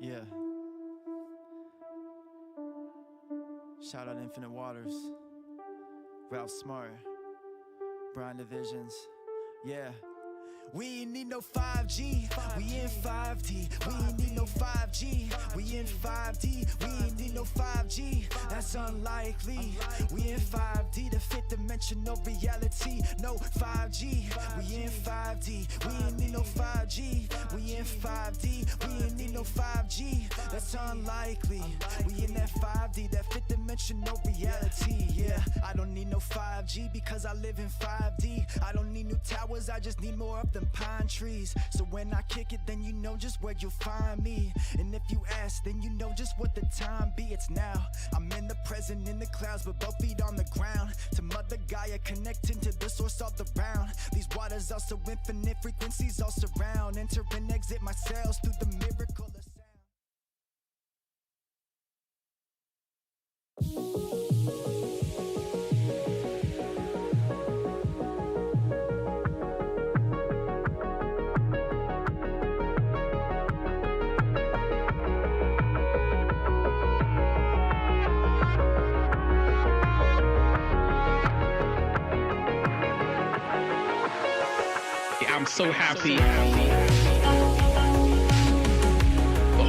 Yeah. Shout out Infinite Waters, Ralph Smart, Brian Divisions. Yeah. We ain't need no 5G, we in 5D. We ain't need no 5G, we in 5D. We ain't need no 5G, that's unlikely. We in 5D, the fifth dimensional reality. No 5G, we in 5D. We ain't need no 5G, we in 5D. We ain't need no 5G, that's unlikely. We in that 5D, that fifth dimensional reality. Yeah, I don't need no 5G because I live in 5D. I don't need new towers, I just need more of them pine trees. So when I kick it, then you know just where you'll find me. And if you ask, then you know just what the time be. It's now. I'm in the present, in the clouds, but both feet on the ground. To Mother Gaia, connecting to the source all around. These waters are so infinite, frequencies all surround. Enter and exit my cells through the miracle of sound. I'm so happy. The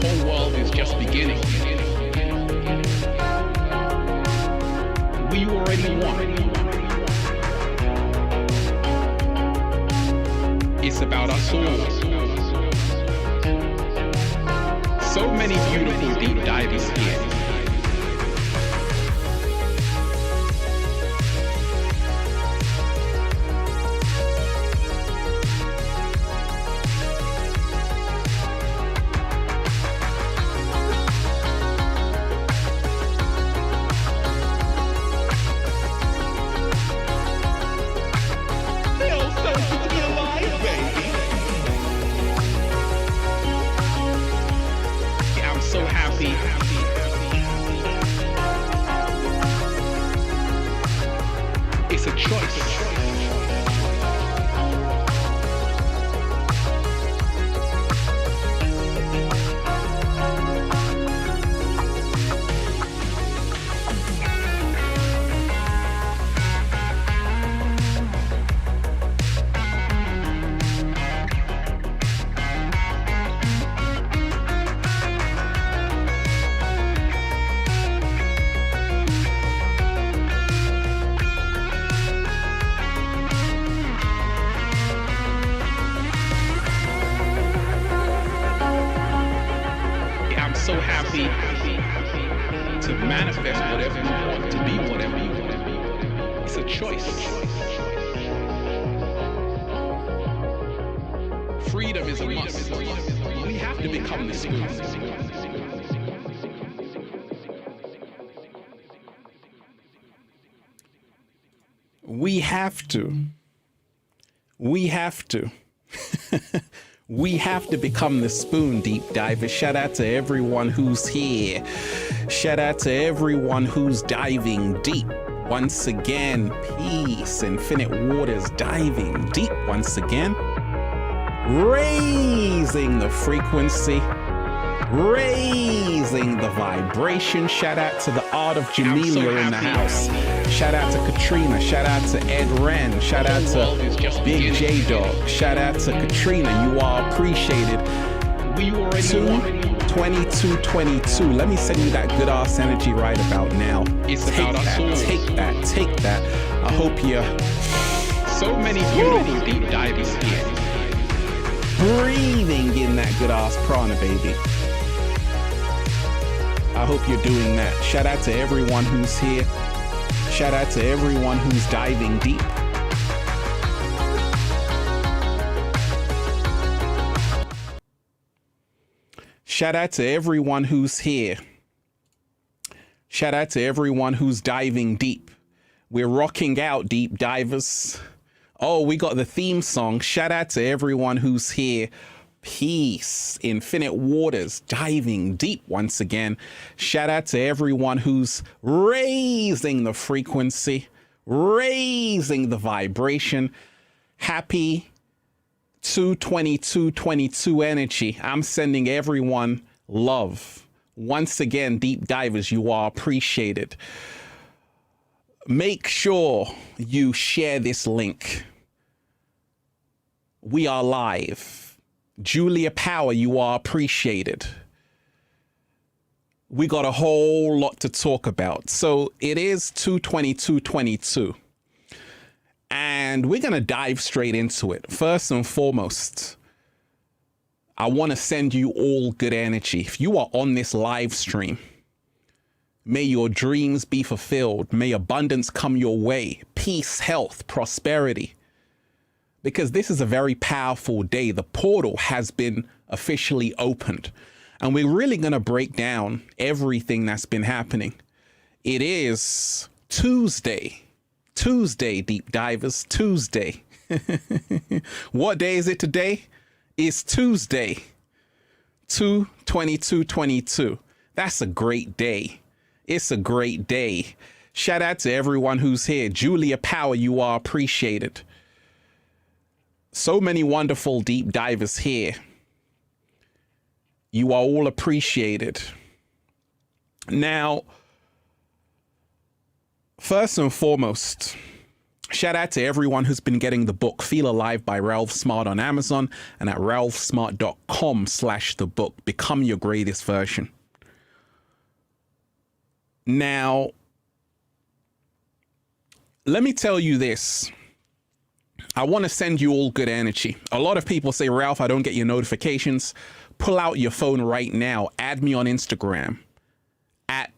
whole world is just beginning. We already won. It's about us all. So many beautiful deep divers here. So happy choice. I'm so happy to manifest whatever you want, to be whatever you want. It's a choice. Freedom is a must. We have to become the spoon. We have to. We have to. We have to become the spoon, deep divers. Shout out to everyone who's here. Shout out to everyone who's diving deep. Once again, peace, infinite waters, diving deep once again. Raising the frequency, raising the vibration. Shout out to the art of Jamelia in the house. Shout out to Katrina. Shout out to Ed Ren. Shout out to Big J Dog. Shout out to Katrina. You are appreciated. We already won. 2222. Let me send you that good ass energy right about now. It's take about that, us all. take that. I hope you're So many beautiful deep divers here. breathing in that good ass prana, baby. I hope you're doing that. Shout out to everyone who's here. Shout out to everyone who's diving deep. Shout out to everyone who's here. Shout out to everyone who's diving deep. We're rocking out, deep divers. Oh, we got the theme song. Shout out to everyone who's here. Peace, infinite waters, diving deep once again. Shout out to everyone who's raising the frequency, raising the vibration. Happy 22222 energy. I'm sending everyone love. Once again, deep divers, you are appreciated. Make sure you share this link. We are live. Julia Power, you are appreciated. We got a whole lot to talk about. So it is 22222. And we're going to dive straight into it. First and foremost, I want to send you all good energy. If you are on this live stream, may your dreams be fulfilled. May abundance come your way. Peace, health, prosperity. Because this is a very powerful day. The portal has been officially opened. And we're really going to break down everything that's been happening. It is Tuesday. Tuesday, deep divers. Tuesday. What day is it today? It's Tuesday. 2/22/22. That's a great day. It's a great day. Shout out to everyone who's here. Julia Power, you are appreciated. So many wonderful deep divers here. You are all appreciated. Now, first and foremost, shout out to everyone who's been getting the book Feel Alive by Ralph Smart on Amazon and at ralphsmart.com/the book. Become your greatest version. Now, let me tell you this. I want to send you all good energy. A lot of people say, Ralph, I don't get your notifications. Pull out your phone right now. Add me on Instagram at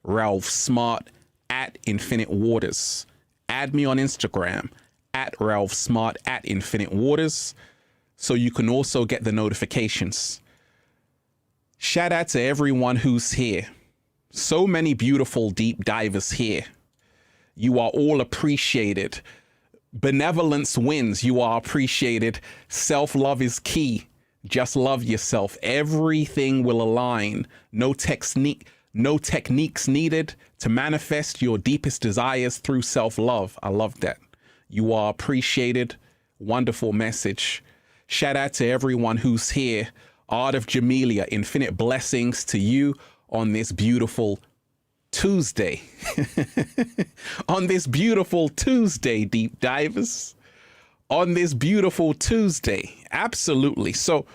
Ralph Smart at Infinite Waters. Add me on Instagram at Ralph Smart at Infinite Waters so you can also get the notifications. Shout out to everyone who's here. So many beautiful deep divers here. You are all appreciated. Benevolence wins. You are appreciated. Self-love is key. Just love yourself. Everything will align. No techniques needed to manifest your deepest desires through self-love. I love that. You are appreciated. Wonderful message. Shout out to everyone who's here. Art of Jamelia, infinite blessings to you on this beautiful Tuesday. On this beautiful Tuesday, deep divers. On this beautiful Tuesday. Absolutely. So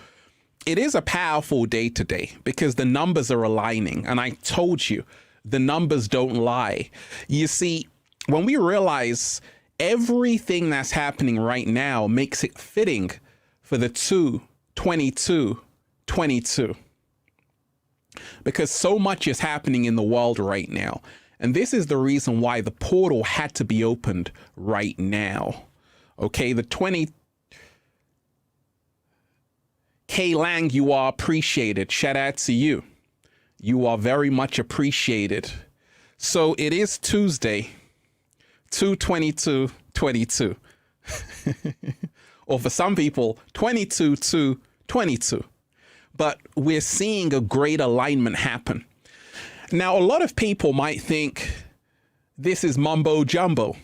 it is a powerful day today because the numbers are aligning. And I told you, the numbers don't lie. You see, when we realize everything that's happening right now makes it fitting for the 2/22/22. Because so much is happening in the world right now. And this is the reason why the portal had to be opened right now. Okay, the 20 K Lang, you are appreciated. Shout out to you. You are very much appreciated. So it is Tuesday, 2/22/22. Or for some people, 22/22. But we're seeing a great alignment happen. Now, a lot of people might think this is mumbo jumbo.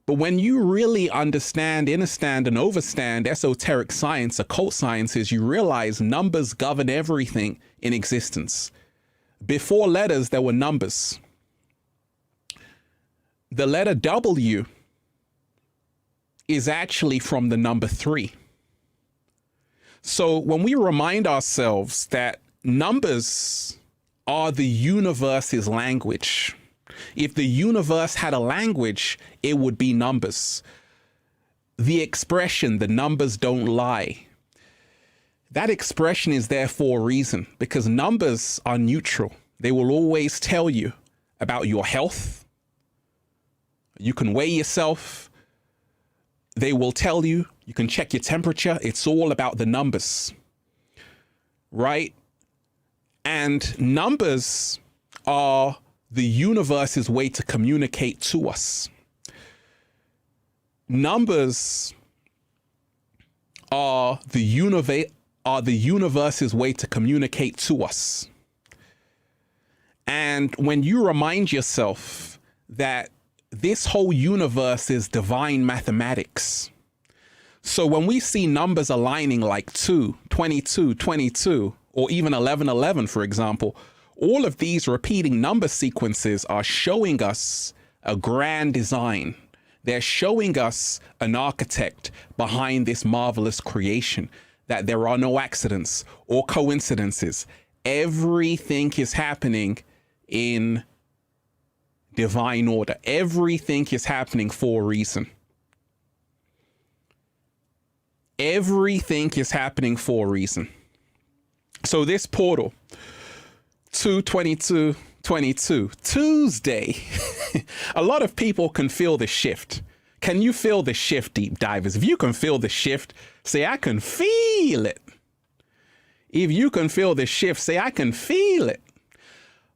But when you really understand, understand, and overstand esoteric science, occult sciences, you realize numbers govern everything in existence. Before letters, there were numbers. The letter W is actually from the number 3. So when we remind ourselves that numbers are the universe's language, if the universe had a language, it would be numbers. The expression, the numbers don't lie, that expression is there for a reason, because numbers are neutral. They will always tell you about your health. You can weigh yourself. They will tell you, you can check your temperature. It's all about the numbers, right? And numbers are the universe's way to communicate to us. Numbers are the universe's way to communicate to us. And when you remind yourself that this whole universe is divine mathematics. So when we see numbers aligning like 2/22/22, or even 11/11, for example, all of these repeating number sequences are showing us a grand design. They're showing us an architect behind this marvelous creation, that there are no accidents or coincidences. Everything is happening in divine order. Everything is happening for a reason. Everything is happening for a reason. So this portal, 2/22/22, Tuesday, a lot of people can feel the shift. Can you feel the shift, deep divers? If you can feel the shift, say, I can feel it. If you can feel the shift, say, I can feel it.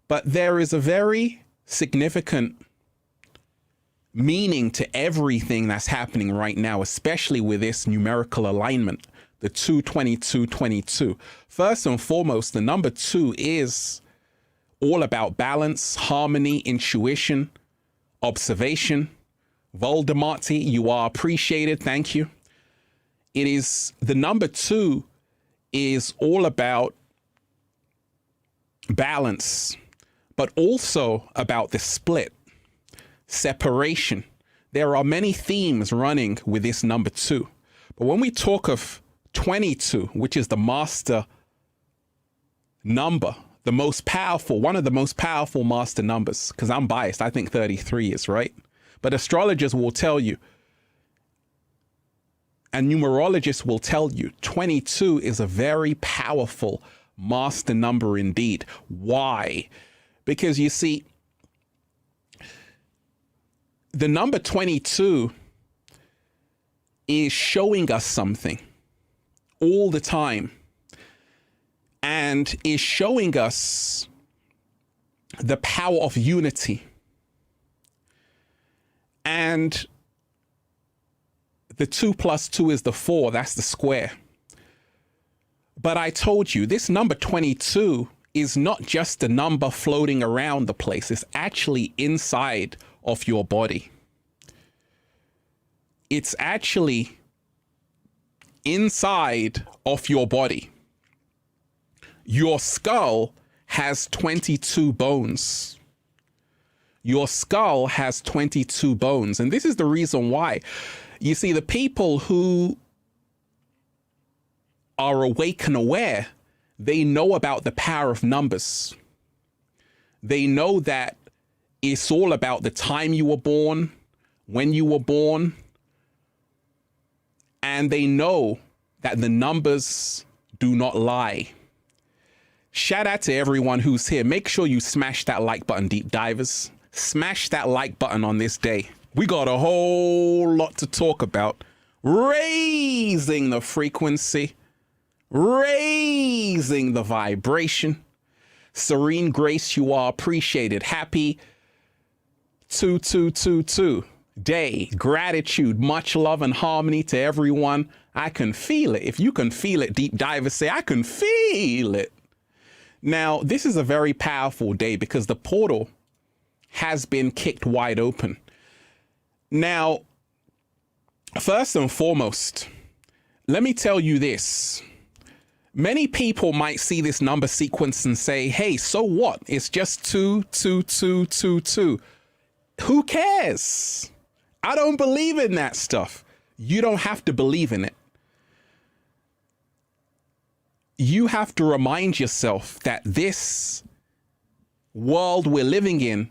But there is a very significant meaning to everything that's happening right now, especially with this numerical alignment, the 2/22/22. First and foremost, the number 2 is all about balance, harmony, intuition, observation. Voldemorty, you are appreciated. Thank you. It is, the number 2 is all about balance, but also about the split, separation. There are many themes running with this number 2. But when we talk of 22, which is the master number, the most powerful, one of the most powerful master numbers, because I'm biased, I think 33 is right. But astrologers will tell you, and numerologists will tell you, 22 is a very powerful master number indeed. Why? Because you see, the number 22 is showing us something all the time, and is showing us the power of unity. And the 2 + 2 is the 4, that's the square. But I told you, this number 22 is not just a number floating around the place. It's actually inside of your body. it's actually inside of your body. Your skull has 22 bones. Your skull has 22 bones. And this is the reason why. You see, the people who are awake and aware, they know about the power of numbers. They know that it's all about the time you were born, when you were born, and they know that the numbers do not lie. Shout out to everyone who's here. Make sure you smash that like button, deep divers. Smash that like button on this day. We got a whole lot to talk about. Raising the frequency, raising the vibration. Serene Grace, you are appreciated. Happy 2222 day. Gratitude, much love and harmony to everyone. I can feel it. If you can feel it, deep divers say, I can feel it. Now, this is a very powerful day because the portal has been kicked wide open. Now, first and foremost, let me tell you this. Many people might see this number sequence and say, hey, so what? It's just 2, 2, 2, 2, 2. Who cares? I don't believe in that stuff. You don't have to believe in it. You have to remind yourself that this world we're living in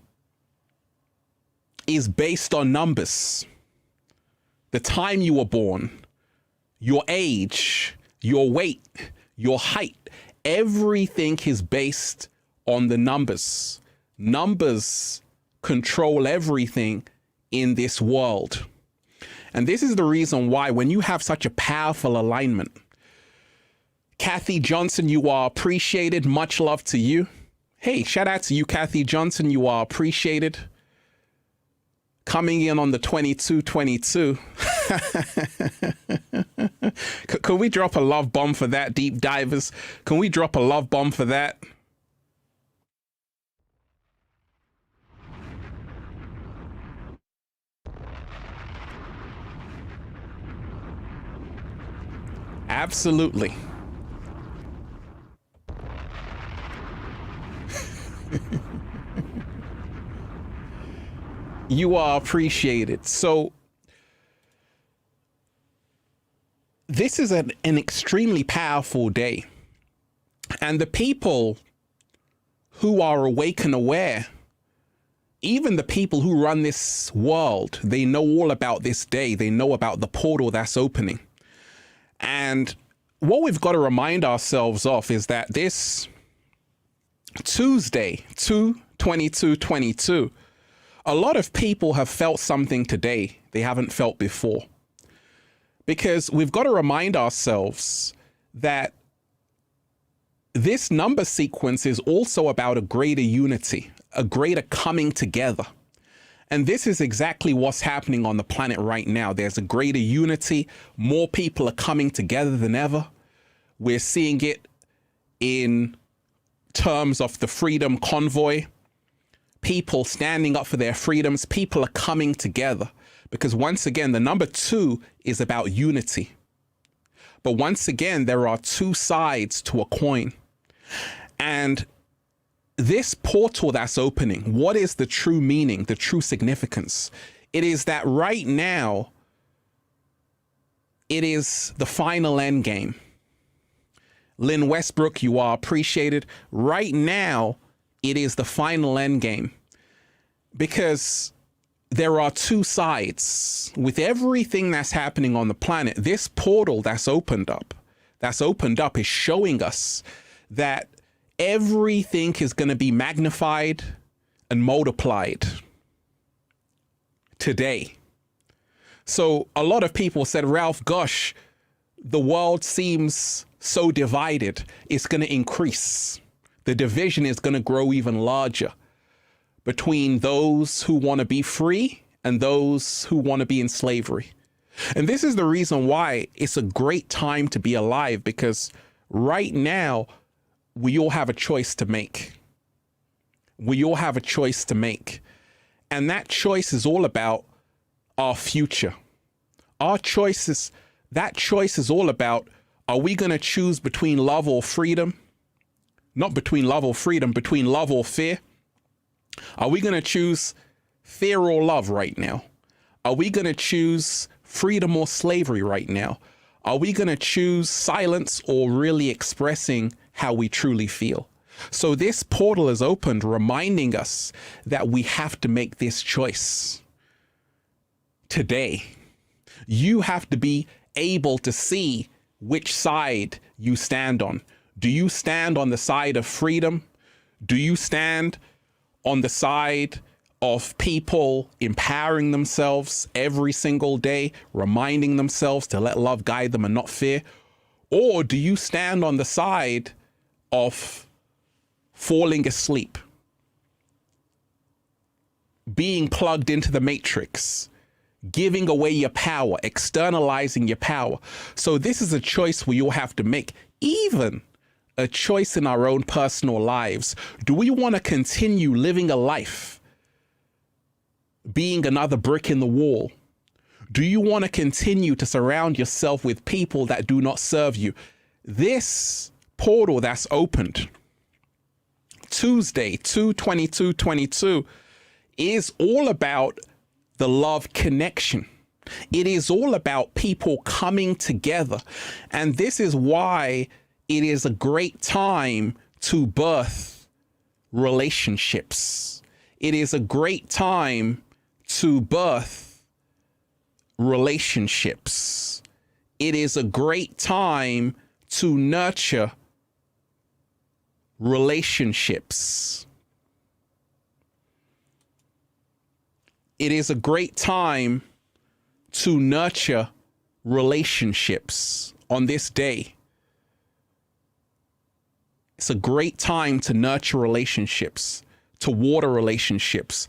is based on numbers. The time you were born, your age, your weight, your height, everything is based on the numbers. Numbers control everything in this world. And this is the reason why when you have such a powerful alignment, Kathy Johnson, you are appreciated. Much love to you. Hey, shout out to you, Kathy Johnson. You are appreciated. Coming in on the 2222. Can we drop a love bomb for that, deep divers? Can we drop a love bomb for that? Absolutely. You are appreciated. So this is an extremely powerful day. And the people who are awake and aware, even the people who run this world, they know all about this day. They know about the portal that's opening. And what we've got to remind ourselves of is that this Tuesday, 2/22/22, a lot of people have felt something today they haven't felt before. Because we've got to remind ourselves that this number sequence is also about a greater unity, a greater coming together. And this is exactly what's happening on the planet right now. There's a greater unity. More people are coming together than ever. We're seeing it in terms of the freedom convoy. People standing up for their freedoms. People are coming together. Because once again, the number 2 is about unity. But once again, there are two sides to a coin. And this portal that's opening, what is the true meaning, the true significance? It is that right now, it is the final end game. Lynn Westbrook, you are appreciated. Right now, it is the final end game. Because there are two sides. With everything that's happening on the planet, this portal that's opened up is showing us that everything is going to be magnified and multiplied today. So a lot of people said, Ralph, gosh, the world seems so divided. It's going to increase. The division is going to grow even larger between those who want to be free and those who want to be in slavery. And this is the reason why it's a great time to be alive, because right now, we all have a choice to make. We all have a choice to make. And that choice is all about our future, Our choices, that choice is all about, are we going to choose between love or freedom? Not between love or freedom, between love or fear. Are we going to choose fear or love right now? Are we going to choose freedom or slavery right now? Are we going to choose silence or really expressing how we truly feel? So this portal is opened, reminding us that we have to make this choice today. You have to be able to see which side you stand on. Do you stand on the side of freedom? Do you stand on the side of people empowering themselves every single day, reminding themselves to let love guide them and not fear? Or do you stand on the side of falling asleep, being plugged into the matrix, giving away your power, externalizing your power? So this is a choice we all have to make, even a choice in our own personal lives. Do we want to continue living a life being another brick in the wall? Do you want to continue to surround yourself with people that do not serve you? This portal that's opened Tuesday, 2/22/22, is all about the love connection. It is all about people coming together. And this is why it is a great time to birth relationships. It is a great time to birth relationships. It is a great time to nurture relationships. It is a great time to nurture relationships on this day. It's a great time to nurture relationships, to water relationships,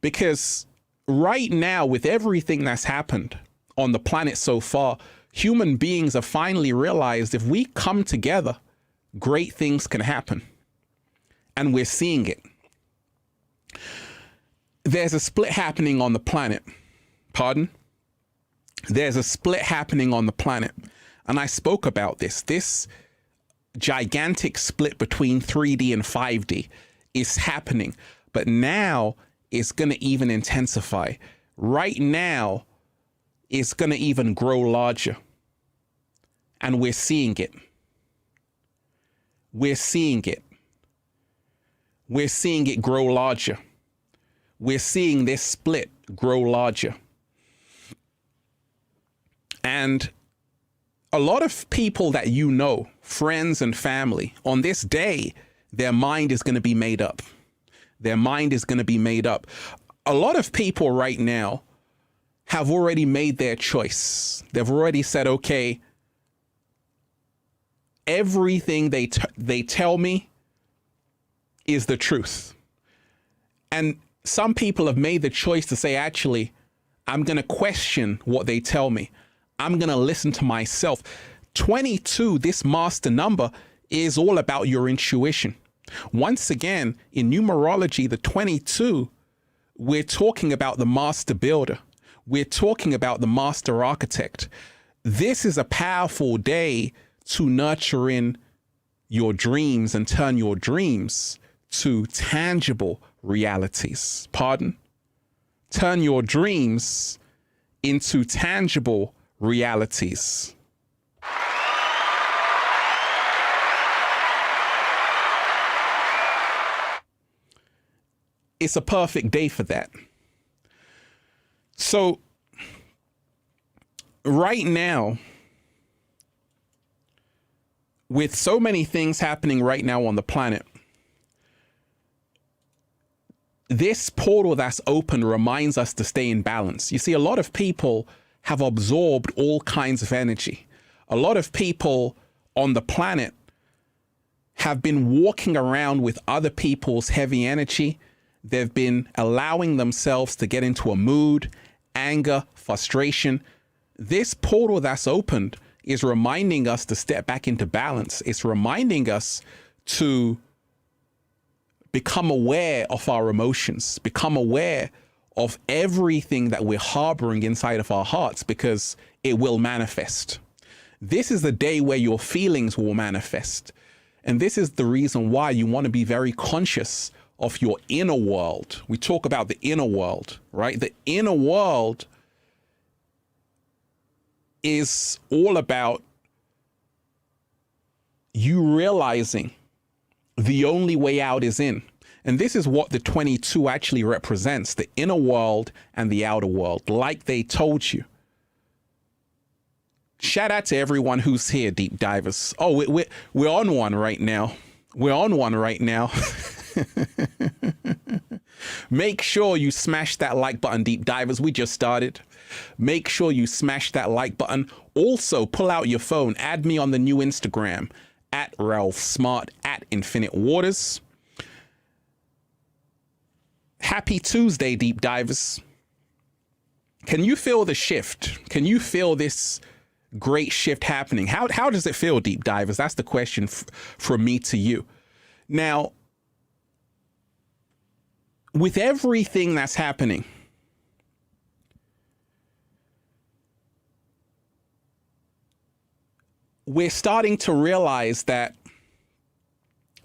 because right now, with everything that's happened on the planet so far, human beings have finally realized if we come together, great things can happen. And we're seeing it. There's a split happening on the planet. Pardon? There's a split happening on the planet. And I spoke about this gigantic split between 3D and 5D is happening, but now it's going to even intensify. Right now, it's going to even grow larger. And we're seeing it. We're seeing it. We're seeing it grow larger. We're seeing this split grow larger. And a lot of people that you know, friends and family, on this day, their mind is going to be made up. Their mind is going to be made up. A lot of people right now have already made their choice. They've already said, okay, everything they tell me is the truth. And some people have made the choice to say, actually, I'm going to question what they tell me. I'm going to listen to myself. 22, this master number, is all about your intuition. Once again, in numerology, the 22, we're talking about the master builder. We're talking about the master architect. This is a powerful day to nurture in your dreams and turn your dreams to tangible realities. Pardon? Turn your dreams into tangible realities. It's a perfect day for that. So right now, with so many things happening right now on the planet, this portal that's open reminds us to stay in balance. You see, a lot of people have absorbed all kinds of energy. A lot of people on the planet have been walking around with other people's heavy energy. They've been allowing themselves to get into a mood, anger, frustration. This portal that's opened is reminding us to step back into balance. It's reminding us to become aware of our emotions, become aware of everything that we're harboring inside of our hearts, because it will manifest. This is the day where your feelings will manifest. And this is the reason why you want to be very conscious of your inner world. We talk about the inner world, right? The inner world is all about you realizing the only way out is in. And this is what the 22 actually represents, the inner world and the outer world, like they told you. Shout out to everyone who's here, deep divers. Oh, we're on one right now. We're on one right now. Make sure you smash that like button, deep divers. We just started. Make sure you smash that like button. Also, pull out your phone. Add me on the new Instagram, at Ralph Smart, at Infinite Waters. Happy Tuesday, deep divers. Can you feel the shift? Can you feel this great shift happening? How does it feel, deep divers? That's the question from me to you. Now, with everything that's happening, we're starting to realize that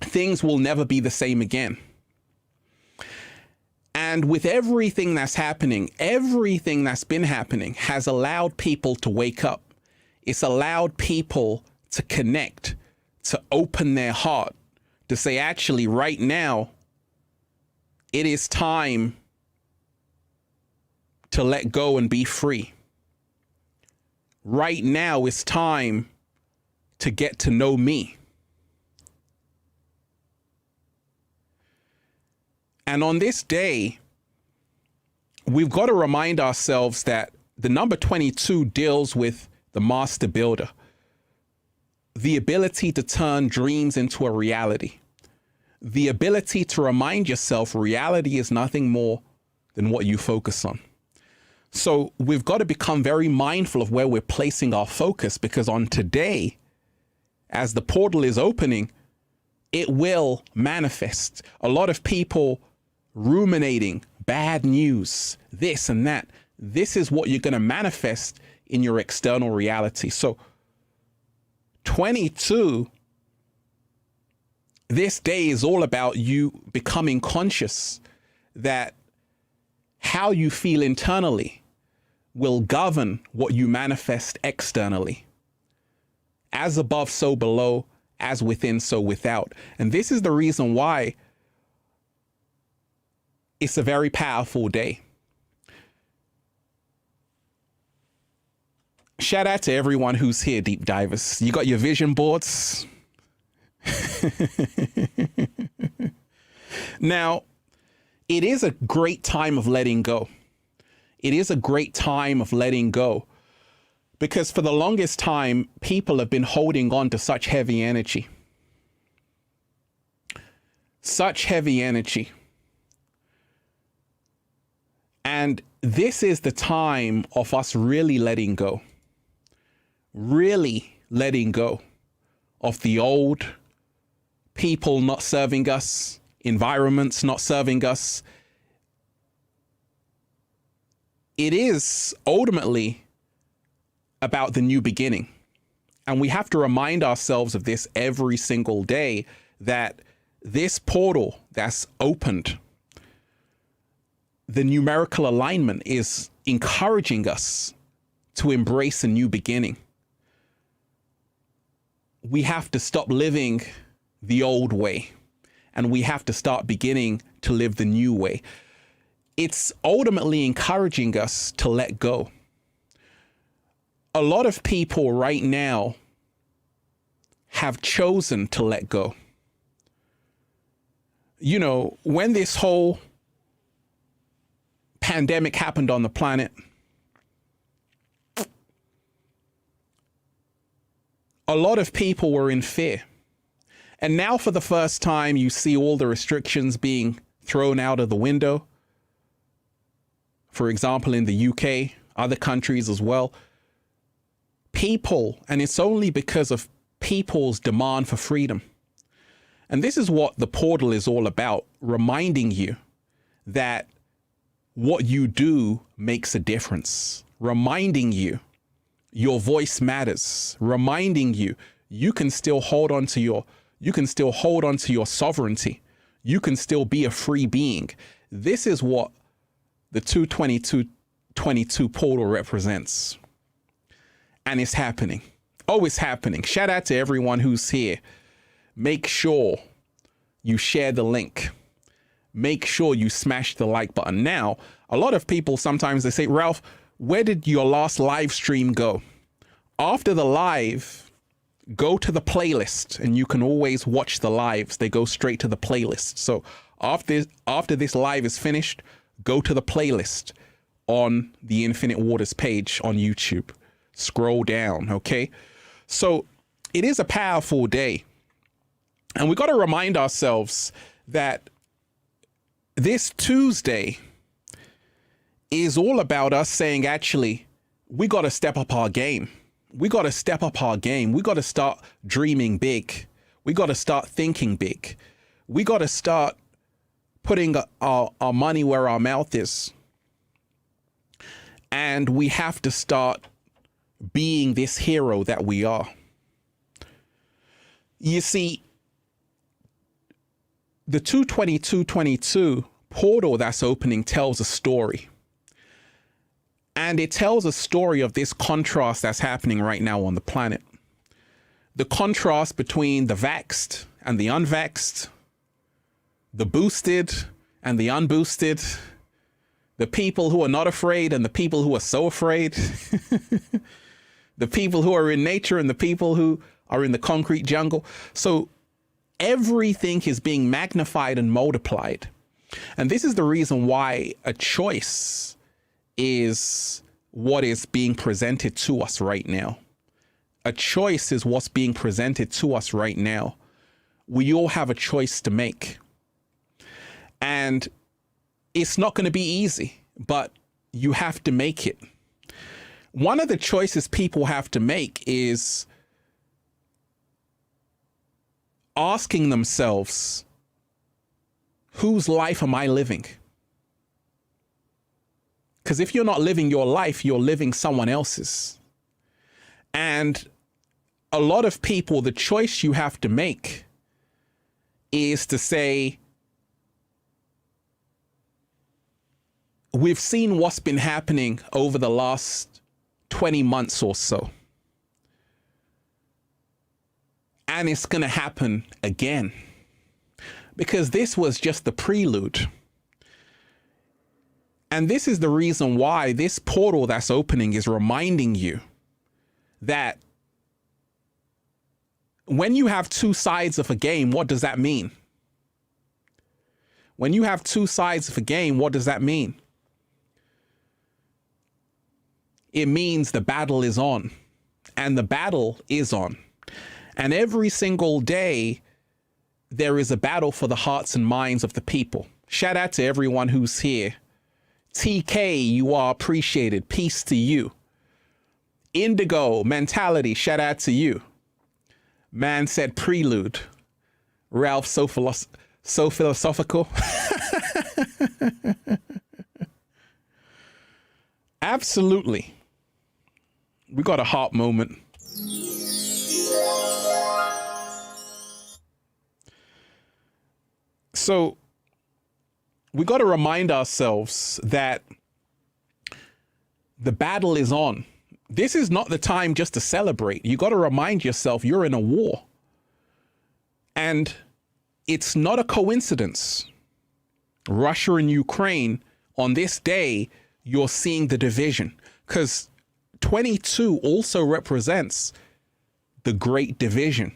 things will never be the same again. And with everything that's happening, everything that's been happening has allowed people to wake up. It's allowed people to connect, to open their heart, to say, actually, right now, it is time to let go and be free. Right now, it's time to get to know me. And on this day, we've got to remind ourselves that the number 22 deals with the master builder, the ability to turn dreams into a reality, the ability to remind yourself reality is nothing more than what you focus on. So we've got to become very mindful of where we're placing our focus, because on today, as the portal is opening, it will manifest. A lot of people ruminating bad news, this and that. This is what you're going to manifest in your external reality. So 22, this day is all about you becoming conscious that how you feel internally will govern what you manifest externally. As above, so below, as within, so without. And this is the reason why it's a very powerful day. Shout out to everyone who's here, deep divers. You got your vision boards? Now, it is a great time of letting go. It is a great time of letting go, because for the longest time, people have been holding on to such heavy energy. Such heavy energy. And this is the time of us really letting go. Really letting go of the old, people not serving us, environments not serving us. It is ultimately about the new beginning. And we have to remind ourselves of this every single day, that this portal that's opened, the numerical alignment is encouraging us to embrace a new beginning. We have to stop living the old way, and we have to start beginning to live the new way. It's ultimately encouraging us to let go. A lot of people right now have chosen to let go. You know, when this whole pandemic happened on the planet, a lot of people were in fear. And now for the first time, you see all the restrictions being thrown out of the window. For example, in the UK, other countries as well. People, and it's only because of people's demand for freedom. And this is what the portal is all about, reminding you that what you do makes a difference, reminding you your voice matters, reminding you you can still hold on to your sovereignty. You can still be a free being. This is what the 22222 portal represents. And it's happening. Oh, it's happening. Shout out to everyone who's here. Make sure you share the link. Make sure you smash the like button. Now, a lot of people sometimes they say, Ralph, where did your last live stream go? After the live, go to the playlist and you can always watch the lives. They go straight to the playlist. So after this live is finished, go to the playlist on the Infinite Waters page on YouTube. Scroll down, okay? So it is a powerful day. And we got to remind ourselves that this Tuesday is all about us saying, actually, we got to step up our game. We got to step up our game. We got to start dreaming big. We got to start thinking big. We got to start putting our money where our mouth is. And we have to start being this hero that we are. You see, the 22222 portal that's opening tells a story. And it tells a story of this contrast that's happening right now on the planet. The contrast between the vaxxed and the unvaxxed, the boosted and the unboosted, the people who are not afraid and the people who are so afraid, the people who are in nature and the people who are in the concrete jungle. So everything is being magnified and multiplied. And this is the reason why a choice is what is being presented to us right now. A choice is what's being presented to us right now. We all have a choice to make. And it's not going to be easy, but you have to make it. One of the choices people have to make is asking themselves, whose life am I living? Because if you're not living your life, you're living someone else's. And a lot of people, the choice you have to make is to say, we've seen what's been happening over the last 20 months or so. And it's going to happen again. Because this was just the prelude. And this is the reason why this portal that's opening is reminding you that when you have two sides of a game, what does that mean? When you have two sides of a game, what does that mean? It means the battle is on, and the battle is on. And every single day, there is a battle for the hearts and minds of the people. Shout out to everyone who's here. TK, you are appreciated. Peace to you. Indigo mentality, shout out to you. Man said prelude. Ralph, so philosophical. Absolutely. We got a heart moment. So we got to remind ourselves that the battle is on. This is not the time just to celebrate. You got to remind yourself you're in a war. And it's not a coincidence. Russia and Ukraine, on this day, you're seeing the division. Because 22 also represents the great division,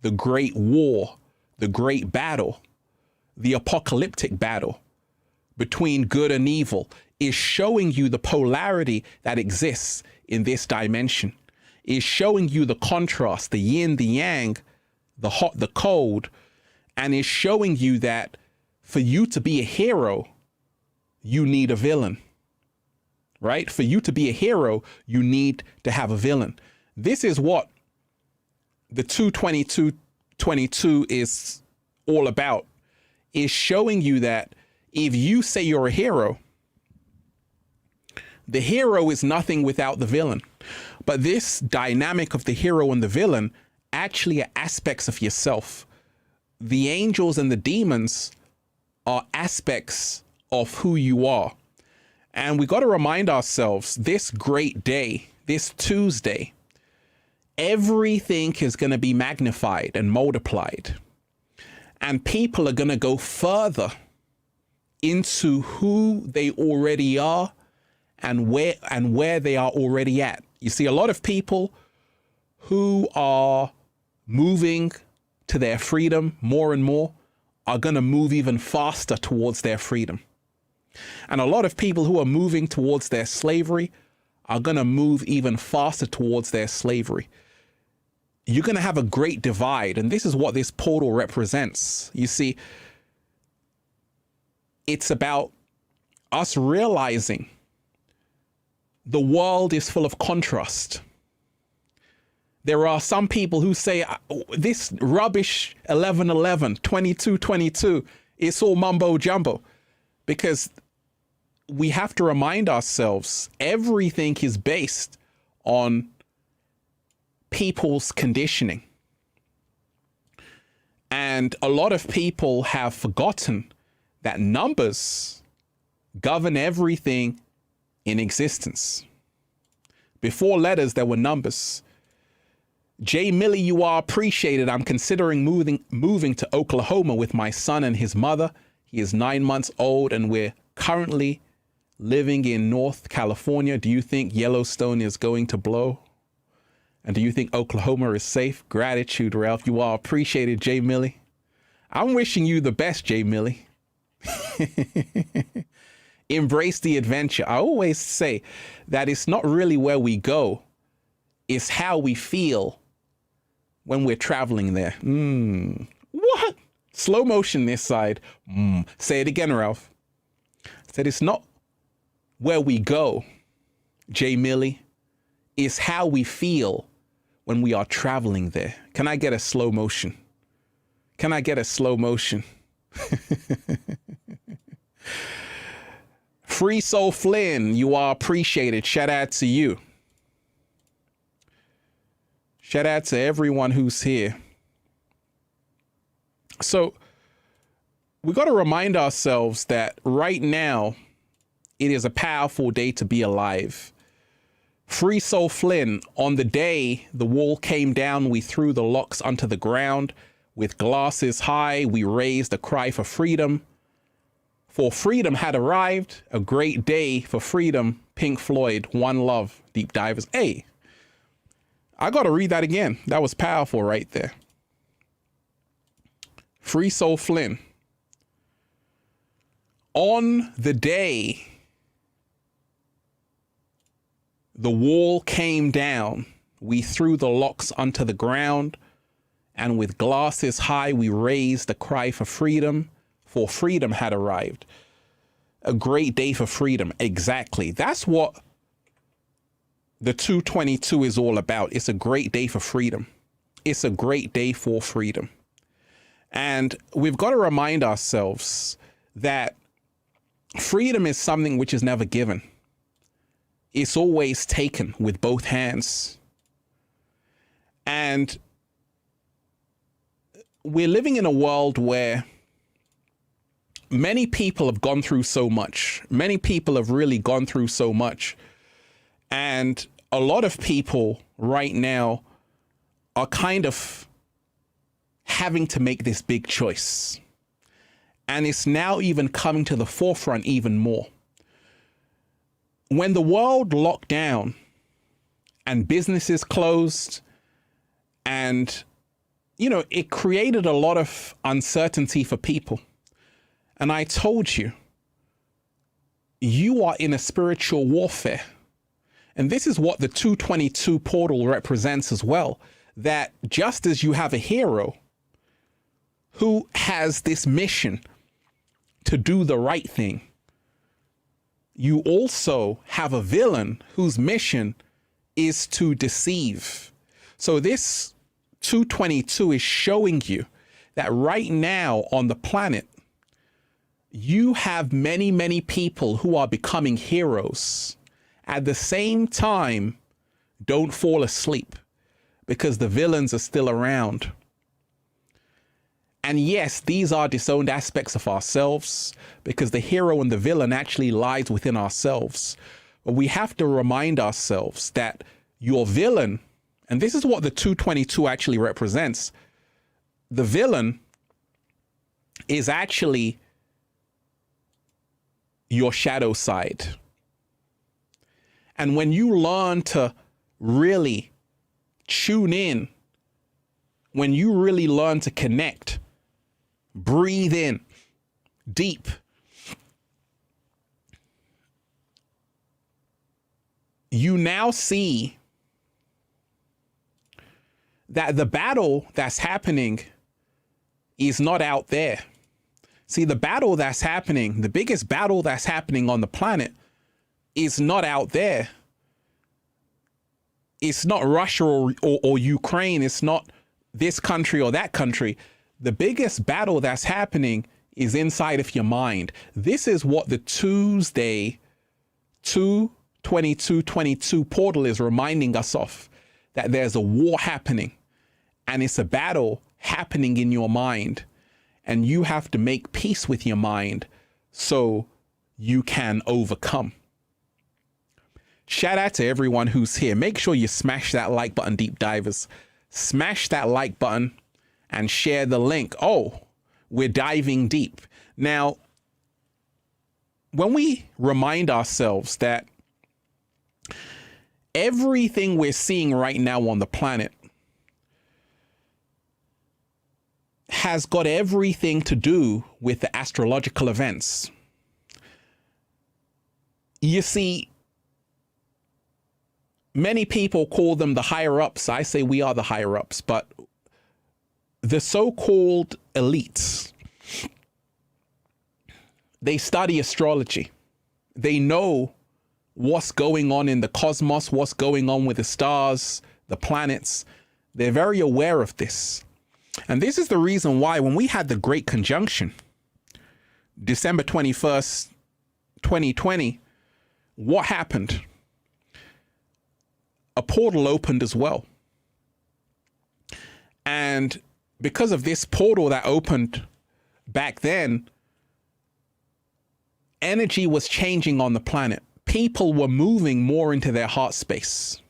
the great war, the great battle. The apocalyptic battle between good and evil is showing you the polarity that exists in this dimension, is showing you the contrast, the yin, the yang, the hot, the cold, and is showing you that for you to be a hero, you need a villain, right? For you to be a hero, you need to have a villain. This is what the 22222 is all about. Is showing you that if you say you're a hero, The hero is nothing without the villain. But this dynamic of the hero and the villain actually are aspects of yourself. The angels and the demons are aspects of who you are. And we got to remind ourselves this great day, this Tuesday, everything is going to be magnified and multiplied. And people are going to go further into who they already are and where they are already at. You see, a lot of people who are moving to their freedom more and more are going to move even faster towards their freedom. And a lot of people who are moving towards their slavery are going to move even faster towards their slavery. You're going to have a great divide. And this is what this portal represents. You see, it's about us realizing the world is full of contrast. There are some people who say this rubbish 11:11, 22:22, it's all mumbo jumbo, because we have to remind ourselves everything is based on people's conditioning. And a lot of people have forgotten that numbers govern everything in existence. Before letters, there were numbers. Jay Millie, you are appreciated. I'm considering moving to Oklahoma with my son and his mother. He is 9 months old and we're currently living in North California. Do you think Yellowstone is going to blow? And do you think Oklahoma is safe? Gratitude, Ralph. You are appreciated, Jay Millie. I'm wishing you the best, Jay Millie. Embrace the adventure. I always say that it's not really where we go, it's how we feel when we're traveling there. What? Slow motion this side. Say it again, Ralph. I said it's not where we go, Jay Millie. It's how we feel when we are traveling there. Can I get a slow motion? Can I get a slow motion? Free Soul Flynn, you are appreciated. Shout out to you. Shout out to everyone who's here. So we got to remind ourselves that right now it is a powerful day to be alive. Free Soul Flynn, on the day the wall came down, we threw the locks onto the ground. With glasses high, we raised a cry for freedom. For freedom had arrived, a great day for freedom. Pink Floyd, One Love, Deep Divers. Hey, I got to read that again. That was powerful right there. Free Soul Flynn. On the day the wall came down, we threw the locks onto the ground, and with glasses high, we raised a cry for freedom. For freedom had arrived. A great day for freedom. Exactly. That's what the 222 is all about. It's a great day for freedom. It's a great day for freedom. And we've got to remind ourselves that freedom is something which is never given. It's always taken with both hands. And we're living in a world where many people have gone through so much. Many people have really gone through so much. And a lot of people right now are kind of having to make this big choice. And it's now even coming to the forefront even more. When the world locked down and businesses closed and, you know, it created a lot of uncertainty for people. And I told you, you are in a spiritual warfare. And this is what the 222 portal represents as well. That just as you have a hero who has this mission to do the right thing, you also have a villain whose mission is to deceive. So this 222 is showing you that right now on the planet, you have many, many people who are becoming heroes At the same time, don't fall asleep because the villains are still around. And yes, these are disowned aspects of ourselves because the hero and the villain actually lies within ourselves. But we have to remind ourselves that your villain, and this is what the 222 actually represents, the villain is actually your shadow side. And when you learn to really tune in, when you really learn to connect, breathe in deep, you now see that the battle that's happening is not out there. See, the battle that's happening, the biggest battle that's happening on the planet is not out there. It's not Russia or Ukraine. It's not this country or that country. The biggest battle that's happening is inside of your mind. This is what the Tuesday 2/22/22 portal is reminding us of, that there's a war happening and it's a battle happening in your mind, and you have to make peace with your mind so you can overcome. Shout out to everyone who's here. Make sure you smash that like button, deep divers. Smash that like button and share the link. Oh, we're diving deep. Now, when we remind ourselves that everything we're seeing right now on the planet has got everything to do with the astrological events. You see, many people call them the higher ups. I say we are the higher ups, but the so-called elites, they study astrology. They know what's going on in the cosmos, what's going on with the stars, the planets. They're very aware of this. And this is the reason why when we had the Great Conjunction, December 21st, 2020, what happened? A portal opened as well. And because of this portal that opened back then, energy was changing on the planet. People were moving more into their heart space.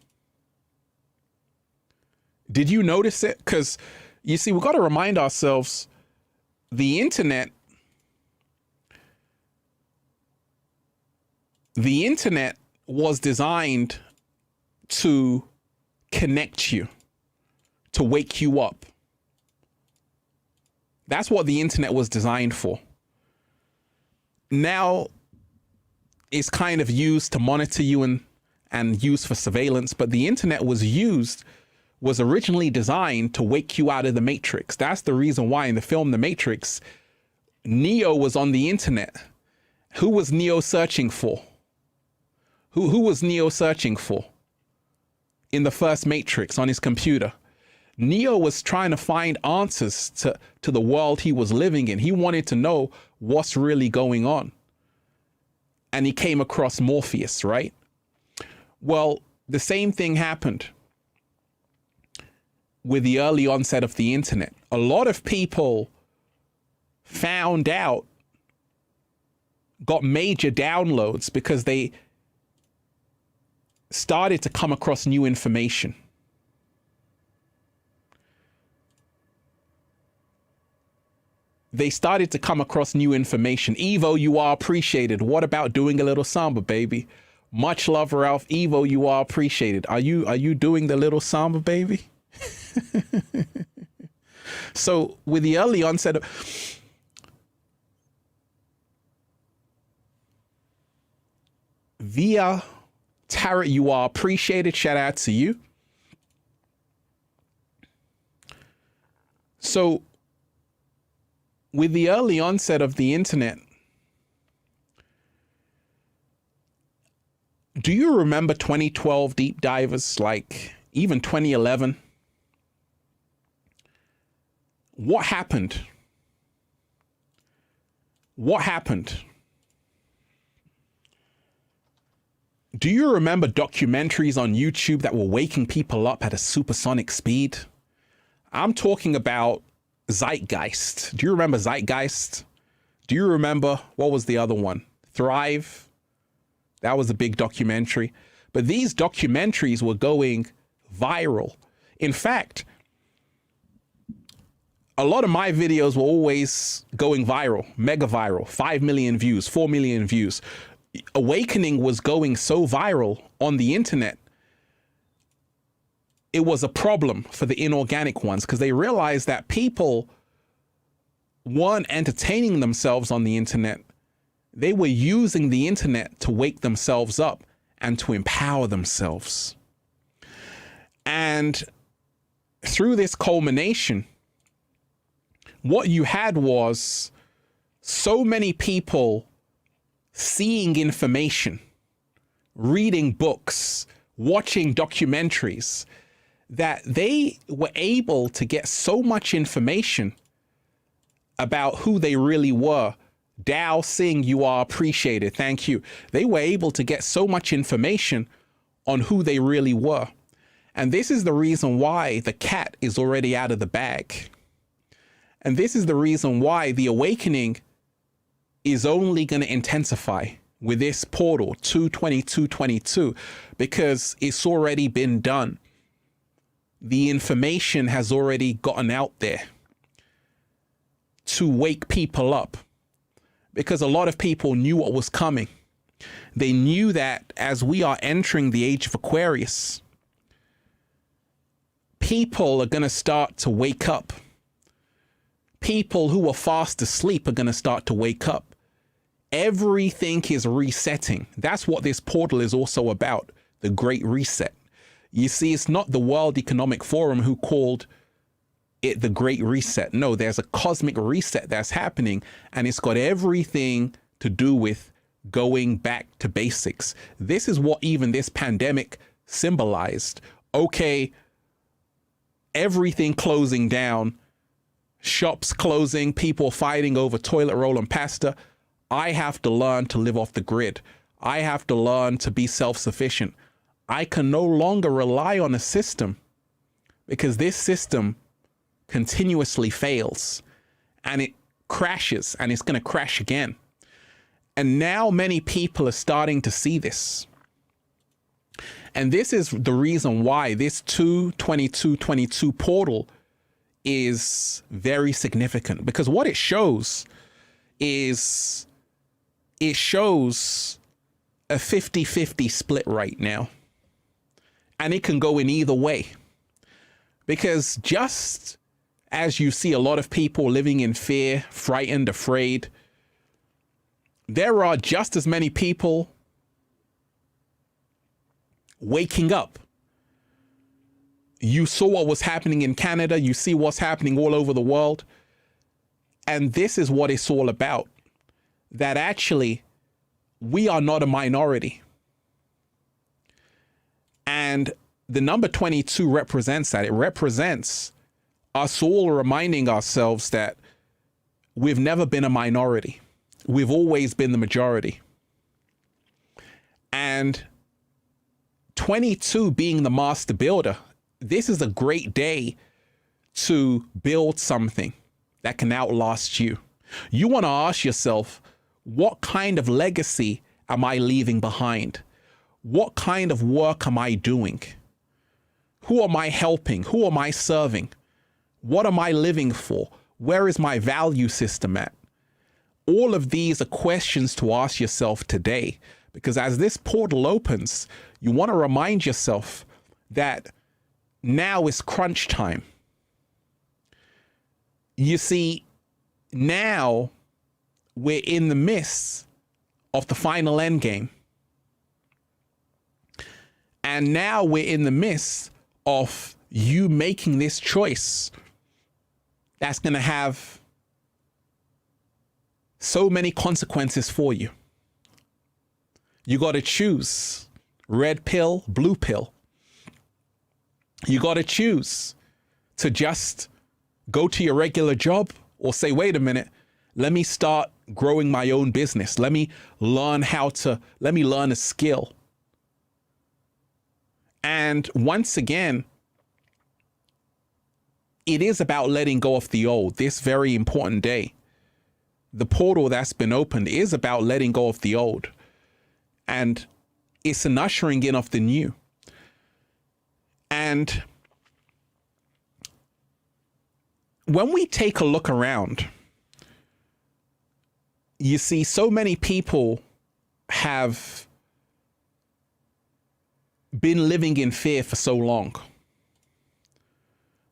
Did you notice it? Because you see, we've got to remind ourselves, the internet was designed to connect you, to wake you up. That's what the internet was designed for. Now it's kind of used to monitor you and used for surveillance, but the internet was originally designed to wake you out of the Matrix. That's the reason why in the film The Matrix, Neo was on the internet. Who was Neo searching for? Who was Neo searching for in the first Matrix on his computer? Neo was trying to find answers to the world he was living in. He wanted to know what's really going on. And he came across Morpheus, right? Well, the same thing happened with the early onset of the internet. A lot of people found out, got major downloads because they started to come across new information. They started to come across new information. Evo, you are appreciated. What about doing a little samba, baby? Much love, Ralph. Evo, you are appreciated. Are you doing the little samba, baby? So with the early onset of via Tarot, you are appreciated. Shout out to you. So with the early onset of the internet, do you remember 2012 deep divers, like even 2011? What happened? What happened? Do you remember documentaries on YouTube that were waking people up at a supersonic speed? I'm talking about Zeitgeist. Do you remember Zeitgeist? Do you remember, what was the other one? Thrive? That was a big documentary. But these documentaries were going viral. In fact, a lot of my videos were always going viral, mega viral, 5 million views, 4 million views. Awakening was going so viral on the internet. It was a problem for the inorganic ones because they realized that people weren't entertaining themselves on the internet. They were using the internet to wake themselves up and to empower themselves. And through this culmination, what you had was so many people seeing information, reading books, watching documentaries, that they were able to get so much information about who they really were. Dao Singh, you are appreciated. Thank you. They were able to get so much information on who they really were. And this is the reason why the cat is already out of the bag. And this is the reason why the awakening is only going to intensify with this portal 22222, because it's already been done. The information has already gotten out there to wake people up, because a lot of people knew what was coming. They knew that as we are entering the age of Aquarius, people are going to start to wake up. People who were fast asleep are going to start to wake up. Everything is resetting. That's what this portal is also about, the Great Reset. You see, it's not the World Economic Forum who called it the Great Reset. No, there's a cosmic reset that's happening, and it's got everything to do with going back to basics. This is what even this pandemic symbolized. Okay, everything closing down, shops closing, people fighting over toilet roll and pasta. I have to learn to live off the grid. I have to learn to be self-sufficient. I can no longer rely on a system, because this system continuously fails and it crashes, and it's going to crash again. And now many people are starting to see this. And this is the reason why this 22222 portal is very significant, because what it shows is it shows a 50-50 split right now. And it can go in either way, because just as you see a lot of people living in fear, frightened, afraid, there are just as many people waking up. You saw what was happening in Canada. You see what's happening all over the world. And this is what it's all about. That actually, we are not a minority. And the number 22 represents that. It represents us all reminding ourselves that we've never been a minority. We've always been the majority. And 22 being the master builder, this is a great day to build something that can outlast you. You want to ask yourself, what kind of legacy am I leaving behind? What kind of work am I doing? Who am I helping? Who am I serving? What am I living for? Where is my value system at? All of these are questions to ask yourself today, because as this portal opens, you want to remind yourself that now is crunch time. You see, now we're in the midst of the final end game. And now we're in the midst of you making this choice that's going to have so many consequences for you. You got to choose red pill, blue pill. You got to choose to just go to your regular job, or say, wait a minute, let me start growing my own business. Let me learn a skill. And once again, it is about letting go of the old. This very important day, the portal that's been opened is about letting go of the old. And it's an ushering in of the new. And when we take a look around, you see so many people have been living in fear for so long.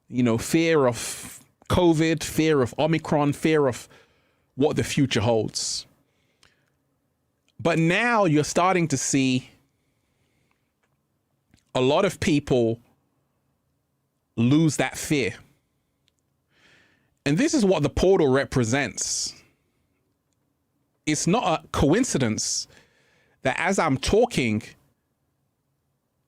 You know, fear of COVID, fear of Omicron, fear of what the future holds. But now you're starting to see a lot of people lose that fear. And this is what the portal represents. It's not a coincidence that as I'm talking,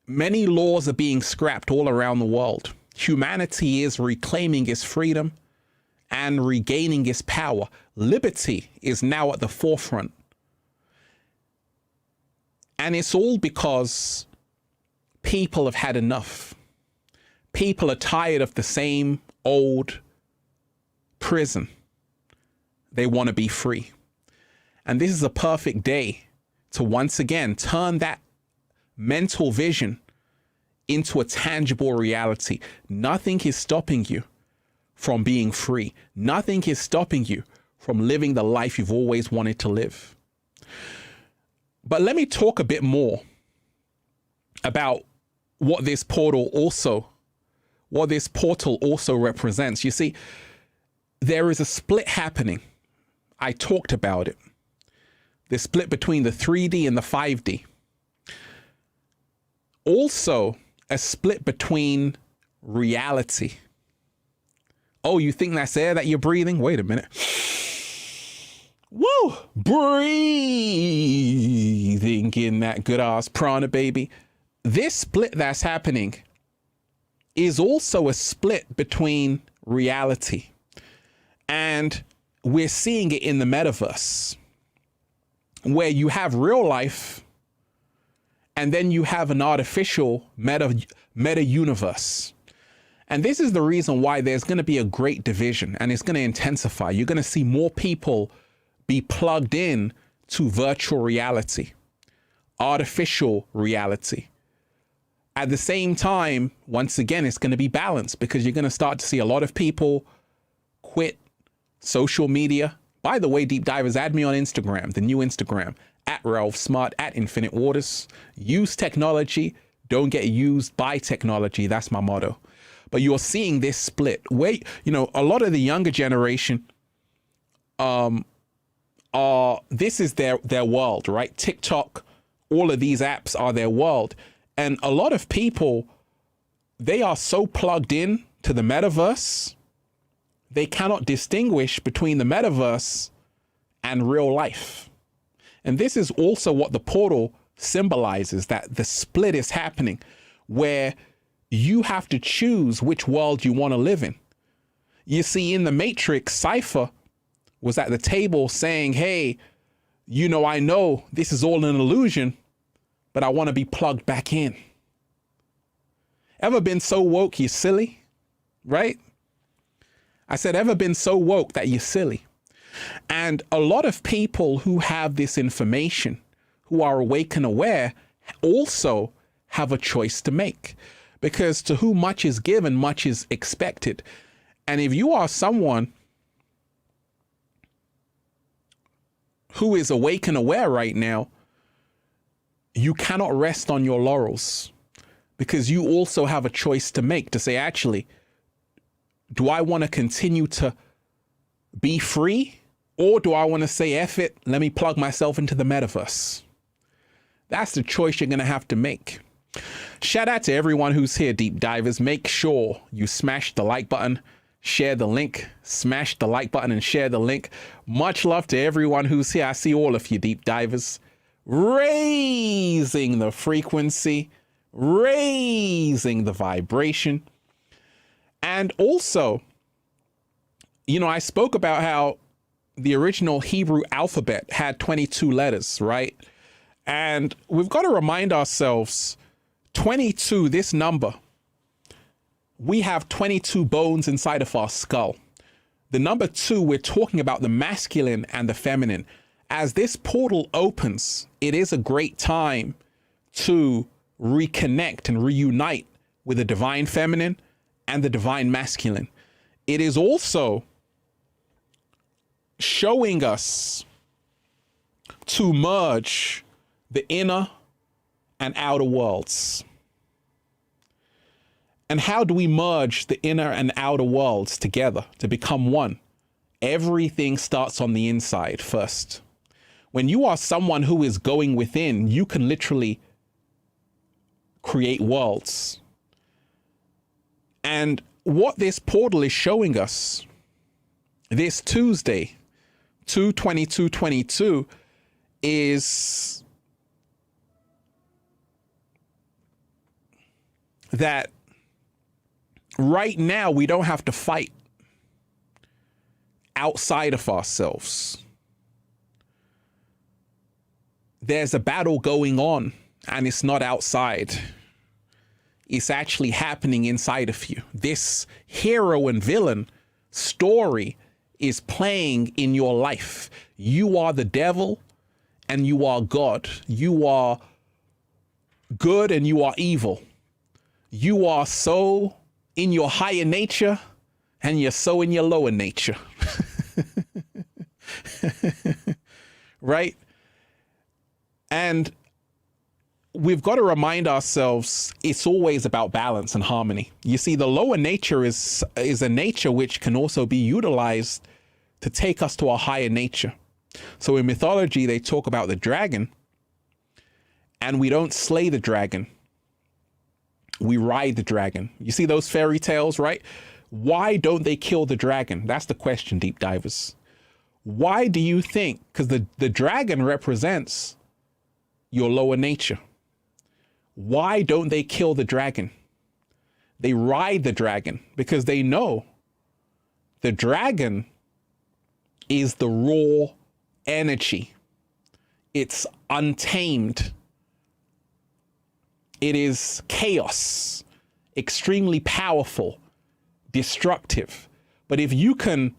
many laws are being scrapped all around the world. Humanity is reclaiming its freedom and regaining its power. Liberty is now at the forefront. And it's all because people have had enough. People are tired of the same old prison. They want to be free. And this is a perfect day to once again turn that mental vision into a tangible reality. Nothing is stopping you from being free. Nothing is stopping you from living the life you've always wanted to live. But let me talk a bit more about what this portal also represents. You see, there is a split happening. I talked about it. The split between the 3D and the 5D. Also, a split between reality. Oh, you think that's air that you're breathing? Wait a minute. Woo! Breathing in that good ass prana, baby. This split that's happening is also a split between reality. And we're seeing it in the metaverse, where you have real life and then you have an artificial meta universe. And this is the reason why there's going to be a great division, and it's going to intensify. You're going to see more people be plugged in to virtual reality, artificial reality. At the same time, once again, it's going to be balanced, because you're going to start to see a lot of people quit social media. By the way, Deep Divers, add me on Instagram, the new Instagram, at Ralph Smart, at Infinite Waters. Use technology, don't get used by technology. That's my motto. But you're seeing this split. Wait, you know, a lot of the younger generation, this is their world, right? TikTok, all of these apps are their world. And a lot of people, they are so plugged in to the metaverse, they cannot distinguish between the metaverse and real life. And this is also what the portal symbolizes, that the split is happening, where you have to choose which world you want to live in. You see, in the Matrix, Cypher was at the table saying, hey, you know, I know this is all an illusion, but I want to be plugged back in. Ever been so woke you're silly, right? I said, ever been so woke that you're silly? And a lot of people who have this information, who are awake and aware, also have a choice to make, because to whom much is given, much is expected. And if you are someone who is awake and aware right now, you cannot rest on your laurels, because you also have a choice to make, to say, actually, do I want to continue to be free, or do I want to say, F it, let me plug myself into the metaverse? That's the choice you're going to have to make. Shout out to everyone who's here, Deep Divers. Make sure you smash the like button, share the link, smash the like button and share the link. Much love to everyone who's here. I see all of you, Deep Divers. Raising the frequency, raising the vibration. And also, you know, I spoke about how the original Hebrew alphabet had 22 letters, right? And we've got to remind ourselves 22, this number, we have 22 bones inside of our skull. The number 2, we're talking about the masculine and the feminine. As this portal opens, it is a great time to reconnect and reunite with the divine feminine and the divine masculine. It is also showing us to merge the inner and outer worlds. And how do we merge the inner and outer worlds together to become one? Everything starts on the inside first. When you are someone who is going within, you can literally create worlds. And what this portal is showing us this Tuesday, 2/22/22, is that right now we don't have to fight outside of ourselves. There's a battle going on, and it's not outside. It's actually happening inside of you. This hero and villain story is playing in your life. You are the devil and you are God. You are good and you are evil. You are so in your higher nature and you're so in your lower nature. Right? And we've got to remind ourselves it's always about balance and harmony. You see, the lower nature is a nature which can also be utilized to take us to a higher nature. So in mythology, they talk about the dragon, and we don't slay the dragon. We ride the dragon. You see those fairy tales, right? Why don't they kill the dragon? That's the question, deep divers. Why do you think? Because the dragon represents your lower nature. Why don't they kill the dragon? They ride the dragon because they know the dragon is the raw energy. It's untamed. It is chaos, extremely powerful, destructive. But if you can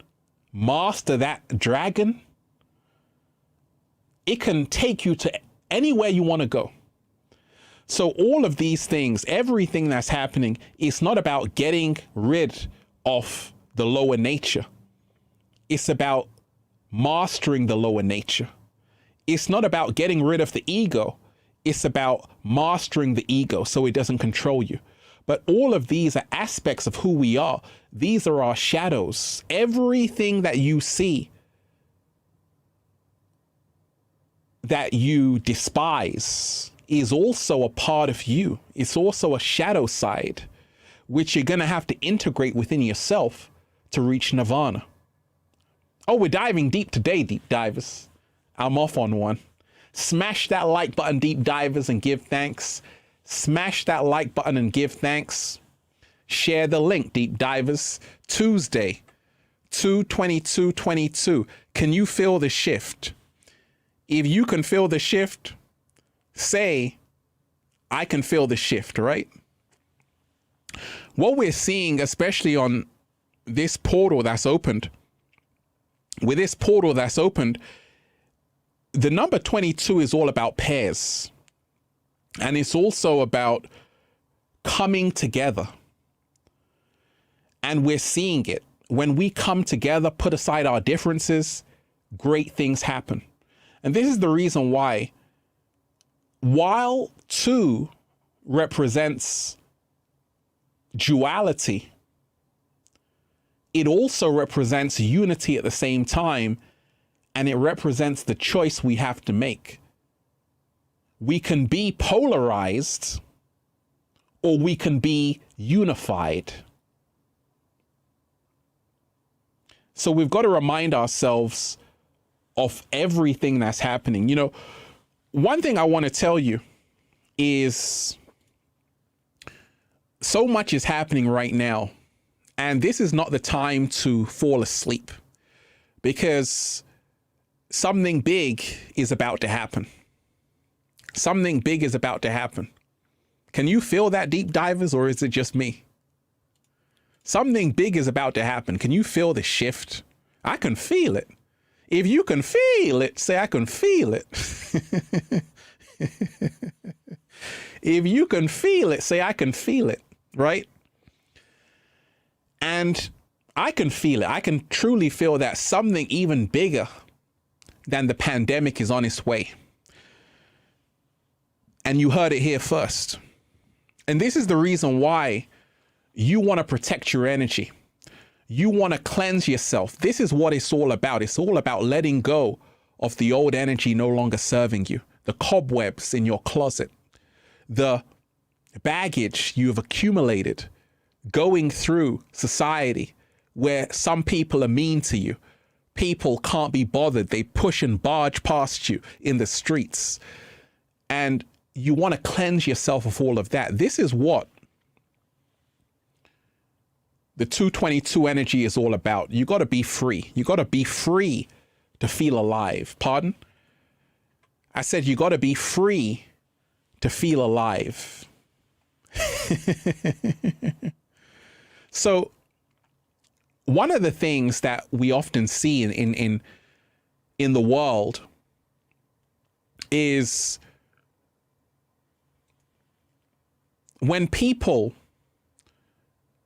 master that dragon, it can take you to anywhere you want to go. So all of these things, everything that's happening, it's not about getting rid of the lower nature. It's about mastering the lower nature. It's not about getting rid of the ego. It's about mastering the ego so it doesn't control you. But all of these are aspects of who we are. These are our shadows. Everything that you see that you despise is also a part of you. It's also a shadow side, which you're going to have to integrate within yourself to reach nirvana. Oh, we're diving deep today, deep divers. I'm off on one. Smash that like button, deep divers, and give thanks. Smash that like button and give thanks. Share the link, deep divers. Tuesday, 2/22/22. Can you feel the shift? If you can feel the shift, say, I can feel the shift, right? What we're seeing, especially on this portal that's opened, with this portal that's opened, the number 22 is all about pairs. And it's also about coming together. And we're seeing it. When we come together, put aside our differences, great things happen. And this is the reason why, while 2 represents duality, it also represents unity at the same time, and it represents the choice we have to make. We can be polarized, or we can be unified. So we've got to remind ourselves of everything that's happening. You know, one thing I want to tell you is so much is happening right now, and this is not the time to fall asleep, because something big is about to happen. Something big is about to happen. Can you feel that, deep divers, or is it just me? Something big is about to happen. Can you feel the shift? I can feel it. If you can feel it, say, I can feel it. If you can feel it, say, I can feel it, right? And I can feel it. I can truly feel that something even bigger than the pandemic is on its way. And you heard it here first. And this is the reason why you want to protect your energy. You want to cleanse yourself. This is what it's all about. It's all about letting go of the old energy no longer serving you, the cobwebs in your closet, the baggage you've accumulated going through society where some people are mean to you. People can't be bothered. They push and barge past you in the streets. And you want to cleanse yourself of all of that. This is what the 222 energy is all about. You got to be free. You got to be free to feel alive. Pardon? I said you got to be free to feel alive. So one of the things that we often see in the world is when people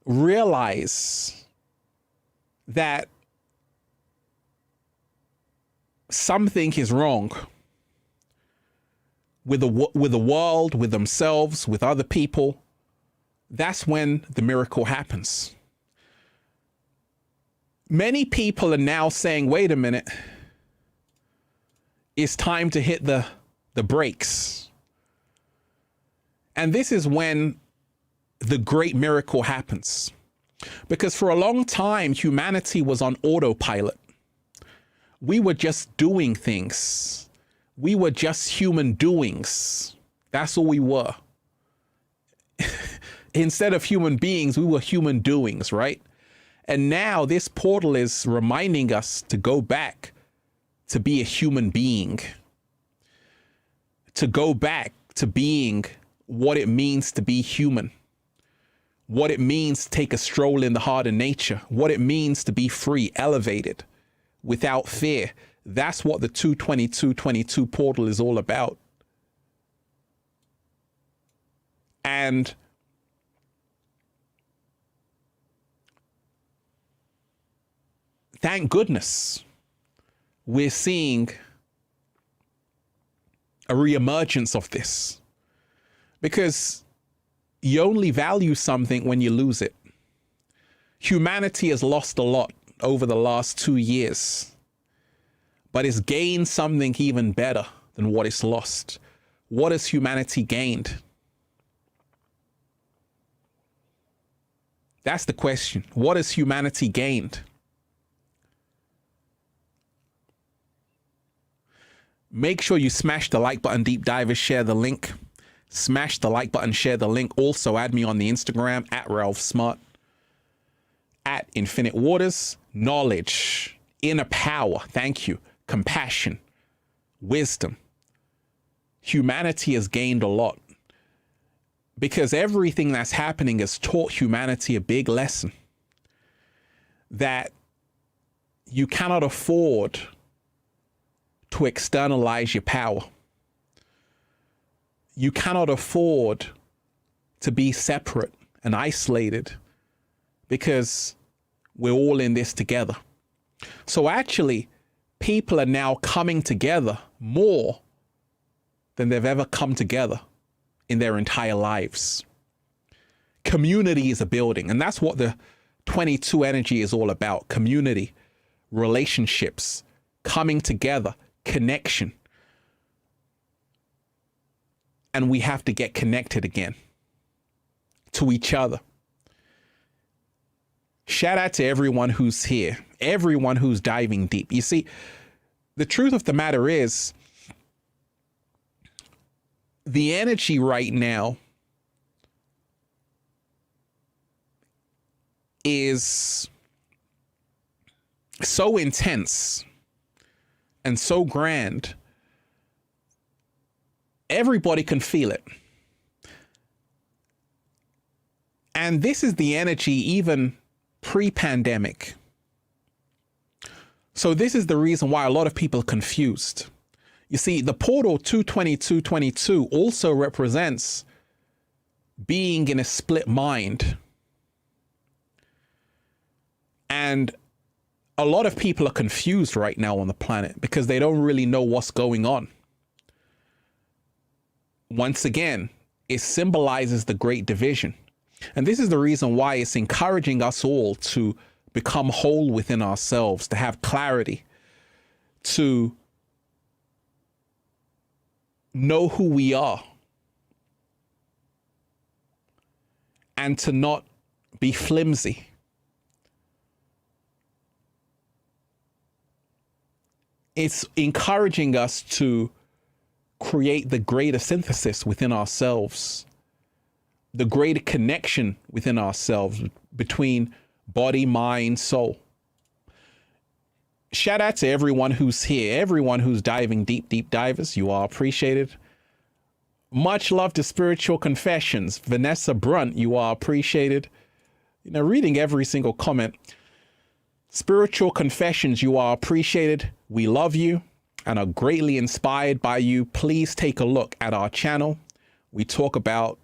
realize that something is wrong with the world, with themselves, with other people, that's when the miracle happens. Many people are now saying, wait a minute, it's time to hit the brakes. And this is when the great miracle happens. Because for a long time, humanity was on autopilot. We were just doing things. We were just human doings. That's all we were. Instead of human beings, we were human doings, right? And now this portal is reminding us to go back to be a human being, to go back to being what it means to be human, what it means to take a stroll in the heart of nature, what it means to be free, elevated, without fear. That's what the 22222 portal is all about. And thank goodness we're seeing a reemergence of this, because you only value something when you lose it. Humanity has lost a lot over the last 2 years, but it's gained something even better than what it's lost. What has humanity gained? That's the question. What has humanity gained? Make sure you smash the like button, deep divers, share the link. Smash the like button, share the link. Also add me on the Instagram at Ralph Smart, at Infinite Waters. Knowledge, inner power, thank you, compassion, wisdom. Humanity has gained a lot because everything that's happening has taught humanity a big lesson that you cannot afford to externalize your power. You cannot afford to be separate and isolated because we're all in this together. So actually, people are now coming together more than they've ever come together in their entire lives. Community is a building, and that's what the 22 energy is all about. Community, relationships, coming together, connection. And we have to get connected again to each other. Shout out to everyone who's here, everyone who's diving deep. You see, the truth of the matter is, the energy right now is so intense and so grand. Everybody can feel it. And this is the energy even pre-pandemic. So this is the reason why a lot of people are confused. You see, the portal 22222 also represents being in a split mind. And a lot of people are confused right now on the planet because they don't really know what's going on. Once again, it symbolizes the Great Division. And this is the reason why it's encouraging us all to become whole within ourselves, to have clarity, to know who we are, and to not be flimsy. It's encouraging us to create the greater synthesis within ourselves, the greater connection within ourselves between body, mind, soul. Shout out to everyone who's here, everyone who's diving deep, deep divers. You are appreciated. Much love to Spiritual Confessions. Vanessa Brunt, you are appreciated. You know, reading every single comment. Spiritual Confessions, you are appreciated. We love you and are greatly inspired by you. Please take a look at our channel. We talk about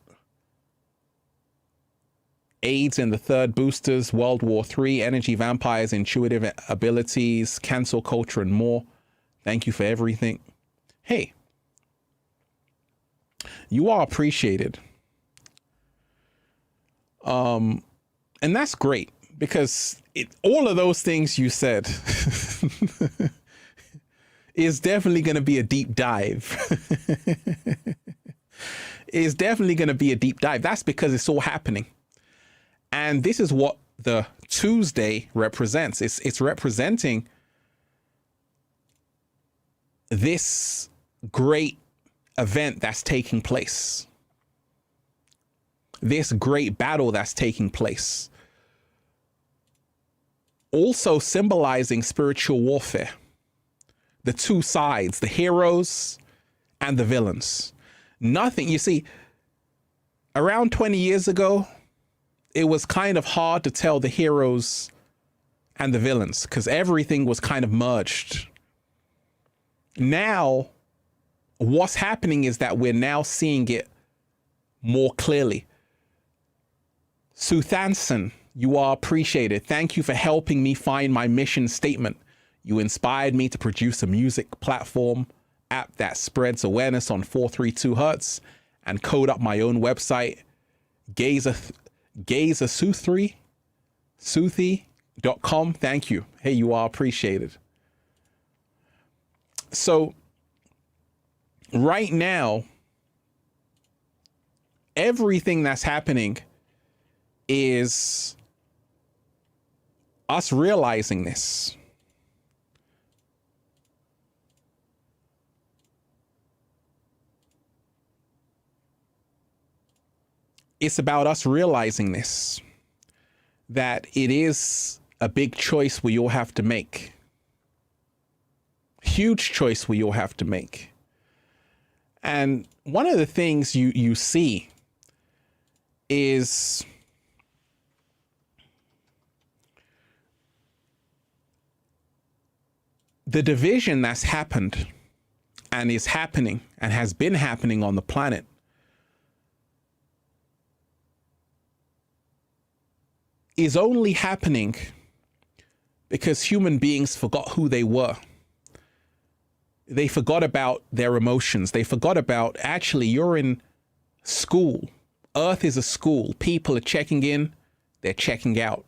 AIDS and the third boosters, World War III, energy vampires, intuitive abilities, cancel culture, and more. Thank you for everything. Hey, you are appreciated. And that's great because all of those things you said is definitely going to be a deep dive. It's definitely going to be a deep dive. That's because it's all happening. And this is what the Tuesday represents. It's representing this great event that's taking place. This great battle that's taking place. Also symbolizing spiritual warfare. The two sides, the heroes and the villains. Nothing, you see, around 20 years ago, it was kind of hard to tell the heroes and the villains because everything was kind of merged. Now, what's happening is that we're now seeing it more clearly. Suthanson, you are appreciated. Thank you for helping me find my mission statement. You inspired me to produce a music platform app that spreads awareness on 432 Hertz and code up my own website, Suthi.com. Thank you. Hey, you are appreciated. So right now, everything that's happening is us realizing this. It's about us realizing this, that it is a big choice we all have to make. Huge choice we all have to make. And one of the things you see is the division that's happened and is happening and has been happening on the planet. Is only happening because human beings forgot who they were. They forgot about their emotions. They forgot about, actually, you're in school. Earth is a school. People are checking in. They're checking out.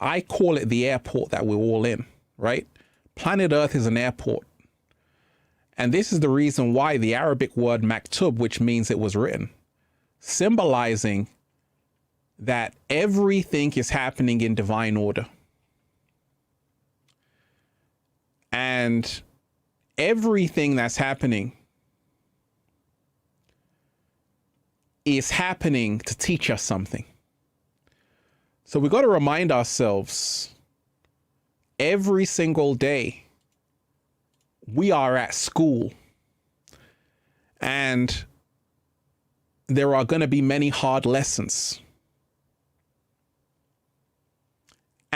I call it the airport that we're all in, right? Planet Earth is an airport. And this is the reason why the Arabic word maktub, which means it was written, symbolizing that everything is happening in divine order. And everything that's happening is happening to teach us something. So we've got to remind ourselves every single day we are at school, and there are going to be many hard lessons.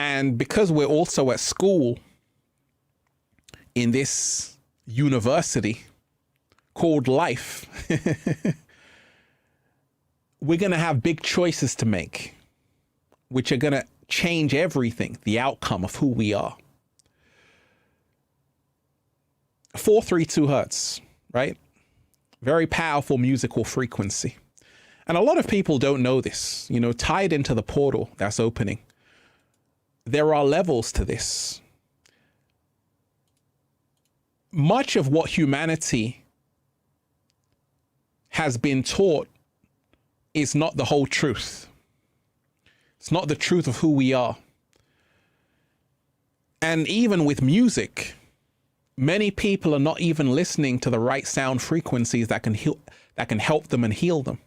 And because we're also at school in this university called life, we're going to have big choices to make, which are going to change everything, the outcome of who we are. 432 hertz, right? Very powerful musical frequency. And a lot of people don't know this, you know, tied into the portal that's opening. There are levels to this. Much of what humanity has been taught is not the whole truth. It's not the truth of who we are. And even with music, many people are not even listening to the right sound frequencies that can help them and heal them.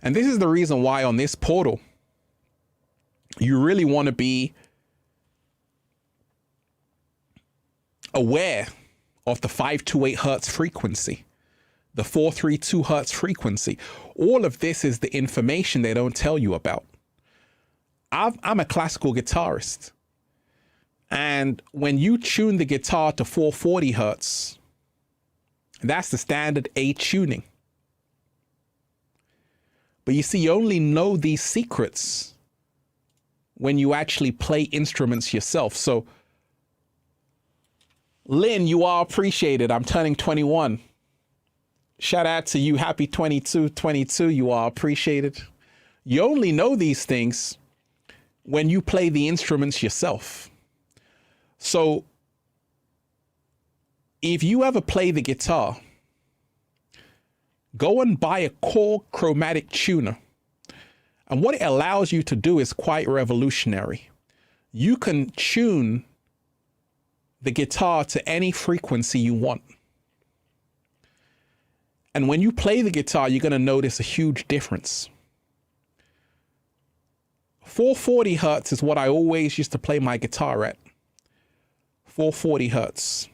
And this is the reason why on this portal, you really want to be aware of the 528 hertz frequency, the 432 hertz frequency. All of this is the information they don't tell you about. I'm a classical guitarist. And when you tune the guitar to 440 hertz, that's the standard A tuning. But you see, you only know these secrets when you actually play instruments yourself. So, Lynn, you are appreciated. I'm turning 21. Shout out to you. Happy 22. You are appreciated. You only know these things when you play the instruments yourself. So if you ever play the guitar, go and buy a core chromatic tuner. And what it allows you to do is quite revolutionary. You can tune the guitar to any frequency you want. And when you play the guitar, you're going to notice a huge difference. 440 hertz is what I always used to play my guitar at. 440 hertz.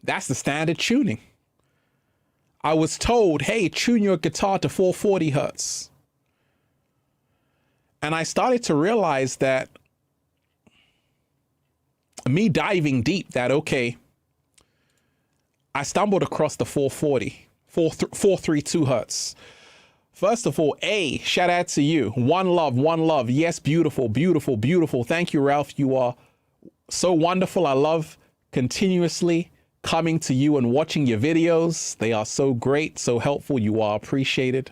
That's the standard tuning. I was told, hey, tune your guitar to 440 hertz. And I started to realize that me diving deep, that, okay, I stumbled across the 432 hertz. First of all, shout out to you. One love. Yes, beautiful. Thank you, Ralph. You are so wonderful. I love continuously coming to you and watching your videos. They are so great, so helpful. You are appreciated.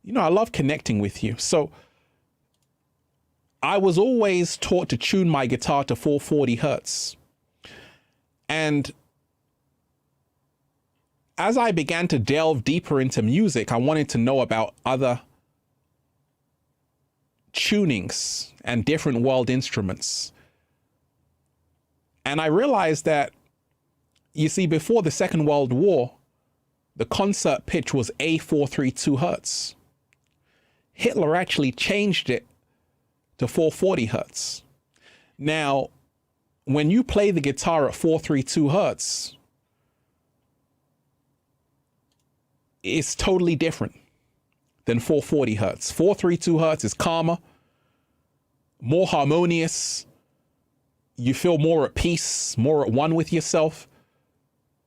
You know, I love connecting with you. So I was always taught to tune my guitar to 440 hertz. And as I began to delve deeper into music, I wanted to know about other tunings and different world instruments. And I realized that, you see, before the Second World War, the concert pitch was A432 hertz. Hitler actually changed it to 440 hertz. Now, when you play the guitar at 432 hertz, it's totally different than 440 hertz. 432 hertz is calmer, more harmonious. You feel more at peace, more at one with yourself,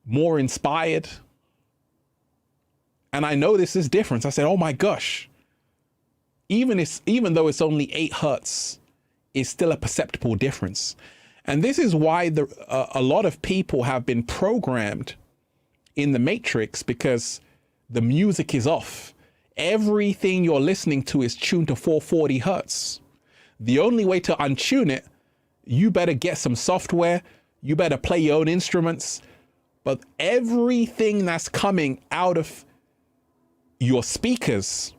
more inspired. And I noticed this difference. I said, oh my gosh, even though it's only 8 hertz, it's still a perceptible difference. And this is why a lot of people have been programmed in the matrix, because the music is off. Everything you're listening to is tuned to 440 hertz. The only way to untune it, you better get some software. You better play your own instruments. But everything that's coming out of your speakers,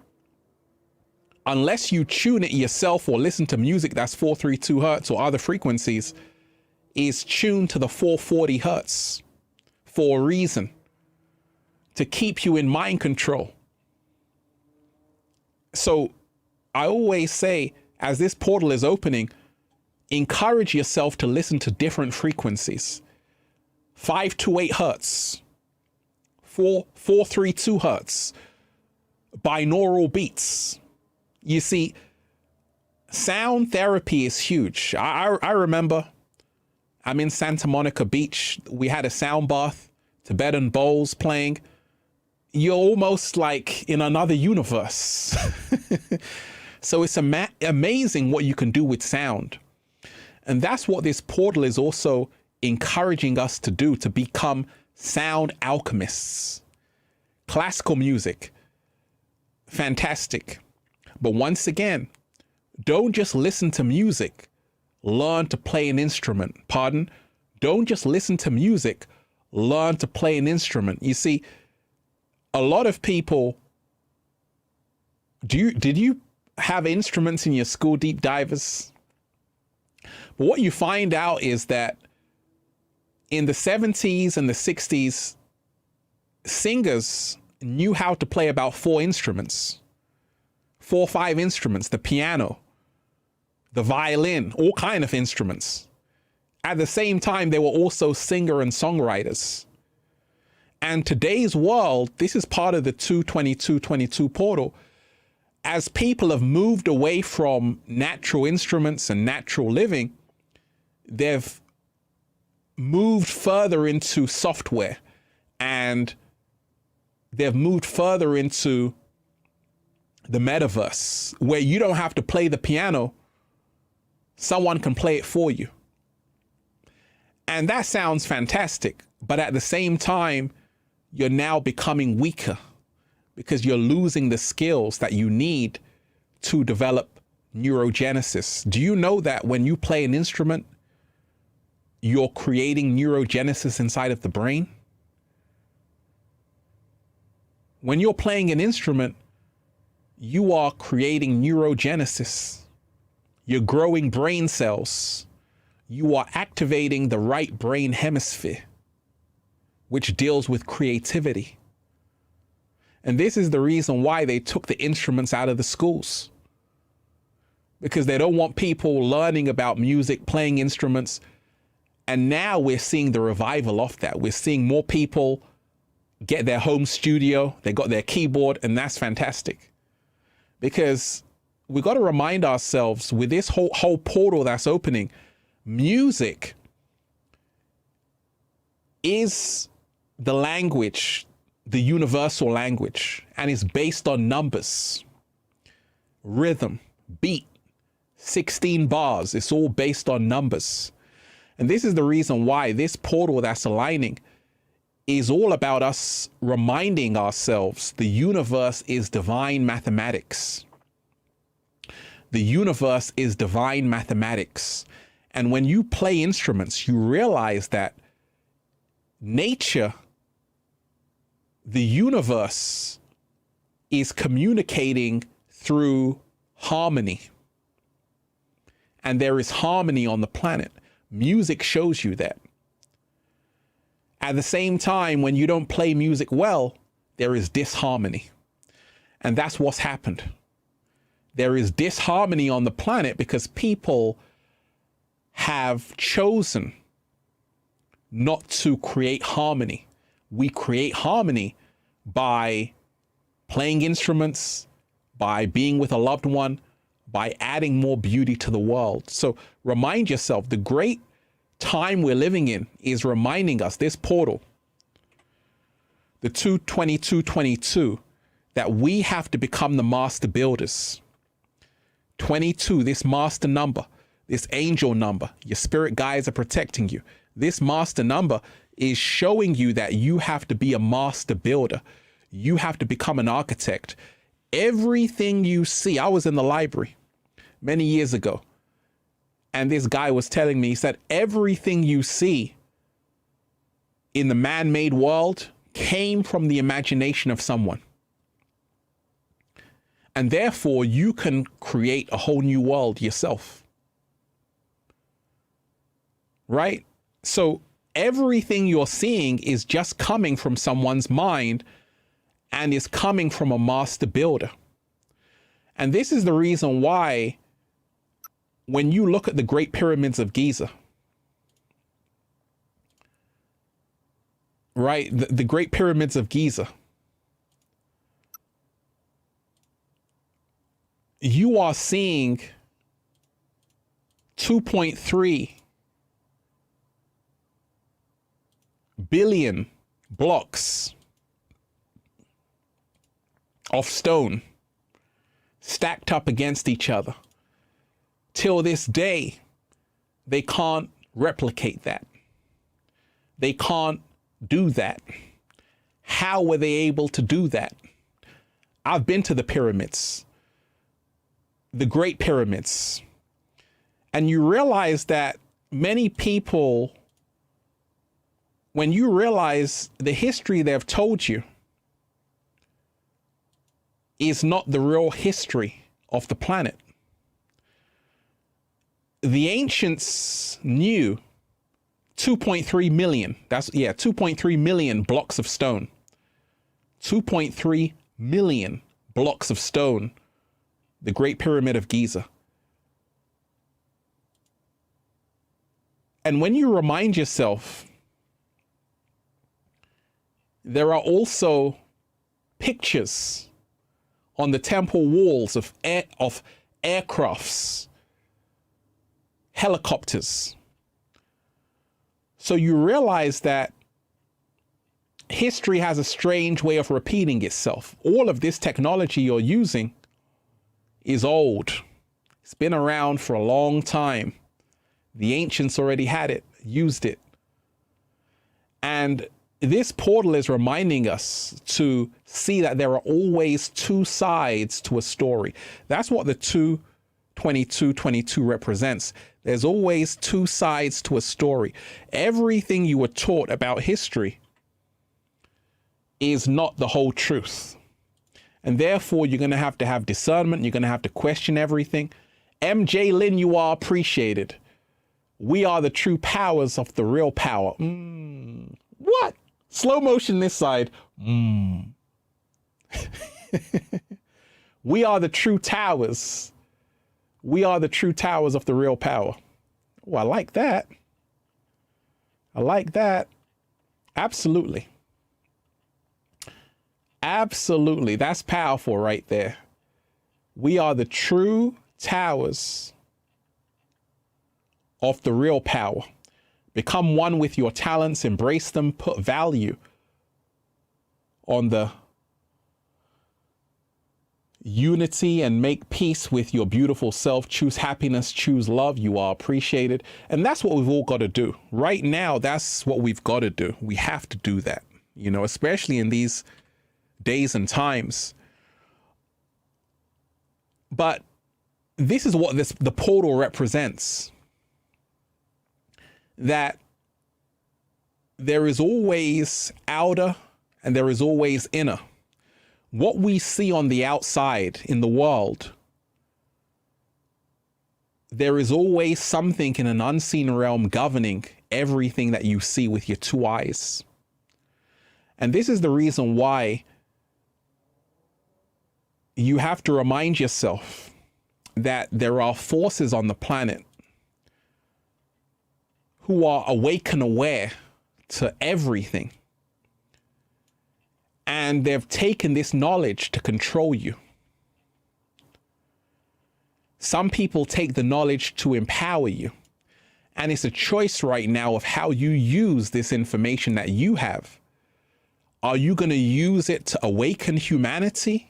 unless you tune it yourself or listen to music that's 432 hertz or other frequencies, is tuned to the 440 hertz for a reason. To keep you in mind control. So I always say, as this portal is opening, encourage yourself to listen to different frequencies. 528 hertz, 432 hertz, binaural beats. You see, sound therapy is huge. I remember I'm in Santa Monica Beach. We had a sound bath, Tibetan bowls playing. You're almost like in another universe. So it's amazing what you can do with sound. And that's what this portal is also encouraging us to do, to become sound alchemists. Classical music, fantastic. But once again, don't just listen to music, learn to play an instrument. Pardon? Don't just listen to music, learn to play an instrument. You see, a lot of people, did you have instruments in your school, deep divers? But what you find out is that in the 70s and the 60s, singers knew how to play about 4 or 5 instruments, the piano, the violin, all kind of instruments. At the same time, they were also singer and songwriters. And today's world, this is part of the 22222 portal. As people have moved away from natural instruments and natural living, they've moved further into software, and they've moved further into the metaverse, where you don't have to play the piano. Someone can play it for you. And that sounds fantastic. But at the same time, you're now becoming weaker because you're losing the skills that you need to develop neurogenesis. Do you know that when you play an instrument, you're creating neurogenesis inside of the brain? When you're playing an instrument, you are creating neurogenesis. You're growing brain cells. You are activating the right brain hemisphere, which deals with creativity. And this is the reason why they took the instruments out of the schools, because they don't want people learning about music, playing instruments. And now we're seeing the revival of that. We're seeing more people get their home studio, they got their keyboard, and that's fantastic. Because we got to remind ourselves, with this whole portal that's opening, music is the language, the universal language, and is based on numbers, rhythm, beat, 16 bars. It's all based on numbers. And this is the reason why this portal that's aligning is all about us reminding ourselves the universe is divine mathematics. The universe is divine mathematics. And when you play instruments, you realize that nature, the universe, is communicating through harmony. And there is harmony on the planet. Music shows you that. At the same time, when you don't play music well, there is disharmony. And that's what's happened. There is disharmony on the planet because people have chosen not to create harmony. We create harmony by playing instruments, by being with a loved one, by adding more beauty to the world. So remind yourself, the great time we're living in is reminding us, this portal, the 22222, that we have to become the master builders. 22, this master number, this angel number, your spirit guides are protecting you. This master number is showing you that you have to be a master builder. You have to become an architect. Everything you see, I was in the library many years ago, and this guy was telling me, he said, everything you see in the man-made world came from the imagination of someone. And therefore, you can create a whole new world yourself. Right? So everything you're seeing is just coming from someone's mind and is coming from a master builder. And this is the reason why when you look at the Great Pyramids of Giza, right? The Great Pyramids of Giza, you are seeing 2.3 billion blocks of stone stacked up against each other. Till this day, they can't replicate that. They can't do that. How were they able to do that? I've been to the pyramids, the Great Pyramids, and you realize that many people, when you realize the history they've told you is not the real history of the planet. The ancients knew 2.3 million. 2.3 million blocks of stone. 2.3 million blocks of stone. The Great Pyramid of Giza. And when you remind yourself, there are also pictures on the temple walls of aircrafts, helicopters. So you realize that history has a strange way of repeating itself. All of this technology you're using is old. It's been around for a long time. The ancients already had it, used it. And this portal is reminding us to see that there are always two sides to a story. That's what the 2:22:22 represents. There's always two sides to a story. Everything you were taught about history is not the whole truth. And therefore, you're going to have discernment. You're going to have to question everything. MJ Lynn, you are appreciated. We are the true powers of the real power. What? Slow motion this side. We are the true towers. We are the true towers of the real power. Oh, I like that. I like that. Absolutely. Absolutely. That's powerful right there. We are the true towers of the real power. Become one with your talents, embrace them, put value on the unity and make peace with your beautiful self. Choose happiness, choose love. You are appreciated. And that's what we've all got to do. Right now, that's what we've got to do. We have to do that, you know, especially in these days and times. But this is what the portal represents. That there is always outer and there is always inner. What we see on the outside in the world, there is always something in an unseen realm governing everything that you see with your two eyes. And this is the reason why you have to remind yourself that there are forces on the planet who are awake and aware to everything. And they've taken this knowledge to control you. Some people take the knowledge to empower you. And it's a choice right now of how you use this information that you have. Are you going to use it to awaken humanity?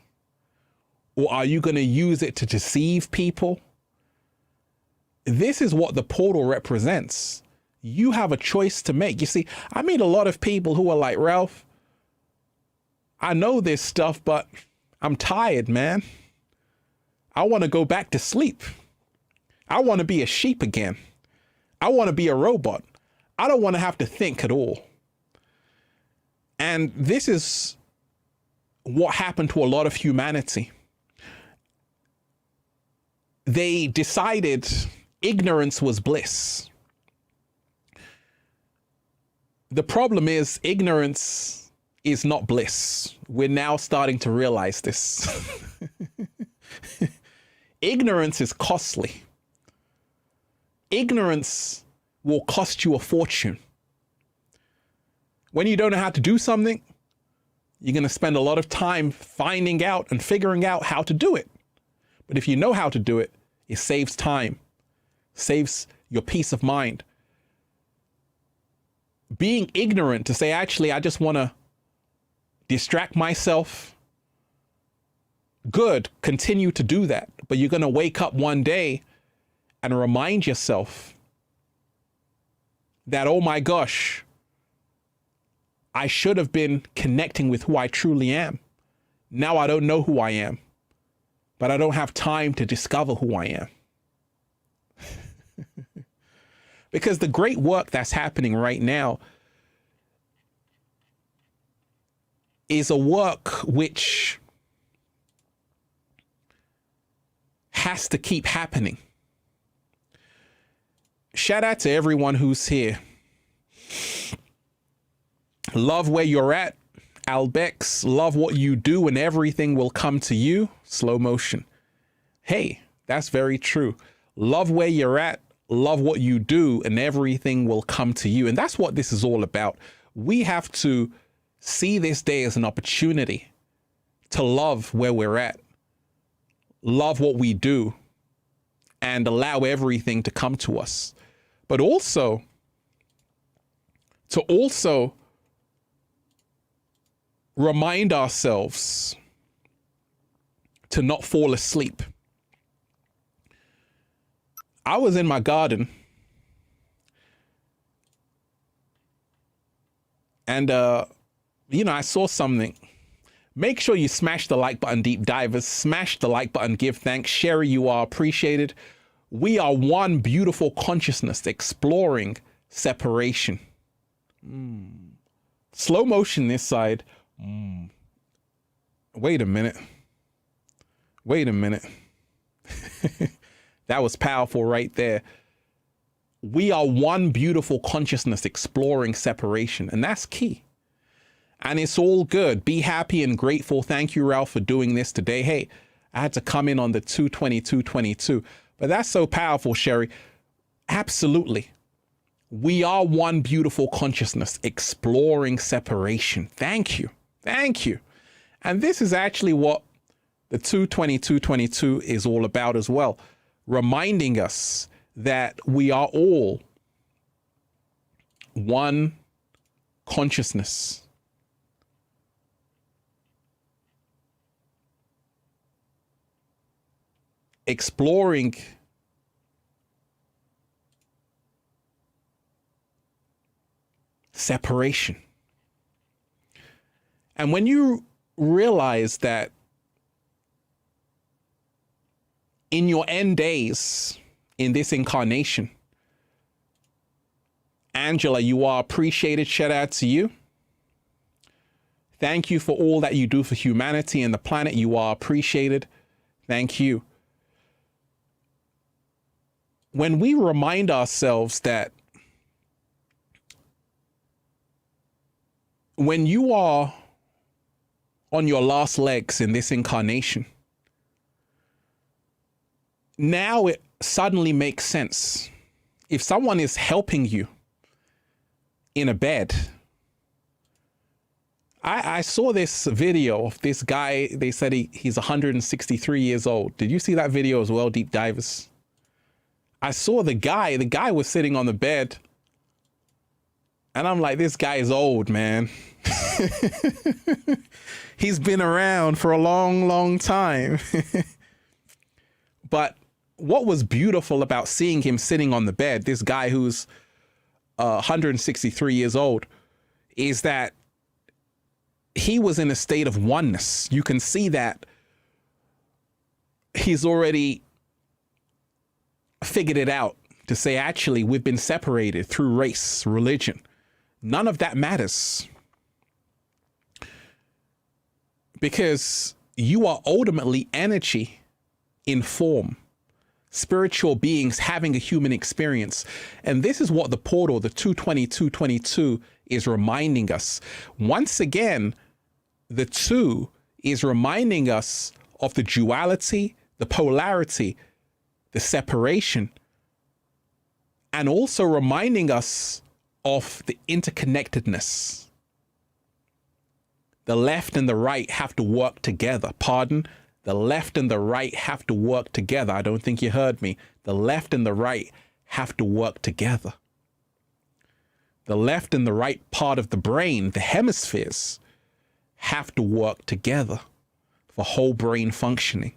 Or are you going to use it to deceive people? This is what the portal represents. You have a choice to make. You see, I meet a lot of people who are like, Ralph, I know this stuff, but I'm tired, man. I want to go back to sleep. I want to be a sheep again. I want to be a robot. I don't want to have to think at all. And this is what happened to a lot of humanity. They decided ignorance was bliss. The problem is ignorance is not bliss. We're now starting to realize this. Ignorance is costly. Ignorance will cost you a fortune. When you don't know how to do something, you're going to spend a lot of time finding out and figuring out how to do it. But if you know how to do it, it saves time, saves your peace of mind. Being ignorant to say, actually, I just want to distract myself. Good, continue to do that. But you're going to wake up one day and remind yourself that, oh my gosh, I should have been connecting with who I truly am. Now I don't know who I am, but I don't have time to discover who I am. Because the great work that's happening right now is a work which has to keep happening. Shout out to everyone who's here. Love where you're at. Albex, love what you do and everything will come to you. Slow motion. Hey, that's very true. Love where you're at. Love what you do and everything will come to you. And that's what this is all about. We have to see this day as an opportunity to love where we're at, love what we do, and allow everything to come to us. But also, to remind ourselves to not fall asleep. I was in my garden and, I saw something. Make sure you smash the like button, deep divers. Smash the like button, give thanks. Sherry, you are appreciated. We are one beautiful consciousness exploring separation. Slow motion this side. Wait a minute. That was powerful right there. We are one beautiful consciousness exploring separation, and that's key. And it's all good. Be happy and grateful. Thank you, Ralph, for doing this today. Hey, I had to come in on the 22222, but that's so powerful, Sherry. Absolutely. We are one beautiful consciousness exploring separation. Thank you. Thank you. And this is actually what the 22222 is all about as well. Reminding us that we are all one consciousness. Exploring separation. And when you realize that in your end days in this incarnation, Angela, you are appreciated. Shout out to you. Thank you for all that you do for humanity and the planet. You are appreciated. Thank you. When we remind ourselves that when you are on your last legs in this incarnation, now it suddenly makes sense. If someone is helping you in a bed, I saw this video of this guy. They said he's 163 years old. Did you see that video as well, deep divers? I saw the guy was sitting on the bed and I'm like, this guy is old, man. He's been around for a long, long time. But what was beautiful about seeing him sitting on the bed, this guy who's 163 years old, is that he was in a state of oneness. You can see that he's already figured it out to say, actually, we've been separated through race, religion. None of that matters. Because you are ultimately energy in form, spiritual beings having a human experience. And this is what the portal, the 22222, is reminding us. Once again, the 2 is reminding us of the duality, the polarity, the separation, and also reminding us of the interconnectedness. The left and the right have to work together. Pardon, The left and the right have to work together. I don't think you heard me. The left and the right have to work together. The left and the right part of the brain, the hemispheres, have to work together for whole brain functioning.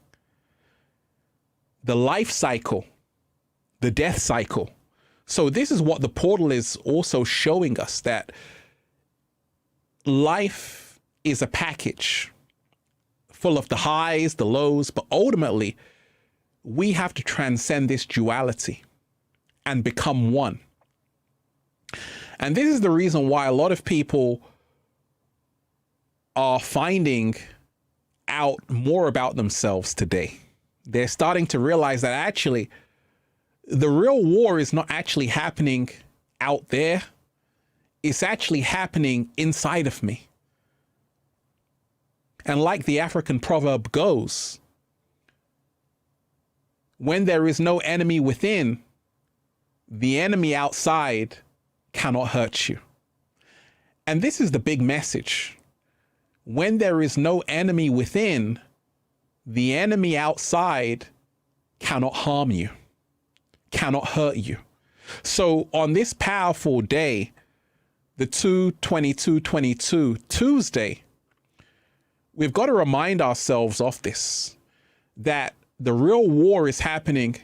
The life cycle, the death cycle. So this is what the portal is also showing us, that life is a package full of the highs, the lows, but ultimately we have to transcend this duality and become one. And this is the reason why a lot of people are finding out more about themselves today. They're starting to realize that actually the real war is not actually happening out there. It's actually happening inside of me. And like the African proverb goes, when there is no enemy within, the enemy outside cannot hurt you. And this is the big message. When there is no enemy within, the enemy outside cannot harm you, cannot hurt you. So on this powerful day, the 2/22/22 Tuesday, we've got to remind ourselves of this, that the real war is happening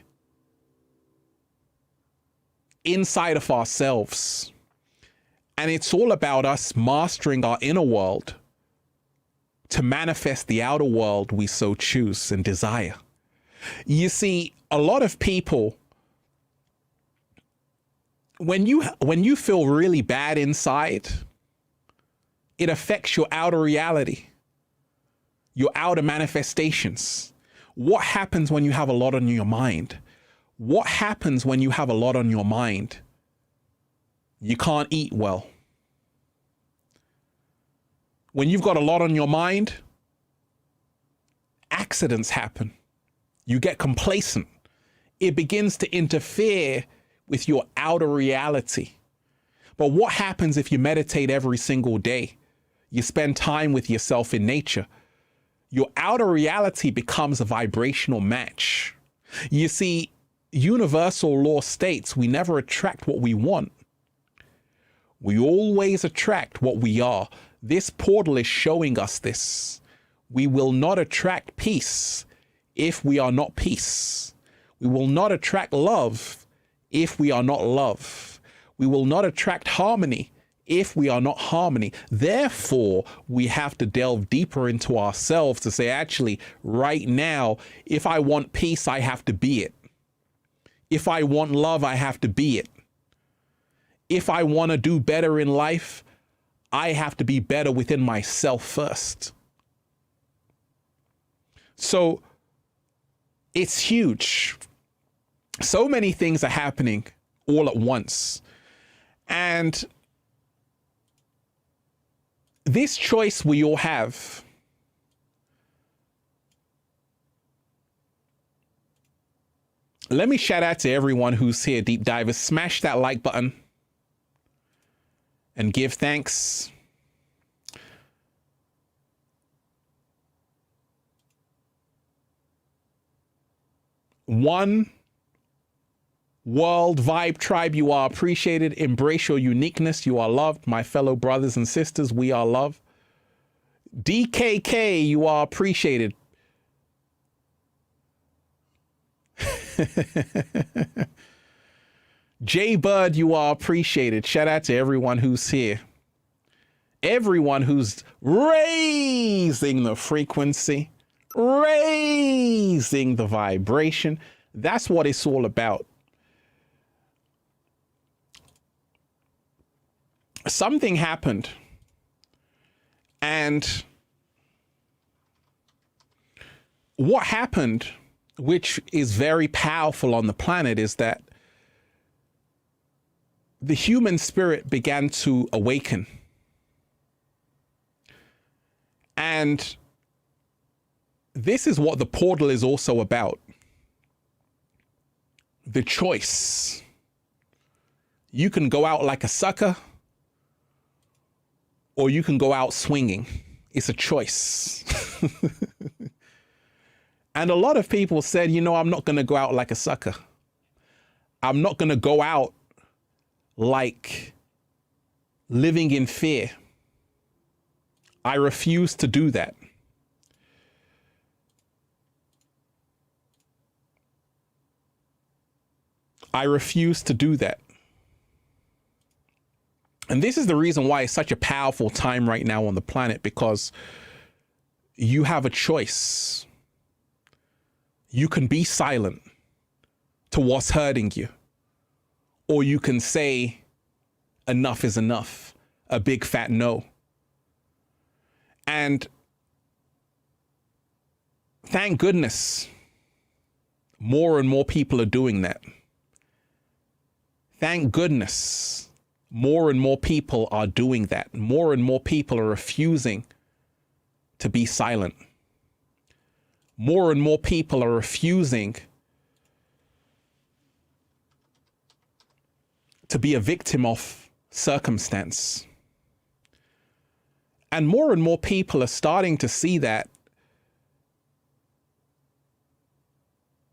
inside of ourselves. And it's all about us mastering our inner world to manifest the outer world we so choose and desire. You see, a lot of people, when you feel really bad inside, it affects your outer reality, your outer manifestations. What happens when you have a lot on your mind? What happens when you have a lot on your mind? You can't eat well. When you've got a lot on your mind, accidents happen. You get complacent. It begins to interfere with your outer reality. But what happens if you meditate every single day? You spend time with yourself in nature. Your outer reality becomes a vibrational match. You see, universal law states we never attract what we want. We always attract what we are. This portal is showing us this. We will not attract peace if we are not peace. We will not attract love if we are not love. We will not attract harmony if we are not harmony. Therefore, we have to delve deeper into ourselves to say, actually, right now, if I want peace, I have to be it. If I want love, I have to be it. If I want to do better in life, I have to be better within myself first. So it's huge. So many things are happening all at once. And this choice we all have. Let me shout out to everyone who's here, Deep Divers. Smash that like button and give thanks. One World Vibe Tribe, you are appreciated. Embrace your uniqueness. You are loved. My fellow brothers and sisters, we are loved. DKK, you are appreciated. J Bird, you are appreciated. Shout out to everyone who's here. Everyone who's raising the frequency, raising the vibration. That's what it's all about. Something happened, and what happened, which is very powerful on the planet, is that the human spirit began to awaken. And this is what the portal is also about. The choice. You can go out like a sucker, or you can go out swinging. It's a choice. And a lot of people said, you know, I'm not going to go out like a sucker. I'm not going to go out like living in fear. I refuse to do that. I refuse to do that. And this is the reason why it's such a powerful time right now on the planet, because you have a choice. You can be silent to what's hurting you, or you can say enough is enough, a big fat no. And thank goodness more and more people are doing that. Thank goodness more and more people are doing that. More and more people are refusing to be silent. More and more people are refusing to be a victim of circumstance. And more people are starting to see that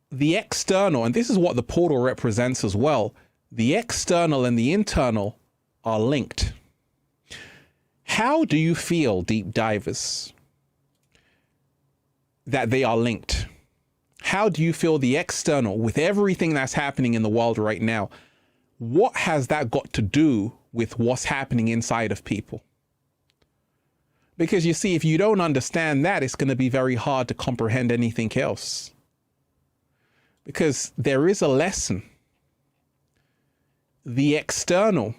the external, and this is what the portal represents as well, the external and the internal are linked. How do you feel, deep divers, that they are linked? How do you feel the external, with everything that's happening in the world right now, what has that got to do with what's happening inside of people? Because you see, if you don't understand that, it's going to be very hard to comprehend anything else. Because there is a lesson. The external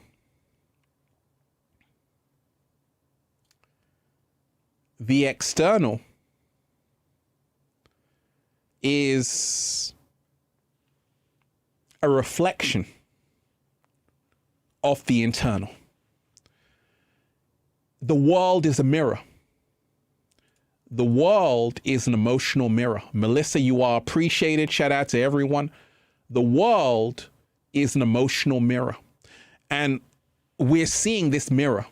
is a reflection of the internal. The world is a mirror. The world is an emotional mirror. Melissa, you are appreciated. Shout out to everyone. The world is an emotional mirror. And we're seeing this mirror.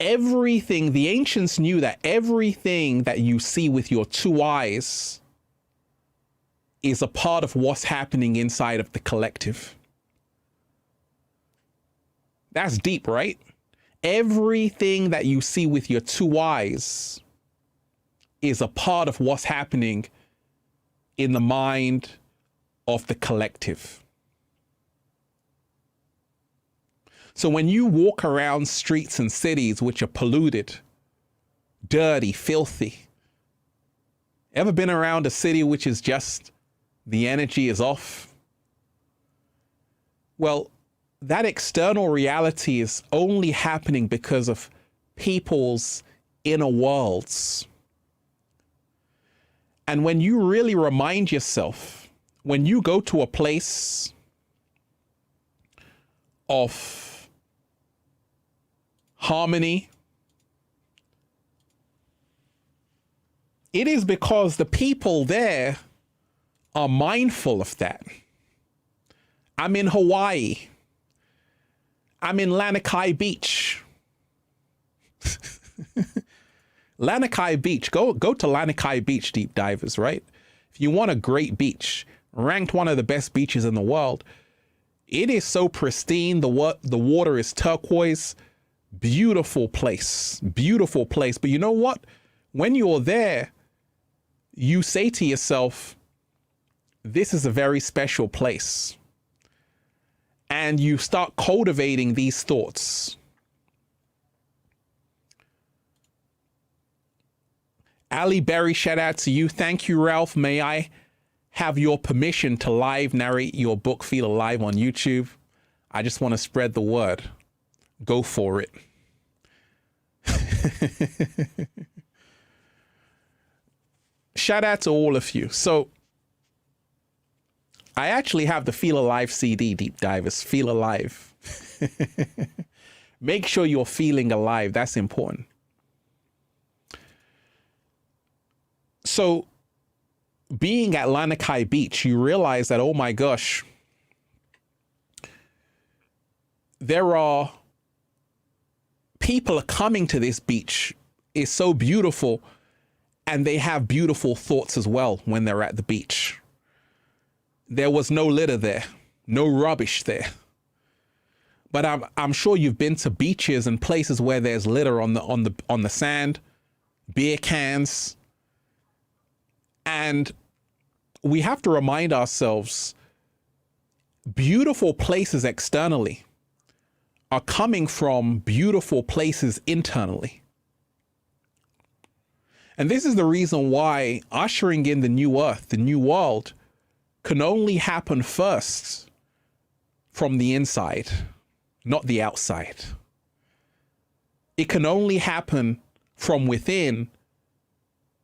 Everything, the ancients knew that everything that you see with your two eyes is a part of what's happening inside of the collective. That's deep, right? Everything that you see with your two eyes is a part of what's happening in the mind of the collective. So when you walk around streets and cities which are polluted, dirty, filthy, ever been around a city which is just, the energy is off? Well, that external reality is only happening because of people's inner worlds. And when you really remind yourself, when you go to a place of harmony, it is because the people there are mindful of that. I'm in Hawaii. I'm in Lanikai Beach. Lanikai Beach. Go to Lanikai Beach, deep divers, right? If you want a great beach, ranked one of the best beaches in the world, it is so pristine. The water is turquoise. Beautiful place. Beautiful place. But you know what? When you're there, you say to yourself, this is a very special place. And you start cultivating these thoughts. Ali Berry, shout out to you. Thank you, Ralph. May I have your permission to live narrate your book, Feel Alive, on YouTube? I just want to spread the word. Go for it. Shout out to all of you. So I actually have the Feel Alive CD, deep divers. Feel alive. Make sure you're feeling alive. That's important. So being at Lanikai Beach, you realize that, oh my gosh, there are people are coming to this beach is so beautiful, and they have beautiful thoughts as well when they're at the beach. There was no litter there, no rubbish there. But I'm sure you've been to beaches and places where there's litter on the sand, beer cans. And we have to remind ourselves, beautiful places externally are coming from beautiful places internally. And this is the reason why ushering in the new earth, the new world, can only happen first from the inside, not the outside. It can only happen from within,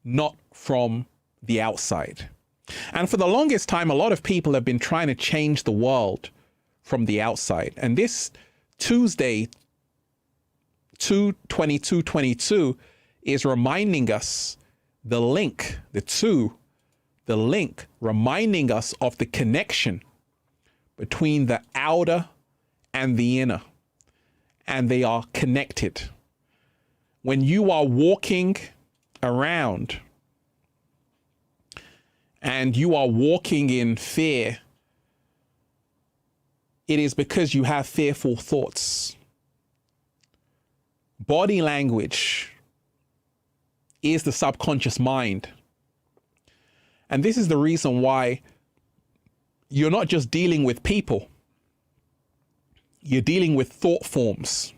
not from the outside. And for the longest time, a lot of people have been trying to change the world from the outside. And this Tuesday, 2/22/22, is reminding us the link, reminding us of the connection between the outer and the inner. And they are connected. When you are walking around and you are walking in fear, it is because you have fearful thoughts. Body language is the subconscious mind. And this is the reason why you're not just dealing with people, you're dealing with thought forms.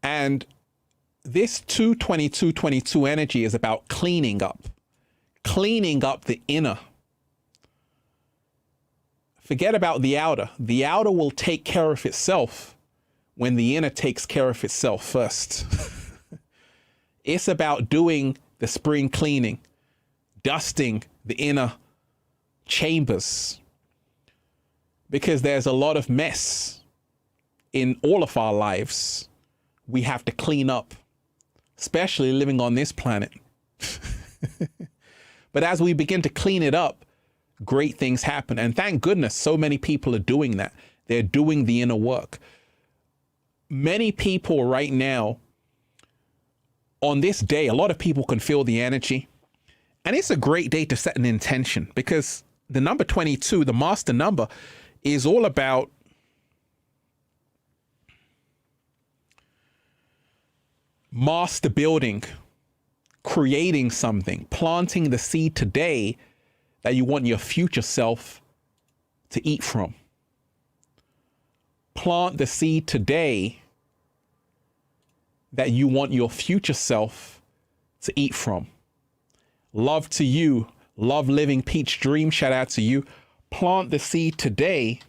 And this 2/22/22 energy is about cleaning up the inner. Forget about the outer. The outer will take care of itself when the inner takes care of itself first. It's about doing the spring cleaning, dusting the inner chambers, because there's a lot of mess in all of our lives we have to clean up, especially living on this planet. But as we begin to clean it up, great things happen. And thank goodness so many people are doing that. They're doing the inner work. Many people right now, on this day, a lot of people can feel the energy. And it's a great day to set an intention, because the number 22, the master number, is all about master building, creating something, planting the seed today that you want your future self to eat from. Plant the seed today that you want your future self to eat from. Love to you. Love Living Peach Dream. Shout out to you. Plant the seed today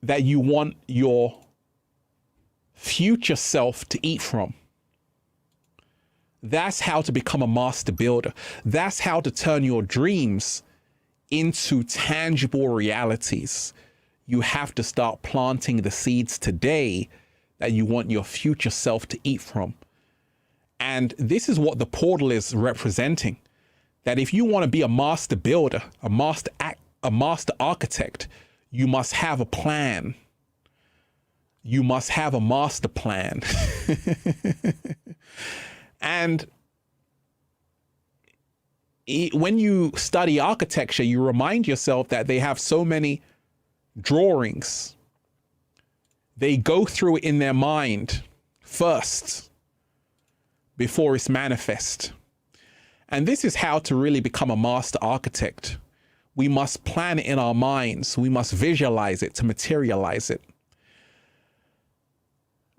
that you want your future self to eat from. That's how to become a master builder. That's how to turn your dreams into tangible realities. You have to start planting the seeds today that you want your future self to eat from. And this is what the portal is representing. That if you want to be a master builder, a master architect, you must have a plan. You must have a master plan. And when you study architecture, you remind yourself that they have so many drawings. They go through it in their mind first before it's manifest. And this is how to really become a master architect. We must plan it in our minds. We must visualize it to materialize it.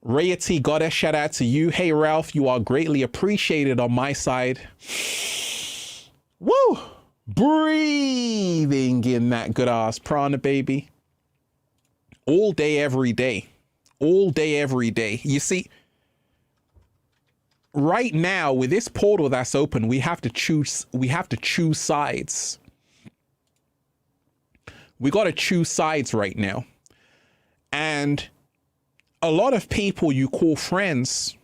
Rayati Goddess, shout out to you. Hey, Ralph, you are greatly appreciated on my side. Woo! Breathing in that good ass prana, baby. All day, every day. All day, every day. You see, right now with this portal that's open, we have to choose sides. We got to choose sides right now. And a lot of people you call friends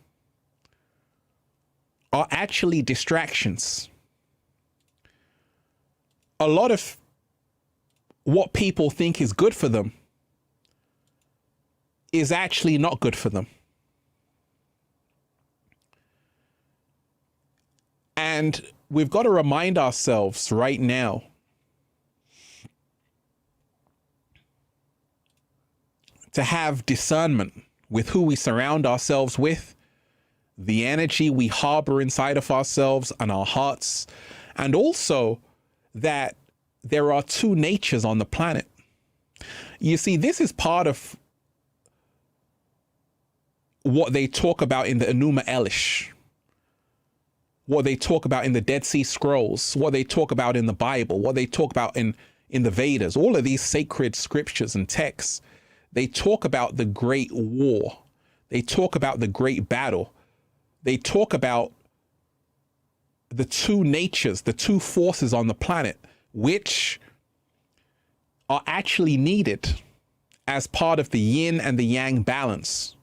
are actually distractions. A lot of what people think is good for them is actually not good for them. And we've got to remind ourselves right now to have discernment with who we surround ourselves with, the energy we harbor inside of ourselves and our hearts, and also that there are two natures on the planet. You see, this is part of what they talk about in the Enuma Elish, what they talk about in the Dead Sea Scrolls, what they talk about in the Bible, what they talk about in the Vedas, all of these sacred scriptures and texts. They talk about the great war. They talk about the great battle. They talk about the two natures, the two forces on the planet, which are actually needed as part of the yin and the yang balance.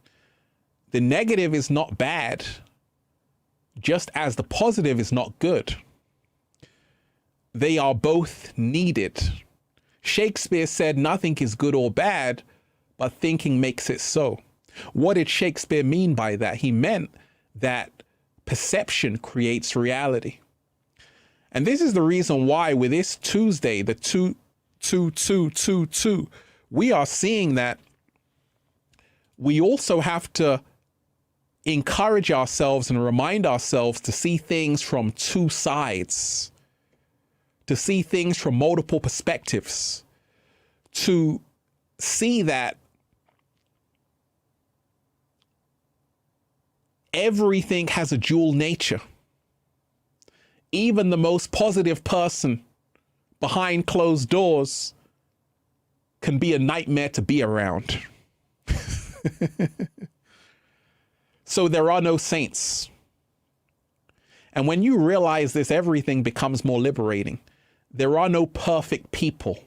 The negative is not bad, just as the positive is not good. They are both needed. Shakespeare said nothing is good or bad, but thinking makes it so. What did Shakespeare mean by that? He meant that perception creates reality. And this is the reason why with this Tuesday, the 2-2-2-2-2, we are seeing that we also have to encourage ourselves and remind ourselves to see things from two sides, to see things from multiple perspectives, to see that everything has a dual nature. Even the most positive person behind closed doors can be a nightmare to be around. So there are no saints. And when you realize this, everything becomes more liberating. There are no perfect people.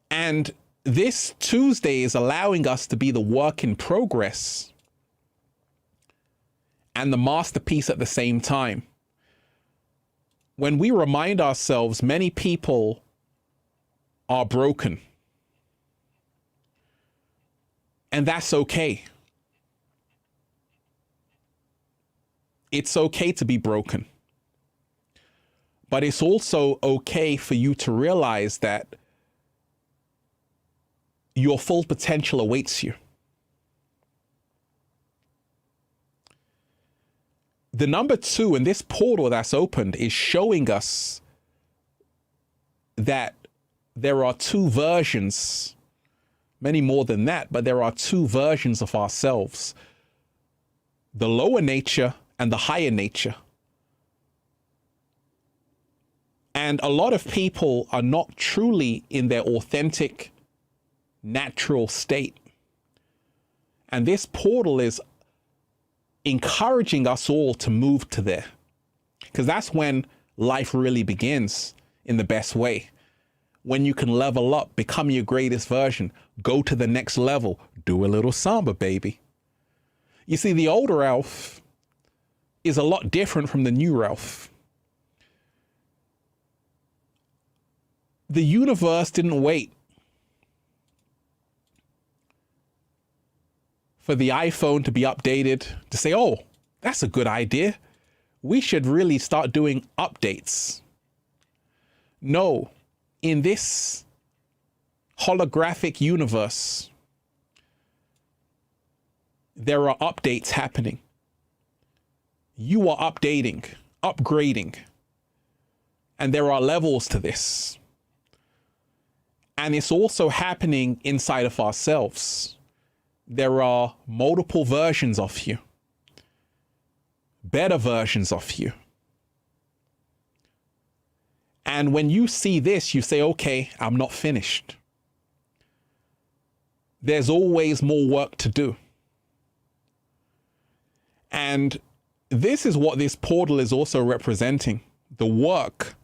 And this Tuesday is allowing us to be the work in progress and the masterpiece at the same time. When we remind ourselves, many people are broken. And that's okay. It's okay to be broken. But it's also okay for you to realize that your full potential awaits you. The number 2 in this portal that's opened is showing us that there are two versions, many more than that, but there are two versions of ourselves, the lower nature and the higher nature. And a lot of people are not truly in their authentic, natural state. And this portal is encouraging us all to move to there, because that's when life really begins in the best way. When you can level up, become your greatest version, go to the next level, do a little samba, baby. You see, the older Ralph is a lot different from the new Ralph. The universe didn't wait for the iPhone to be updated to say, oh, that's a good idea. We should really start doing updates. No, in this holographic universe, there are updates happening. You are updating, upgrading, and there are levels to this. And it's also happening inside of ourselves. There are multiple versions of you, better versions of you. And when you see this, you say, okay, I'm not finished. There's always more work to do. And this is what this portal is also representing, the work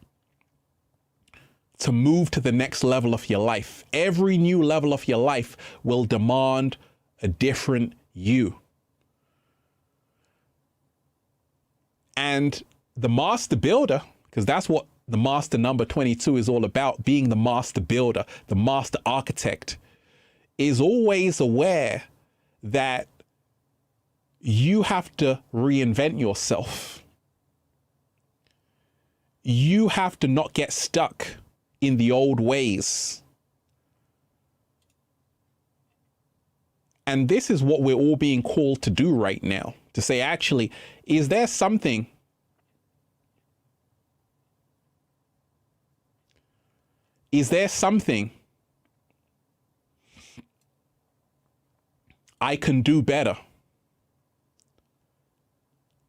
to move to the next level of your life. Every new level of your life will demand a different you. And the master builder, because that's what the master number 22 is all about, being the master builder, the master architect, is always aware that you have to reinvent yourself. you have to not get stuck in the old ways. And this is what we're all being called to do right now, to say, actually, is there something I can do better?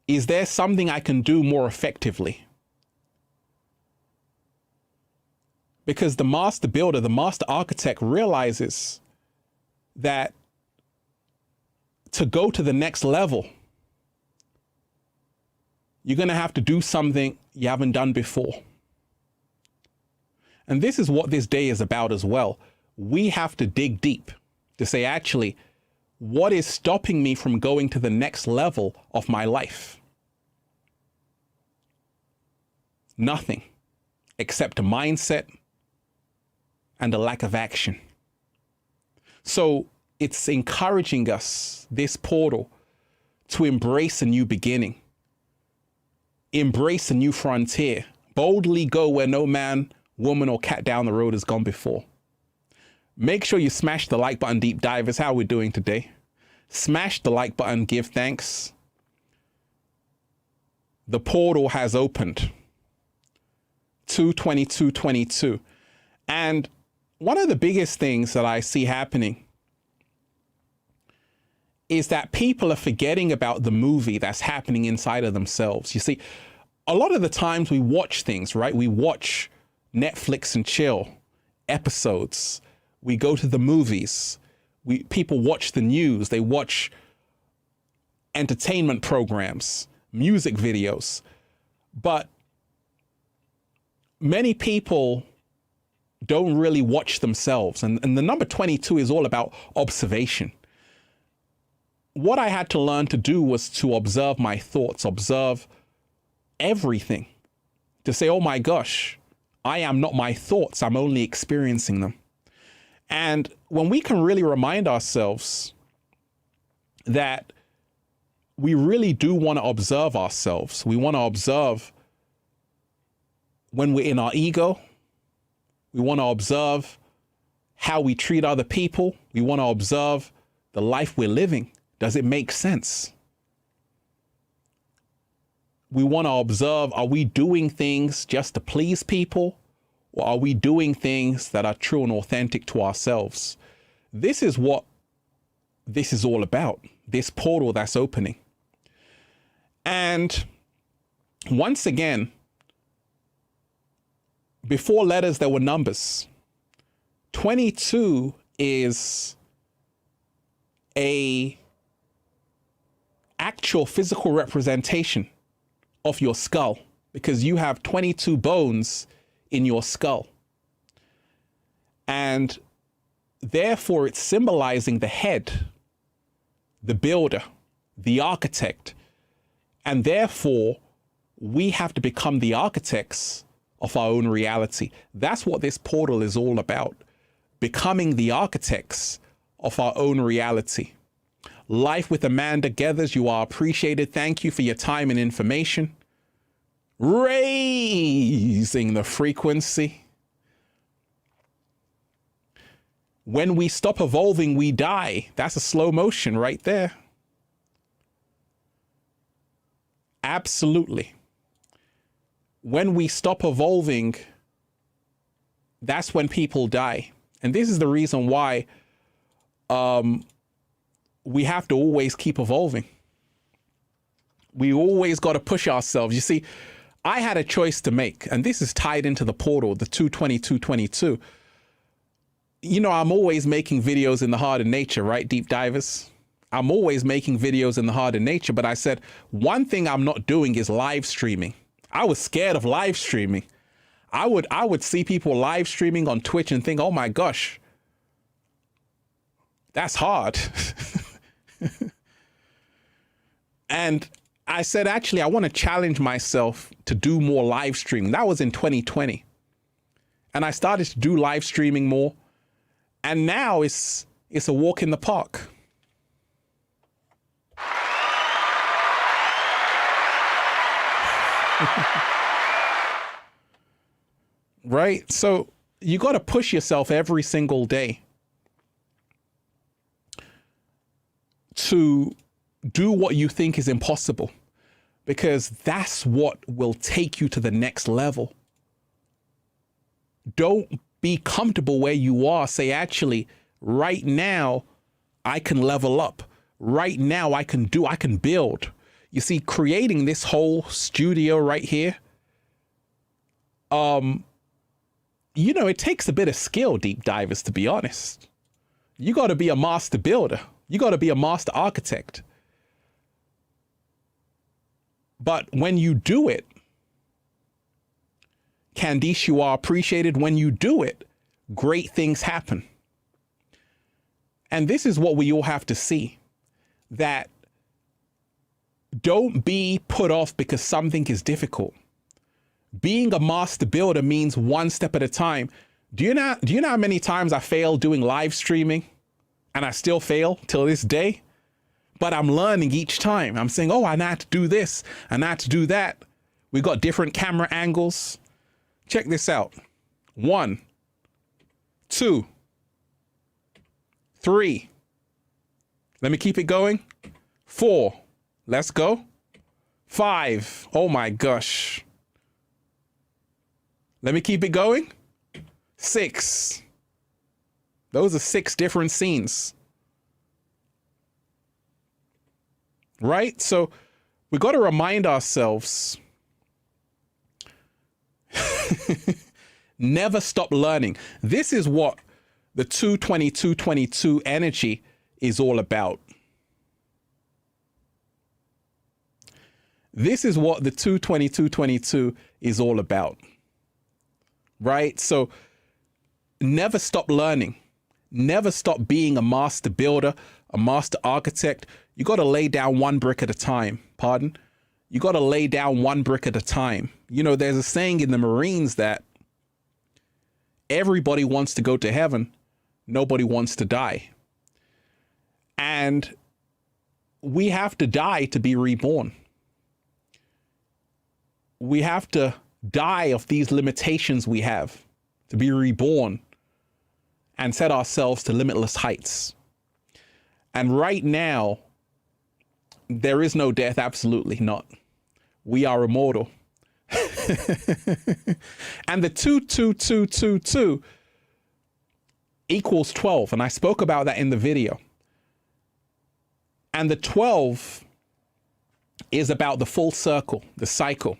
Is there something I can do more effectively? Because the master builder, the master architect realizes that to go to the next level, you're going to have to do something you haven't done before. And this is what this day is about as well. We have to dig deep to say, actually, what is stopping me from going to the next level of my life? Nothing except a mindset and a lack of action. So it's encouraging us, this portal, to embrace a new beginning, embrace a new frontier, boldly go where no man, woman, or cat down the road has gone before. Make sure you smash the like button, deep divers. How are we doing today? Smash the like button, give thanks. The portal has opened. 2/22/22. And one of the biggest things that I see happening is that people are forgetting about the movie that's happening inside of themselves. You see, a lot of the times we watch things, right? We watch Netflix and chill episodes. We go to the movies. People watch the news. They watch entertainment programs, music videos. But many people don't really watch themselves. And the number 22 is all about observation. What I had to learn to do was to observe my thoughts, observe everything, to say, oh my gosh, I am not my thoughts, I'm only experiencing them. And when we can really remind ourselves that we really do want to observe ourselves, we want to observe when we're in our ego, we want to observe how we treat other people, we want to observe the life we're living. Does it make sense? We want to observe, are we doing things just to please people? Or are we doing things that are true and authentic to ourselves? This is what this is all about, this portal that's opening. And once again, before letters, there were numbers. 22 is a actual physical representation of your skull, because you have 22 bones in your skull. And therefore it's symbolizing the head, the builder, the architect. And therefore we have to become the architects of our own reality. That's what this portal is all about. Becoming the architects of our own reality. Life with Amanda Gathers, you are appreciated. Thank you for your time and information. Raising the frequency. When we stop evolving, we die. That's a slow motion right there. Absolutely. When we stop evolving, that's when people die. And this is the reason why we have to always keep evolving. We always got to push ourselves. You see, I had a choice to make, and this is tied into the portal, the 2/22/22. You know, I'm always making videos in the heart of nature, right, deep divers? I'm always making videos in the heart of nature, but I said, one thing I'm not doing is live streaming. I was scared of live streaming. I would see people live streaming on Twitch and think, oh my gosh, that's hard. And I said, actually, I want to challenge myself to do more live streaming. That was in 2020. And I started to do live streaming more. And now it's a walk in the park. right? So you got to push yourself every single day to do what you think is impossible, because that's what will take you to the next level. Don't be comfortable where you are. Say, actually, right now, I can level up. Right now, I can build. You see, creating this whole studio right here, it takes a bit of skill, deep divers, to be honest. You got to be a master builder. You got to be a master architect. But when you do it, Candice, you are appreciated. When you do it, great things happen. And this is what we all have to see, that don't be put off because something is difficult. Being a master builder means one step at a time. Do you know how many times I failed doing live streaming, and I still fail till this day? But I'm learning each time. I'm saying, oh, I know how to do this, I know how to do that. We got different camera angles. Check this out. 1, 2, 3. Let me keep it going. 4. Let's go. 5. Oh my gosh. Let me keep it going. 6. Those are 6 different scenes. Right? So we got to remind ourselves, never stop learning. This is what the 22222 energy is all about. This is what the 22222 is all about. Right? So never stop learning. Never stop being a master builder, a master architect. You got to lay down one brick at a time. Pardon? You got to lay down one brick at a time. There's a saying in the Marines that everybody wants to go to heaven. Nobody wants to die. And we have to die to be reborn. We have to die of these limitations we have to be reborn and set ourselves to limitless heights. And right now, there is no death. Absolutely not. We are immortal. And the 22222 equals 12. And I spoke about that in the video. And the 12 is about the full circle, the cycle.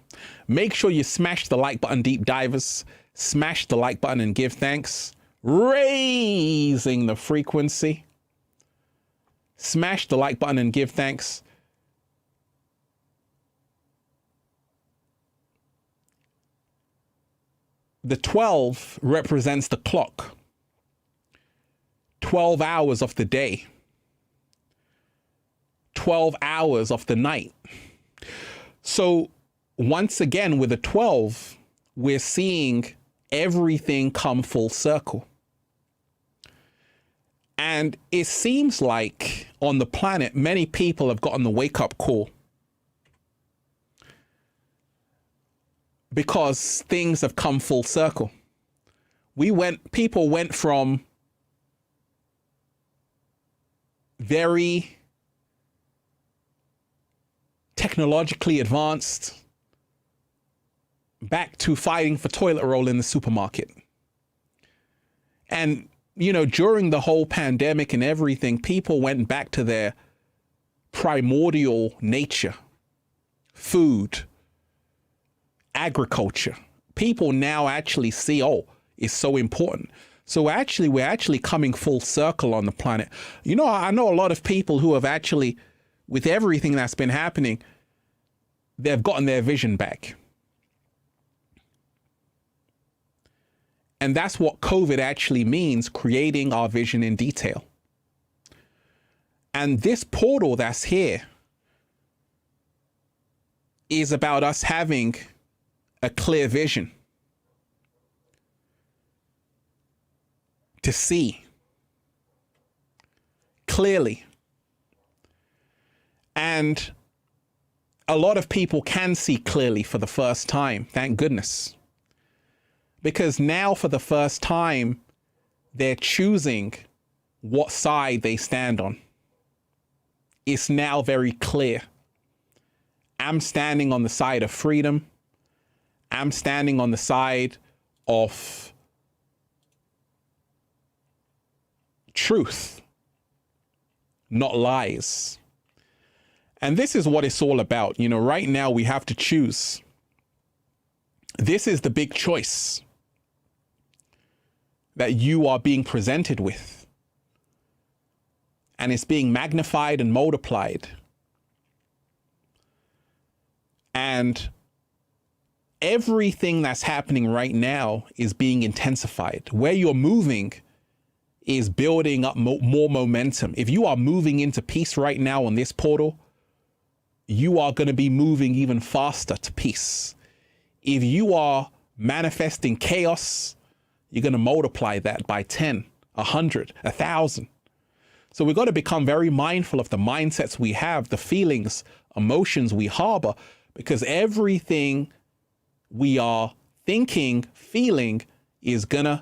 Make sure you smash the like button, deep divers. Smash the like button and give thanks. Raising the frequency. Smash the like button and give thanks. The 12 represents the clock. 12 hours of the day. 12 hours of the night. So once again, with the 12, we're seeing everything come full circle. And it seems like on the planet, many people have gotten the wake-up call because things have come full circle. People went from very technologically advanced back to fighting for toilet roll in the supermarket. And during the whole pandemic and everything, people went back to their primordial nature, food, agriculture. People now actually see, it's so important. So we're actually coming full circle on the planet. I know a lot of people who have actually, with everything that's been happening, they've gotten their vision back. And that's what COVID actually means, creating our vision in detail. And this portal that's here is about us having a clear vision to see clearly. And a lot of people can see clearly for the first time, thank goodness. Because now for the first time, they're choosing what side they stand on. It's now very clear. I'm standing on the side of freedom. I'm standing on the side of truth, not lies. And this is what it's all about. You know, right now we have to choose. This is the big choice that you are being presented with. And it's being magnified and multiplied. And everything that's happening right now is being intensified. Where you're moving is building up more momentum. If you are moving into peace right now on this portal, you are going to be moving even faster to peace. If you are manifesting chaos, you're going to multiply that by 10, 100, 1,000. So we've got to become very mindful of the mindsets we have, the feelings, emotions we harbor, because everything we are thinking, feeling is going to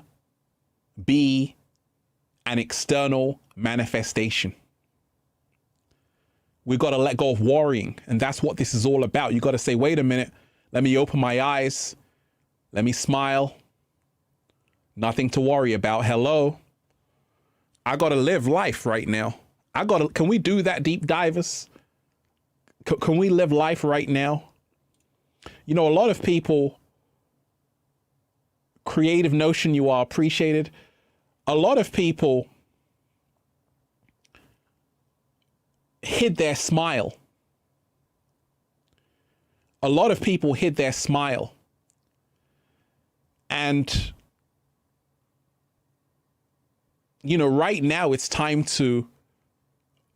be an external manifestation. We've got to let go of worrying. And that's what this is all about. You got to say, wait a minute, let me open my eyes. Let me smile. Nothing to worry about. Hello. I got to live life right now. Can we do that, deep divers? Can we live life right now? You know, a lot of people, creative notion, you are appreciated. A lot of people hid their smile. A lot of people hid their smile. And, you know, right now it's time to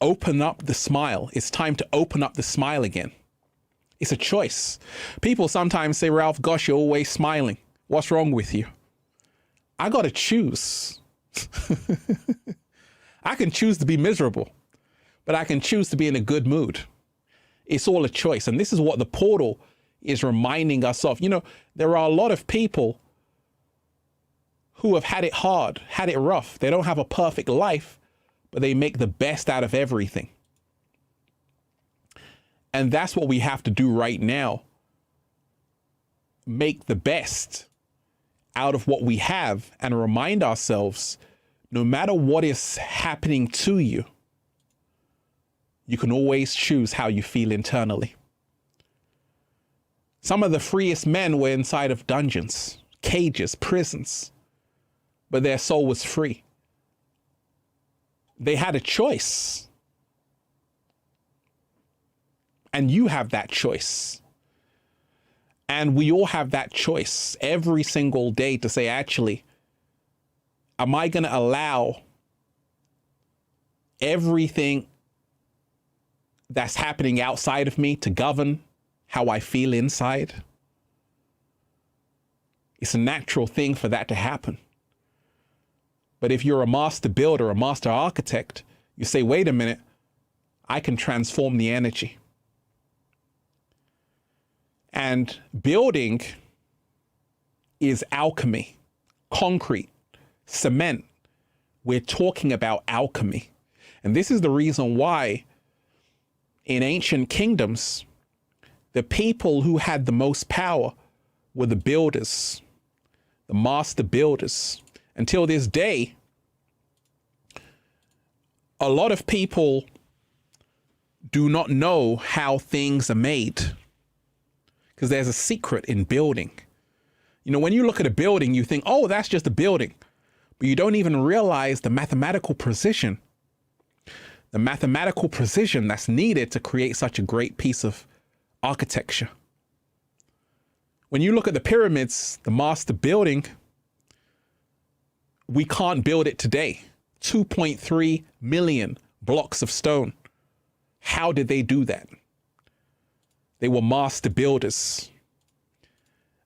open up the smile. It's time to open up the smile again. It's a choice. People sometimes say, Ralph, gosh, you're always smiling. What's wrong with you? I got to choose. I can choose to be miserable, but I can choose to be in a good mood. It's all a choice. And this is what the portal is reminding us of. You know, there are a lot of people who have had it hard, had it rough. They don't have a perfect life, but they make the best out of everything. And that's what we have to do right now. Make the best out of what we have and remind ourselves, no matter what is happening to you, you can always choose how you feel internally. Some of the freest men were inside of dungeons, cages, prisons, but their soul was free. They had a choice. And you have that choice. And we all have that choice every single day to say, actually, am I going to allow everything that's happening outside of me to govern how I feel inside? It's a natural thing for that to happen. But if you're a master builder, a master architect, you say, wait a minute, I can transform the energy. And building is alchemy, concrete, cement. We're talking about alchemy. And this is the reason why in ancient kingdoms, the people who had the most power were the builders, the master builders. Until this day, a lot of people do not know how things are made, because there's a secret in building. You know, when you look at a building, you think, oh, that's just a building. But you don't even realize the mathematical precision that's needed to create such a great piece of architecture. When you look at the pyramids, the master building, we can't build it today. 2.3 million blocks of stone. How did they do that? They were master builders.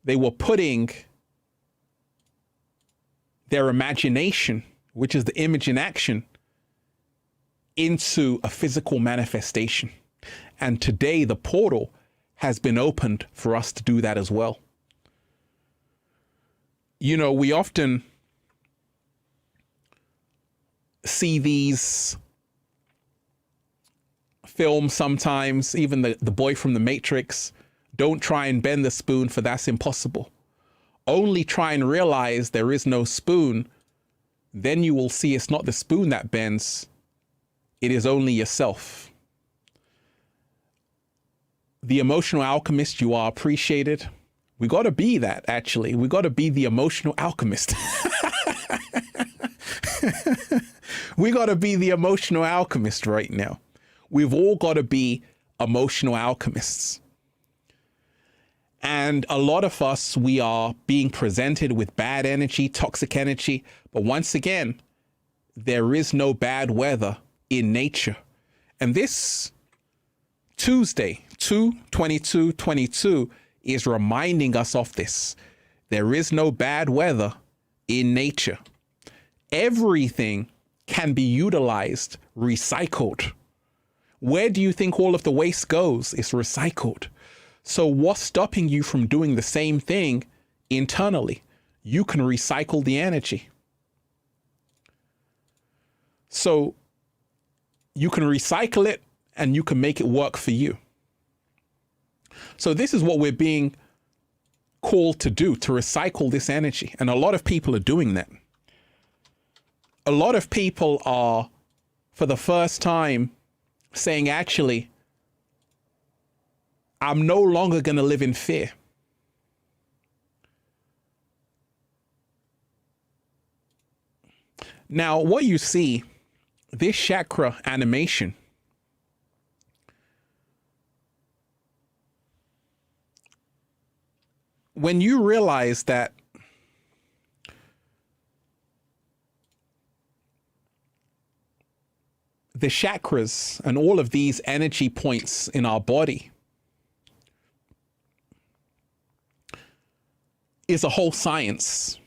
They were putting their imagination, which is the image in action, into a physical manifestation. And today the portal has been opened for us to do that as well. You know, we often see these films sometimes, even the boy from the Matrix, don't try and bend the spoon, for that's impossible. Only try and realize there is no spoon. Then you will see it's not the spoon that bends. It is only yourself. The emotional alchemist, you are appreciated. We got to be that, actually. We got to be the emotional alchemist. We got to be the emotional alchemist right now. We've all got to be emotional alchemists. And a lot of us, we are being presented with bad energy, toxic energy. But once again, there is no bad weather in nature. And this Tuesday, 2/22/22, is reminding us of this. There is no bad weather in nature. Everything can be utilized, recycled. Where do you think all of the waste goes? It's recycled. So what's stopping you from doing the same thing internally? You can recycle the energy. So you can recycle it and you can make it work for you. So this is what we're being called to do, to recycle this energy. And a lot of people are doing that. A lot of people are, for the first time, saying, actually, I'm no longer going to live in fear. Now, what you see, this chakra animation, when you realize that the chakras and all of these energy points in our body is a whole science.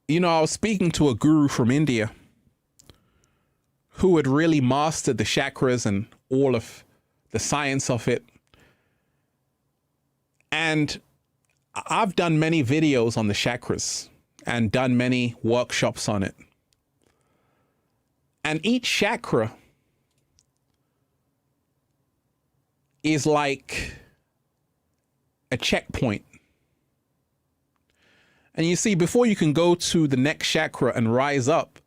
You know, I was speaking to a guru from India who had really mastered the chakras and all of the science of it. And I've done many videos on the chakras and done many workshops on it. And each chakra is like a checkpoint. And you see, before you can go to the next chakra and rise up,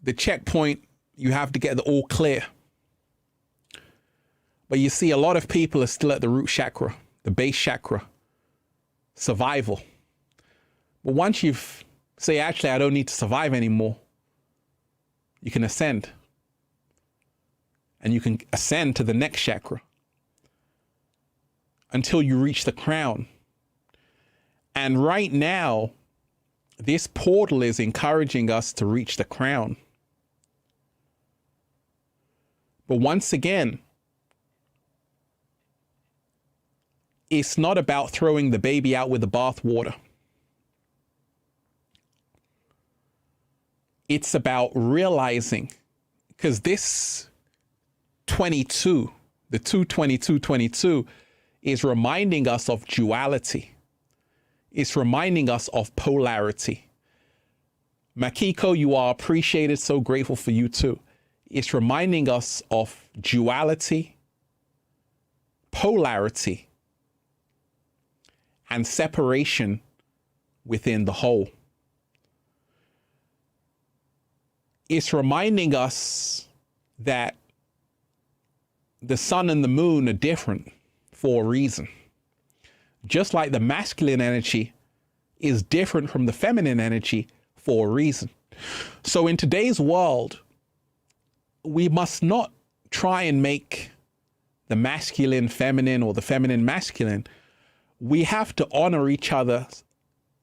the checkpoint, you have to get the all clear. But you see, a lot of people are still at the root chakra, the base chakra, survival. But once you've say, actually, I don't need to survive anymore, you can ascend. And you can ascend to the next chakra until you reach the crown. And right now, this portal is encouraging us to reach the crown. But once again, it's not about throwing the baby out with the bathwater. It's about realizing, because this 22, the 2/22/22, is reminding us of duality. It's reminding us of polarity. Makiko, you are appreciated. So grateful for you too. It's reminding us of duality, polarity, and separation within the whole. It's reminding us that the sun and the moon are different for a reason. Just like the masculine energy is different from the feminine energy for a reason. So in today's world, we must not try and make the masculine feminine or the feminine masculine. We have to honor each other.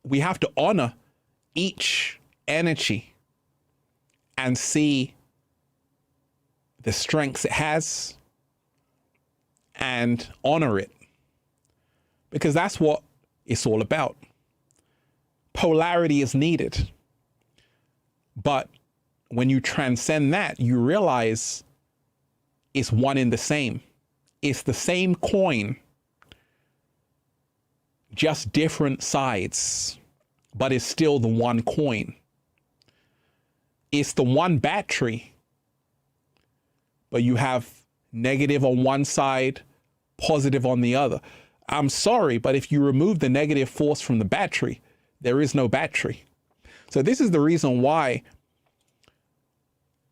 We have to honor each energy and see the strengths it has and honor it. Because that's what it's all about. Polarity is needed. But when you transcend that, you realize it's one in the same. It's the same coin. just different sides, but it's still the one coin. It's the one battery, but you have negative on one side, positive on the other. I'm sorry, but if you remove the negative force from the battery, there is no battery. So this is the reason why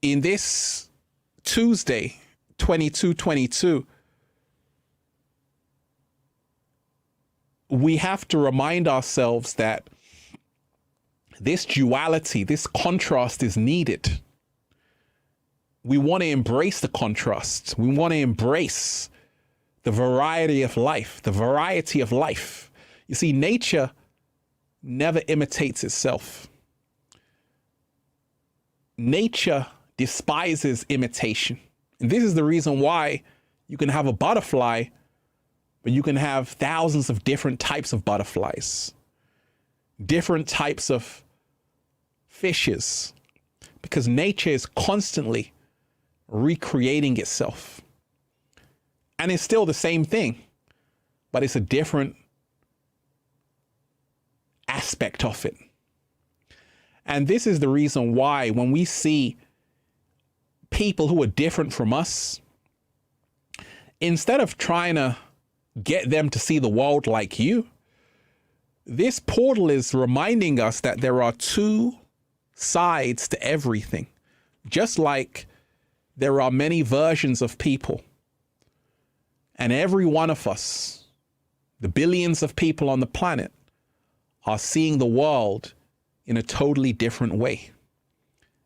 in this Tuesday, 22/22, we have to remind ourselves that this duality, this contrast is needed. We want to embrace the contrast. We want to embrace the variety of life, the variety of life. You see, nature never imitates itself. Nature despises imitation. And this is the reason why you can have a butterfly, but you can have thousands of different types of butterflies, different types of fishes, because nature is constantly recreating itself. And it's still the same thing, but it's a different aspect of it. And this is the reason why when we see people who are different from us, instead of trying to get them to see the world like you, this portal is reminding us that there are two sides to everything. Just like there are many versions of people. And every one of us, the billions of people on the planet, are seeing the world in a totally different way.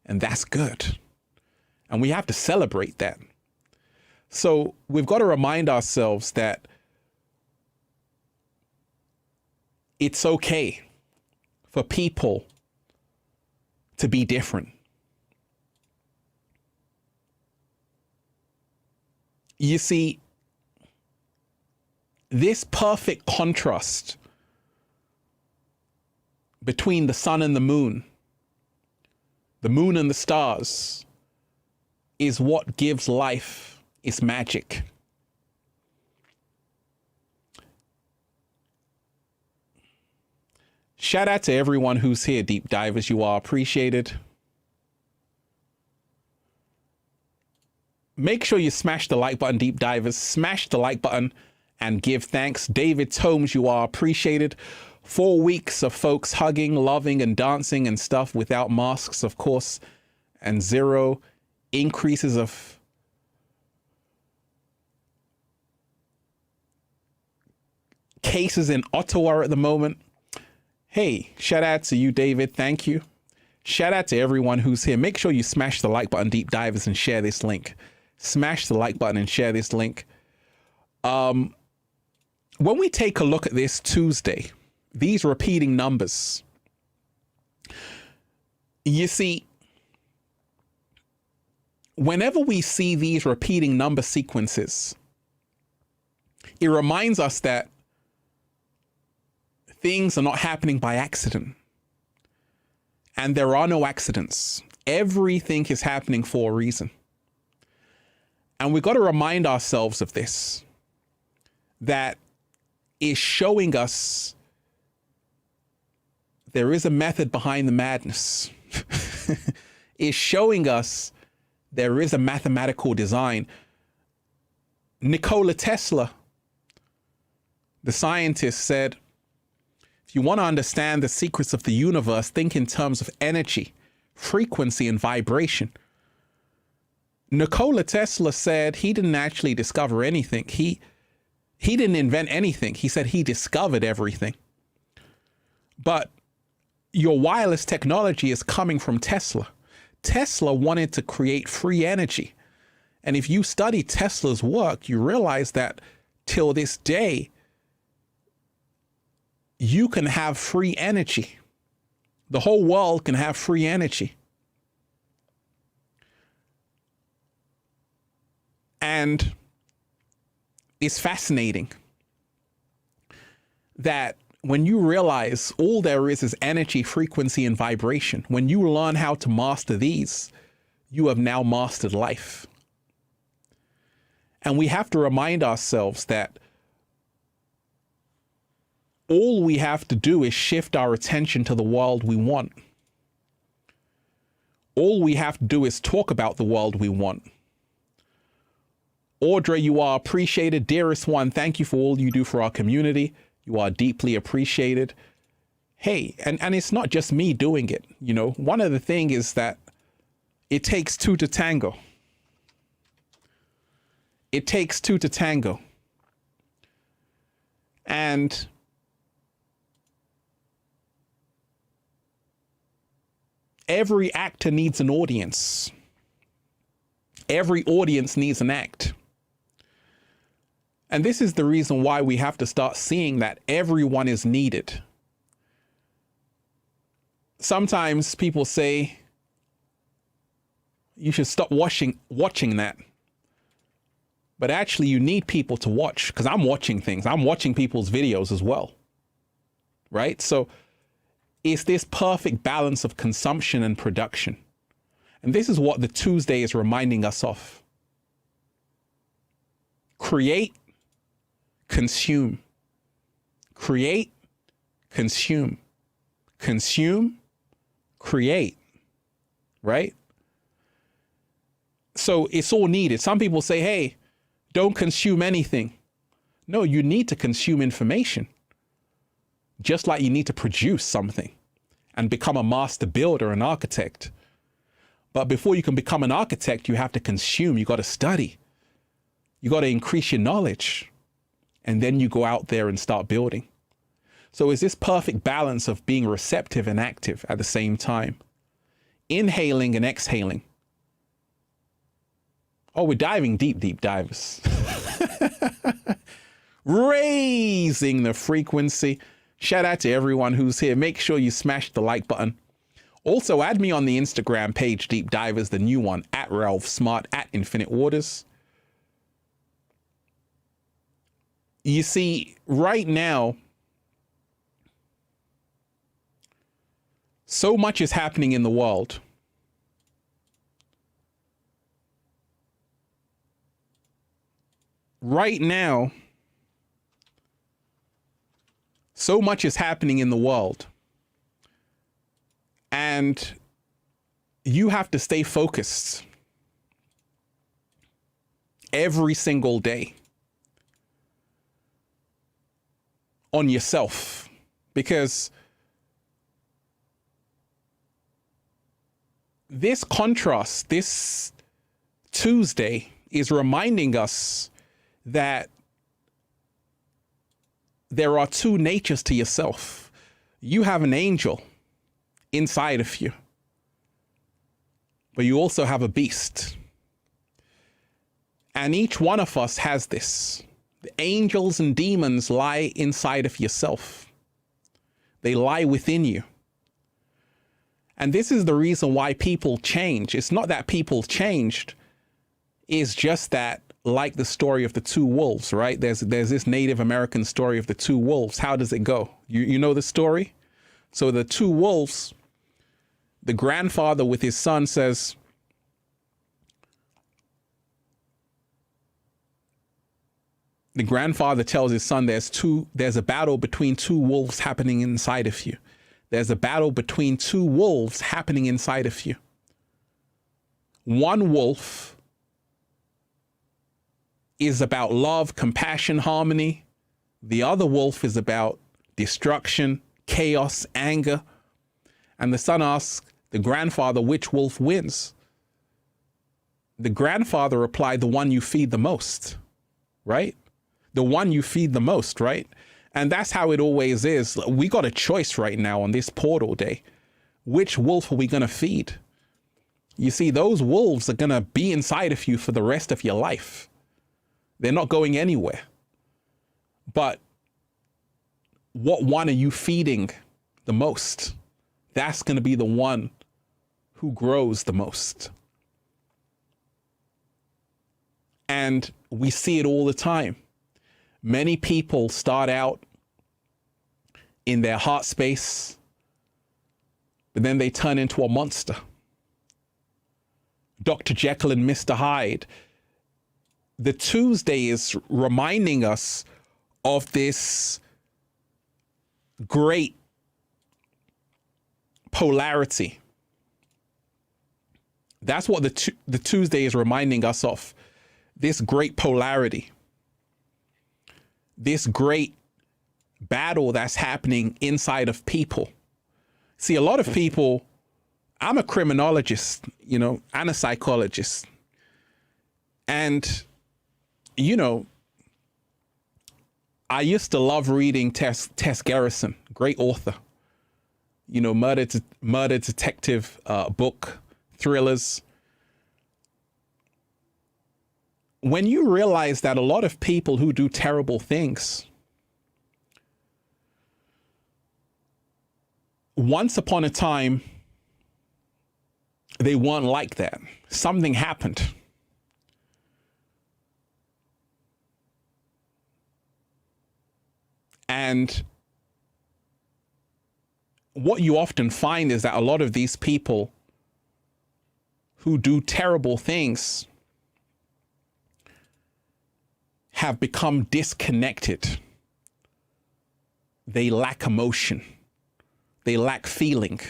And that's good. And we have to celebrate that. So we've got to remind ourselves that it's okay for people to be different. You see, this perfect contrast between the sun and the moon and the stars, is what gives life its magic. Shout out to everyone who's here, deep divers. You are appreciated. Make sure you smash the like button, deep divers. Smash the like button and give thanks. David Tomes, you are appreciated. 4 weeks of folks hugging, loving, and dancing and stuff without masks, of course, and 0 increases of cases in Ottawa at the moment. Hey, shout out to you, David. Thank you. Shout out to everyone who's here. Make sure you smash the like button, deep divers, and share this link. Smash the like button and share this link. When we take a look at this Tuesday, these repeating numbers, you see, whenever we see these repeating number sequences, it reminds us that things are not happening by accident. And there are no accidents. Everything is happening for a reason. And we've got to remind ourselves of this, that is showing us there is a method behind the madness. Is showing us there is a mathematical design. Nikola Tesla, the scientist, said, if you want to understand the secrets of the universe, think in terms of energy, frequency, and vibration. Nikola Tesla said he didn't actually discover anything. He didn't invent anything. He said he discovered everything. But your wireless technology is coming from Tesla. Tesla wanted to create free energy. And if you study Tesla's work, you realize that till this day, you can have free energy. The whole world can have free energy. And it's fascinating that when you realize all there is energy, frequency, and vibration, when you learn how to master these, you have now mastered life. And we have to remind ourselves that all we have to do is shift our attention to the world we want. All we have to do is talk about the world we want. Audrey, you are appreciated. Dearest one, thank you for all you do for our community. You are deeply appreciated. Hey, and it's not just me doing it. You know, one of the things is that it takes two to tango. It takes two to tango. And every actor needs an audience. Every audience needs an act. And this is the reason why we have to start seeing that everyone is needed. Sometimes people say you should stop watching that. But actually you need people to watch, because I'm watching things. I'm watching people's videos as well. Right? So it's this perfect balance of consumption and production. And this is what the Tuesday is reminding us of. Create, consume. Create, consume. Consume, create. Right? So it's all needed. Some people say, hey, don't consume anything. No, you need to consume information. Just like you need to produce something and become a master builder, an architect. But before you can become an architect, you have to consume. You got to study. You got to increase your knowledge. And then you go out there and start building. So it's this perfect balance of being receptive and active at the same time. Inhaling and exhaling. Oh, we're diving deep, deep divers. Raising the frequency. Shout out to everyone who's here. Make sure you smash the like button. Also, add me on the Instagram page, Deep Divers, the new one, at Ralph Smart, at Infinite Waters. You see, right now, so much is happening in the world. Right now, so much is happening in the world. And you have to stay focused every single day on yourself, because this contrast, this Tuesday, is reminding us that there are two natures to yourself. You have an angel inside of you, but you also have a beast. And each one of us has this. The angels and demons lie inside of yourself. They lie within you. And this is the reason why people change. It's not that people changed. It's just that, like the story of the two wolves, right? There's this Native American story of the two wolves. How does it go? You know the story? So the two wolves, the grandfather with his son says, the grandfather tells his son, there's a battle between two wolves happening inside of you. There's a battle between two wolves happening inside of you. One wolf is about love, compassion, harmony. The other wolf is about destruction, chaos, anger. And the son asks the grandfather, which wolf wins? The grandfather replied, the one you feed the most, right? The one you feed the most, right? And that's how it always is. We got a choice right now on this portal day. Which wolf are we going to feed? You see, those wolves are going to be inside of you for the rest of your life. They're not going anywhere. But what one are you feeding the most? That's going to be the one who grows the most. And we see it all the time. Many people start out in their heart space, but then they turn into a monster. Dr. Jekyll and Mr. Hyde. The Tuesday is reminding us of this great polarity. That's what the Tuesday is reminding us of. This great polarity. This great battle that's happening inside of people. See, a lot of people, I'm a criminologist, you know, and a psychologist. And, you know, I used to love reading Tess Gerritsen, great author. You know, murder detective book, thrillers. When you realize that a lot of people who do terrible things, once upon a time, they weren't like that. Something happened. And what you often find is that a lot of these people who do terrible things have become disconnected. They lack emotion. They lack feeling.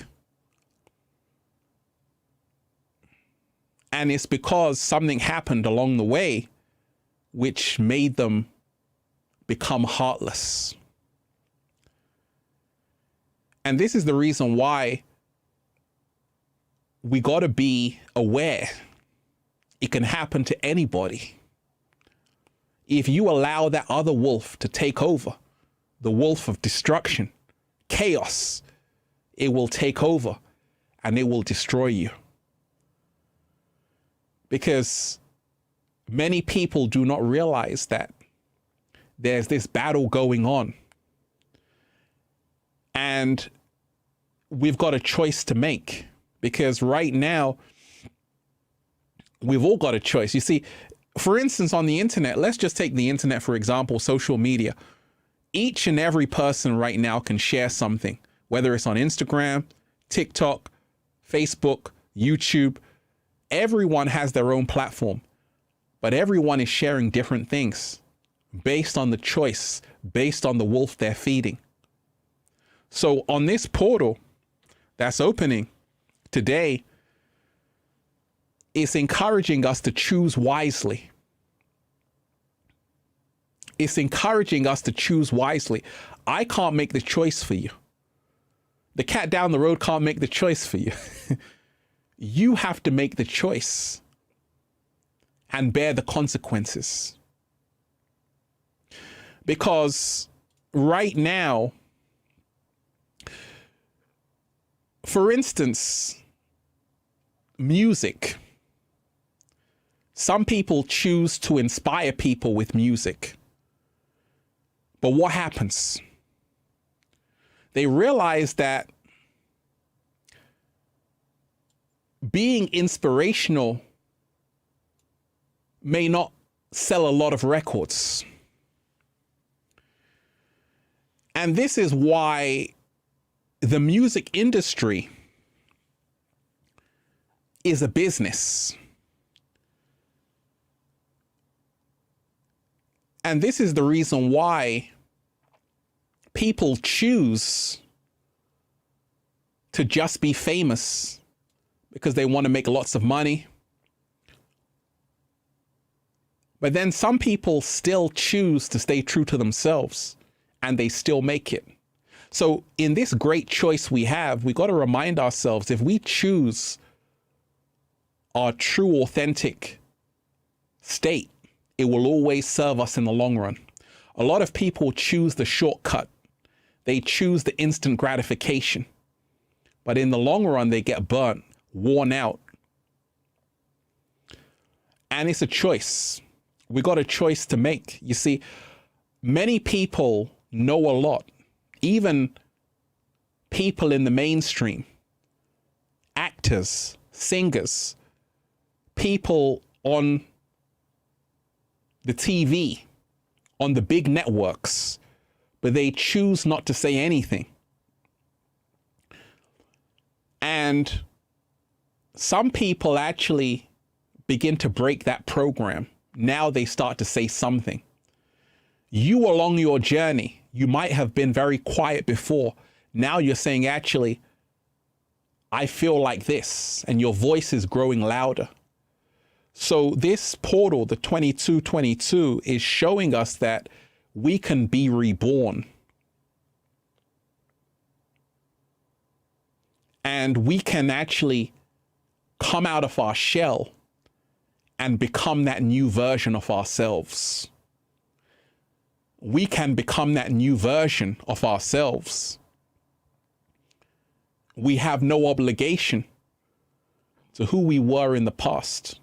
And it's because something happened along the way which made them become heartless. And this is the reason why we got to be aware. It can happen to anybody. If you allow that other wolf to take over, the wolf of destruction, chaos, it will take over and it will destroy you. Because many people do not realize that there's this battle going on. And we've got a choice to make, because right now we've all got a choice. You see, for instance, on the internet, let's just take the internet, for example, social media. Each and every person right now can share something, whether it's on Instagram, TikTok, Facebook, YouTube. Everyone has their own platform, but everyone is sharing different things based on the choice, based on the wolf they're feeding. So on this portal that's opening today, it's encouraging us to choose wisely. It's encouraging us to choose wisely. I can't make the choice for you. The cat down the road can't make the choice for you. You have to make the choice and bear the consequences. Because right now, for instance, music. Some people choose to inspire people with music. But what happens? They realize that being inspirational may not sell a lot of records. And this is why the music industry is a business. And this is the reason why people choose to just be famous, because they want to make lots of money. But then some people still choose to stay true to themselves, and they still make it. So in this great choice we have, we got to remind ourselves, if we choose our true, authentic state, it will always serve us in the long run. A lot of people choose the shortcut. They choose the instant gratification. But in the long run, they get burnt, worn out. And it's a choice. We got a choice to make. You see, many people know a lot, even people in the mainstream, actors, singers, people on the TV, on the big networks, but they choose not to say anything. And some people actually begin to break that program. Now they start to say something. You along your journey, You might have been very quiet before. Now you're saying, actually, I feel like this, and your voice is growing louder. So this portal, the 2222, is showing us that we can be reborn. And we can actually come out of our shell and become that new version of ourselves. We can become that new version of ourselves. We have no obligation to who we were in the past.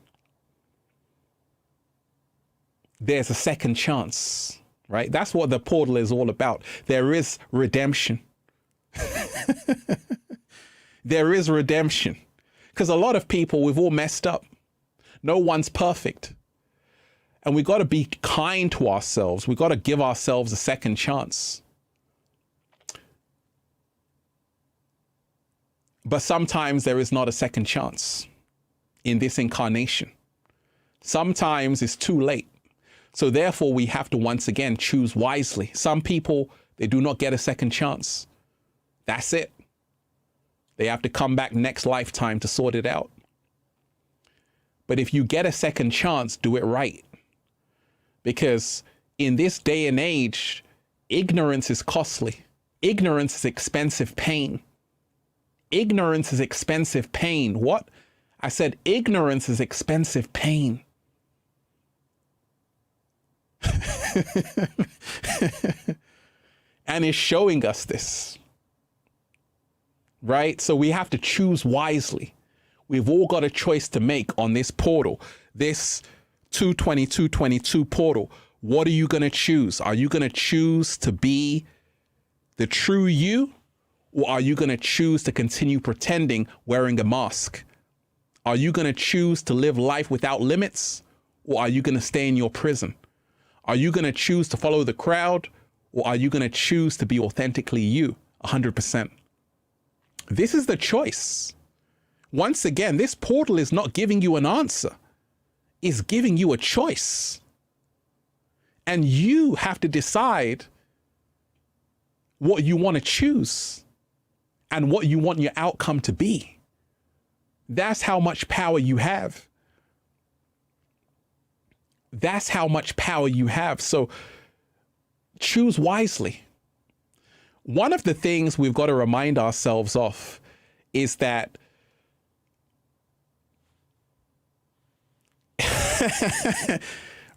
There's a second chance, right? That's what the portal is all about. There is redemption. There is redemption. Because a lot of people, we've all messed up. No one's perfect. And we got to be kind to ourselves. We got to give ourselves a second chance. But sometimes there is not a second chance in this incarnation. Sometimes it's too late. So therefore, we have to once again choose wisely. Some people, they do not get a second chance. That's it. They have to come back next lifetime to sort it out. But if you get a second chance, do it right. Because in this day and age, ignorance is costly. Ignorance is expensive pain. Ignorance is expensive pain. What? I said ignorance is expensive pain. And it's showing us this. Right? So we have to choose wisely. We've all got a choice to make on this portal, this 22222 portal. What are you going to choose? Are you going to choose to be the true you? Or are you going to choose to continue pretending wearing a mask? Are you going to choose to live life without limits? Or are you going to stay in your prison? Are you going to choose to follow the crowd? Or are you going to choose to be authentically you 100%? This is the choice. Once again, this portal is not giving you an answer. It's giving you a choice. And you have to decide what you want to choose and what you want your outcome to be. That's how much power you have. That's how much power you have. So choose wisely. One of the things we've got to remind ourselves of is that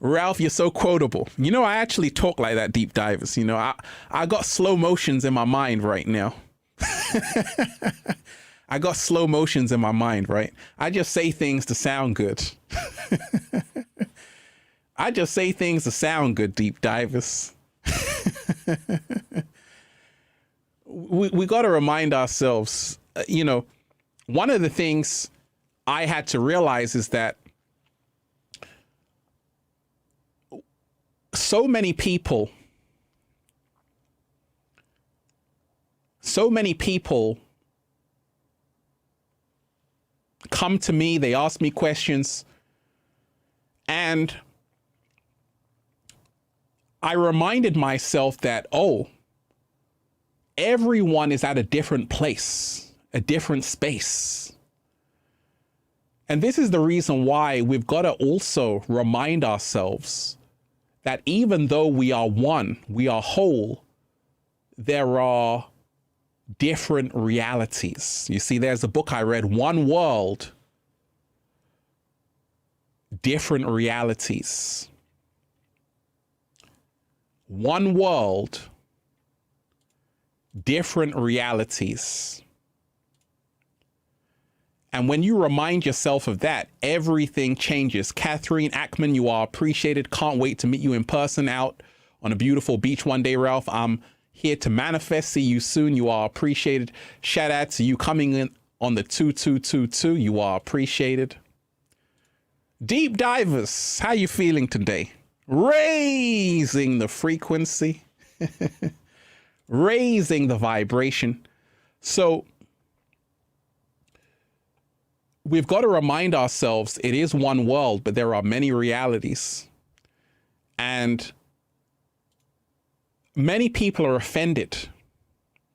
Ralph, you're so quotable. You know, I actually talk like that, deep divers. You know, I got slow motions in my mind right now. I got slow motions in my mind, right? I just say things to sound good. I just say things to sound good, deep divers. We got to remind ourselves, you know, one of the things I had to realize is that so many people come to me, they ask me questions, and I reminded myself that, oh, everyone is at a different place, a different space. And this is the reason why we've got to also remind ourselves that even though we are one, we are whole, there are different realities. You see, there's a book I read, One World, Different Realities. One world, different realities. And when you remind yourself of that, everything changes. Catherine Ackman, you are appreciated. Can't wait to meet you in person out on a beautiful beach one day, Ralph. I'm here to manifest. See you soon. You are appreciated. Shout out to you coming in on the 2222. You are appreciated. Deep divers, how you feeling today? Raising the frequency, raising the vibration. So we've got to remind ourselves it is one world, but there are many realities. And many people are offended,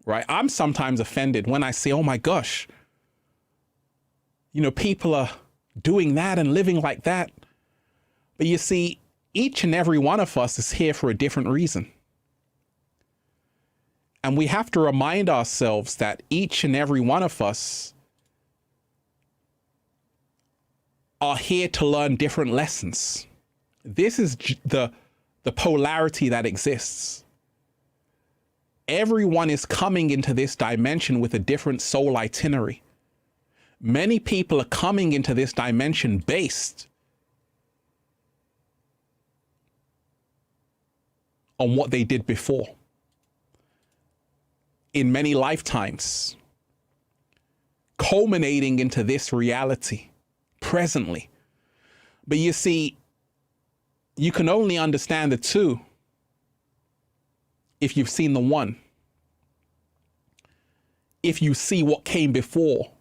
right? I'm sometimes offended when I say, oh my gosh, people are doing that and living like that. But you see, each and every one of us is here for a different reason. And we have to remind ourselves that each and every one of us are here to learn different lessons. This is the polarity that exists. Everyone is coming into this dimension with a different soul itinerary. Many people are coming into this dimension based on what they did before, in many lifetimes, culminating into this reality presently. But you see, you can only understand the two if you've seen the one. If you see what came before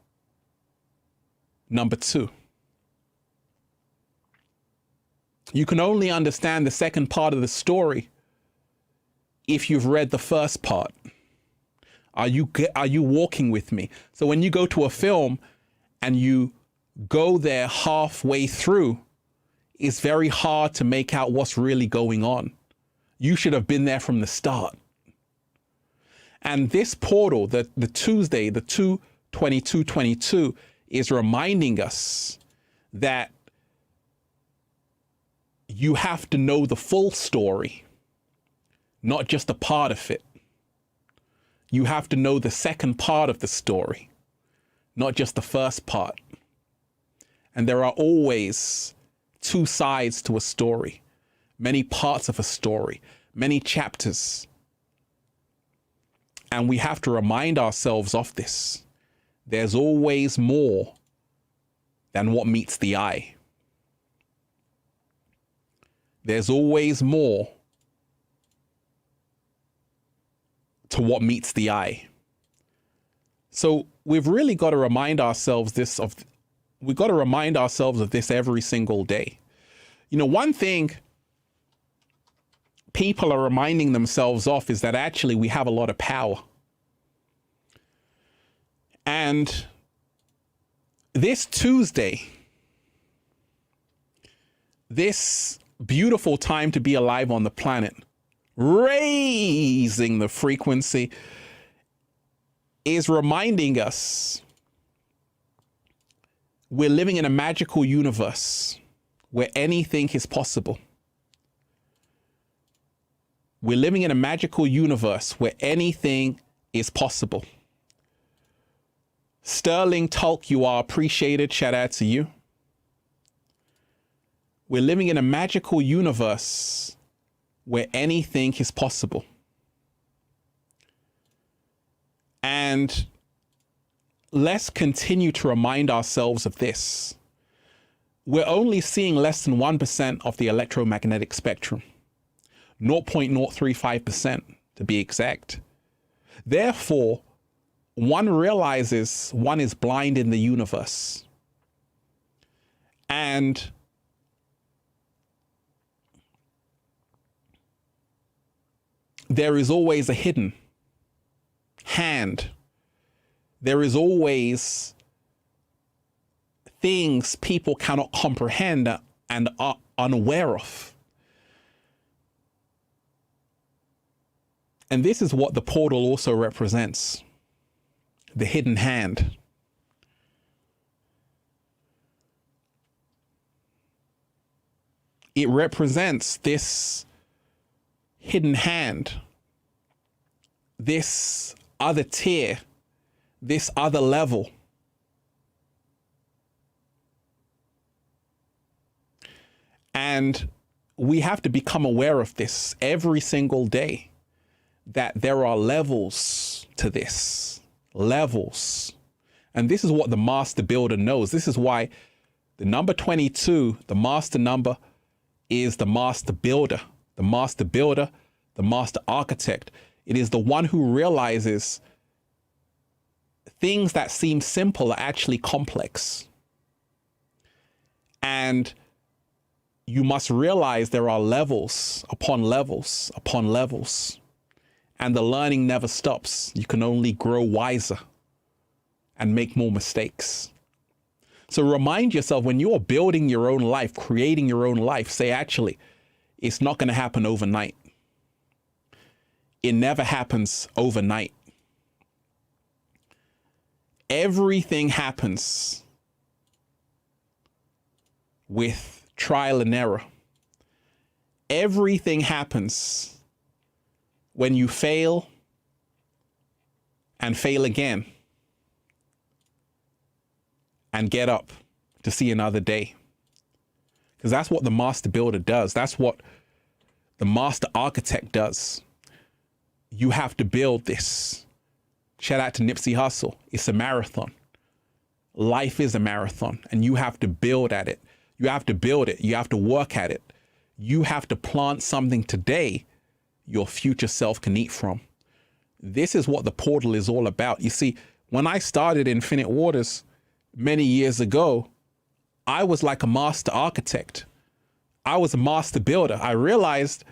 number two. You can only understand the second part of the story if you've read the first part. Are you walking with me? So when you go to a film and you go there halfway through, it's very hard to make out what's really going on. You should have been there from the start. And this portal, the Tuesday, the 2/22/22, is reminding us that you have to know the full story, not just a part of it. You have to know the second part of the story, not just the first part. And there are always two sides to a story, many parts of a story, many chapters. And we have to remind ourselves of this. There's always more than what meets the eye. There's always more to what meets the eye. So we've really got to remind ourselves of this every single day. One thing people are reminding themselves of is that actually we have a lot of power. And this Tuesday, this beautiful time to be alive on the planet, raising the frequency, is reminding us we're living in a magical universe where anything is possible. We're living in a magical universe where anything is possible. Sterling Tulk, you are appreciated. Shout out to you. We're living in a magical universe where anything is possible. And let's continue to remind ourselves of this. We're only seeing less than 1% of the electromagnetic spectrum, 0.035% to be exact. Therefore, one realizes one is blind in the universe. And there is always a hidden hand. There is always things people cannot comprehend and are unaware of. And this is what the portal also represents. The hidden hand. It represents this hidden hand, this other tier, this other level. And we have to become aware of this every single day, that there are levels to this. Levels. And this is what the master builder knows. This is why the number 22, the master number, is the master builder. The master builder, the master architect. It is the one who realizes things that seem simple are actually complex. And you must realize there are levels upon levels upon levels. And the learning never stops. You can only grow wiser and make more mistakes. So remind yourself when you're building your own life, creating your own life, say, actually, it's not going to happen overnight. It never happens overnight. Everything happens with trial and error. Everything happens when you fail and fail again and get up to see another day. Because that's what the master builder does. That's what the master architect does. You have to build this. Shout out to Nipsey Hussle. It's a marathon. Life is a marathon, and you have to build at it. You have to build it. You have to work at it. You have to plant something today your future self can eat from. This is what the portal is all about. You see, when I started Infinite Waters many years ago, I was like a master architect. I was a master builder. I realized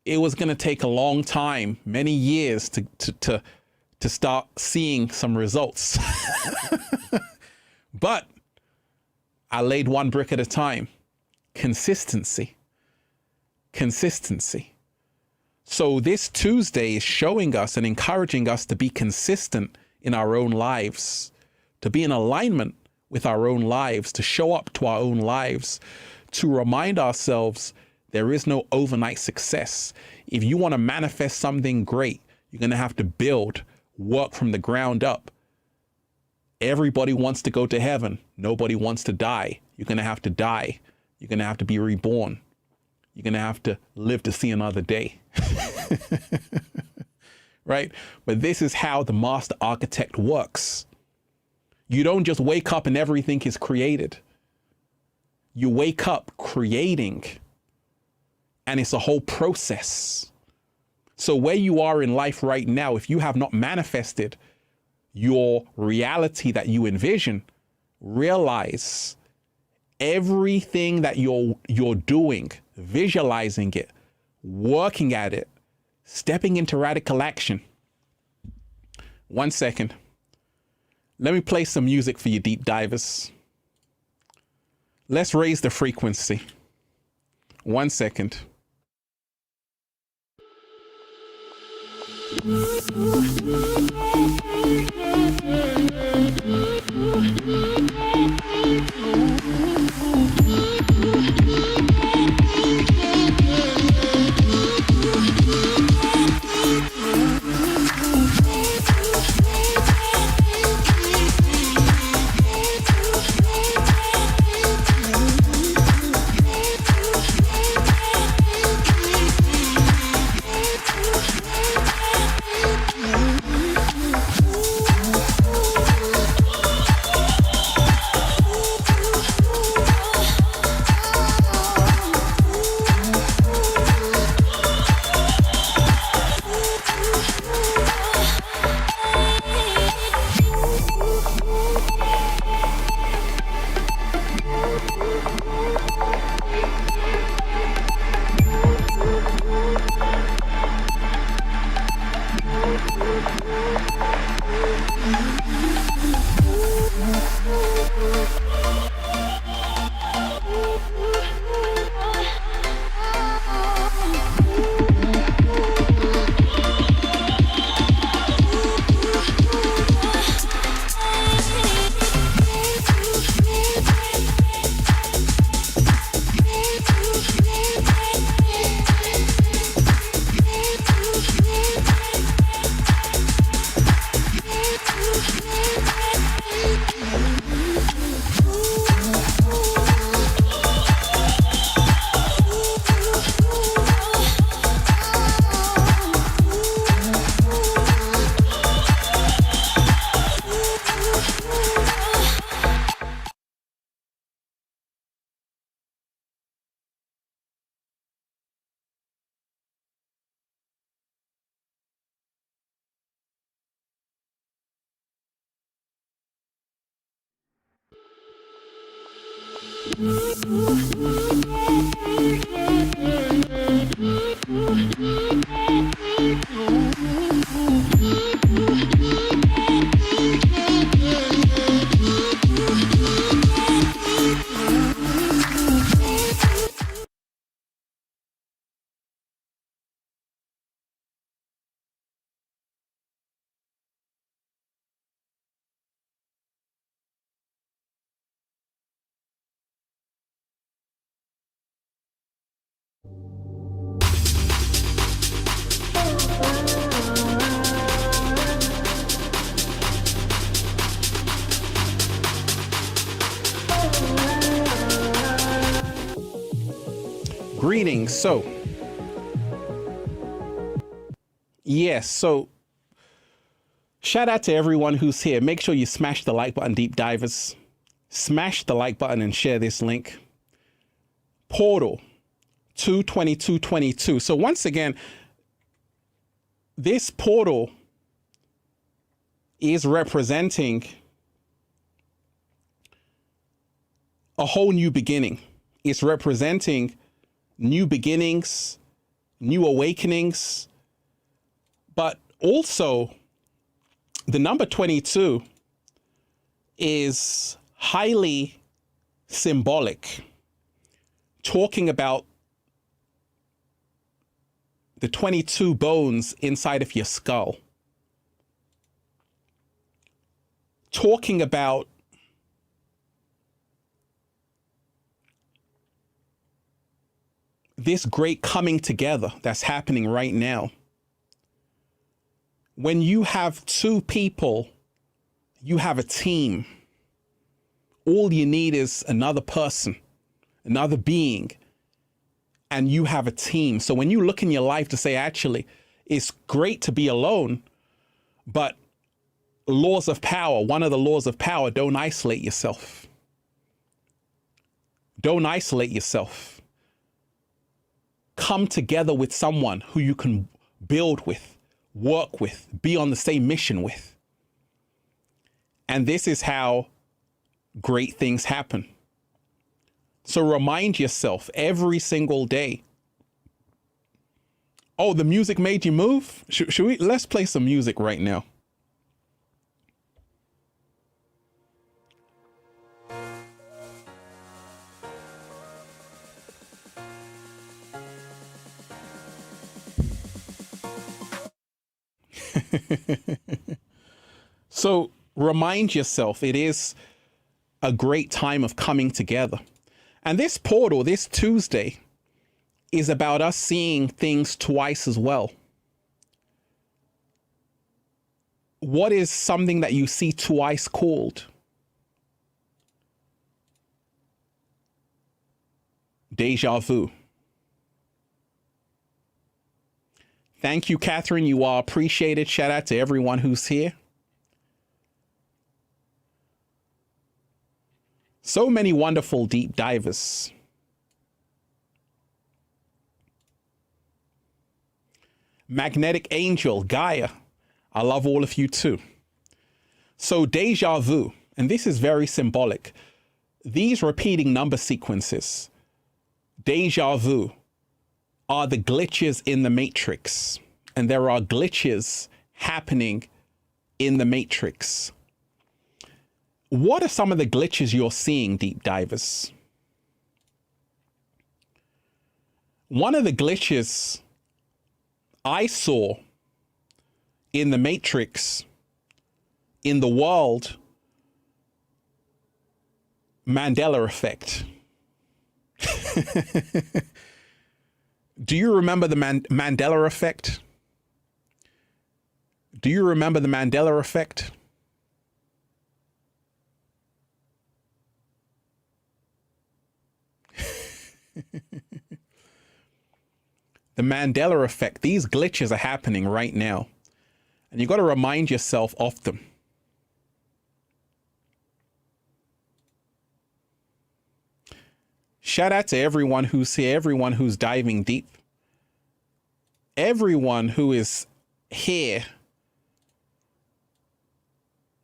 it was going to take a long time, many years to start seeing some results. But I laid one brick at a time. Consistency. So this Tuesday is showing us and encouraging us to be consistent in our own lives, to be in alignment with our own lives, to show up to our own lives, to remind ourselves there is no overnight success. If you want to manifest something great, you're going to have to build, work from the ground up. Everybody wants to go to heaven. Nobody wants to die. You're going to have to die. You're going to have to be reborn. You're going to have to live to see another day. Right? But this is how the master architect works. You don't just wake up and everything is created. You wake up creating, and it's a whole process. So where you are in life right now, if you have not manifested your reality that you envision, realize everything that you're doing, visualizing it, working at it, stepping into radical action. 1 second. Let me play some music for you deep divers. Let's raise the frequency. 1 second. Greetings. So, yes, so shout out to everyone who's here. Make sure you smash the like button, deep divers. Smash the like button and share this link. Portal 22222. So once again, this portal is representing a whole new beginning. It's representing new beginnings, new awakenings, but also the number 22 is highly symbolic, talking about the 22 bones inside of your skull, talking about this great coming together that's happening right now. When you have two people, you have a team. All you need is another person, another being, and you have a team. So when you look in your life to say, actually, it's great to be alone, but laws of power, one of the laws of power, don't isolate yourself. Don't isolate yourself. Come together with someone who you can build with, work with, be on the same mission with. And this is how great things happen. So remind yourself every single day. Oh, the music made you move? Should we? Let's play some music right now. So remind yourself it is a great time of coming together. And this portal, this Tuesday, is about us seeing things twice as well. What is something that you see twice called? Deja vu. Thank you, Catherine. You are appreciated. Shout out to everyone who's here. So many wonderful deep divers. Magnetic Angel, Gaia. I love all of you too. So deja vu, and this is very symbolic. These repeating number sequences, deja vu, are the glitches in the matrix. And there are glitches happening in the matrix. What are some of the glitches you're seeing, deep divers? One of the glitches I saw in the matrix, in the world, Mandela effect. Do you remember the Mandela effect? Do you remember the Mandela effect? The Mandela effect, these glitches are happening right now. And you got to remind yourself of them. Shout out to everyone who's here, everyone who's diving deep. Everyone who is here.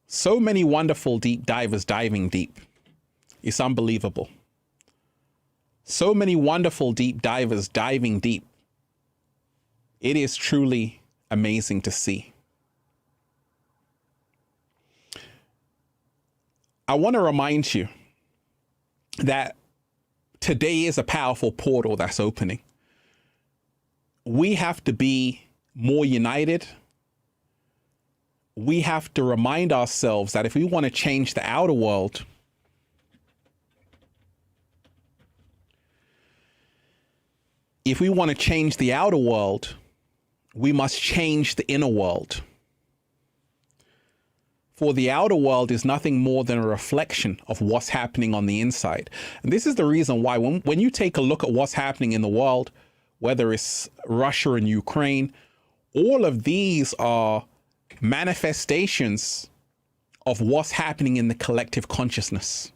So many wonderful deep divers diving deep. It's unbelievable. So many wonderful deep divers diving deep. It is truly amazing to see. I want to remind you that today is a powerful portal that's opening. We have to be more united. We have to remind ourselves that if we want to change the outer world, if we want to change the outer world, we must change the inner world. For the outer world is nothing more than a reflection of what's happening on the inside. And this is the reason why when you take a look at what's happening in the world, whether it's Russia and Ukraine, all of these are manifestations of what's happening in the collective consciousness.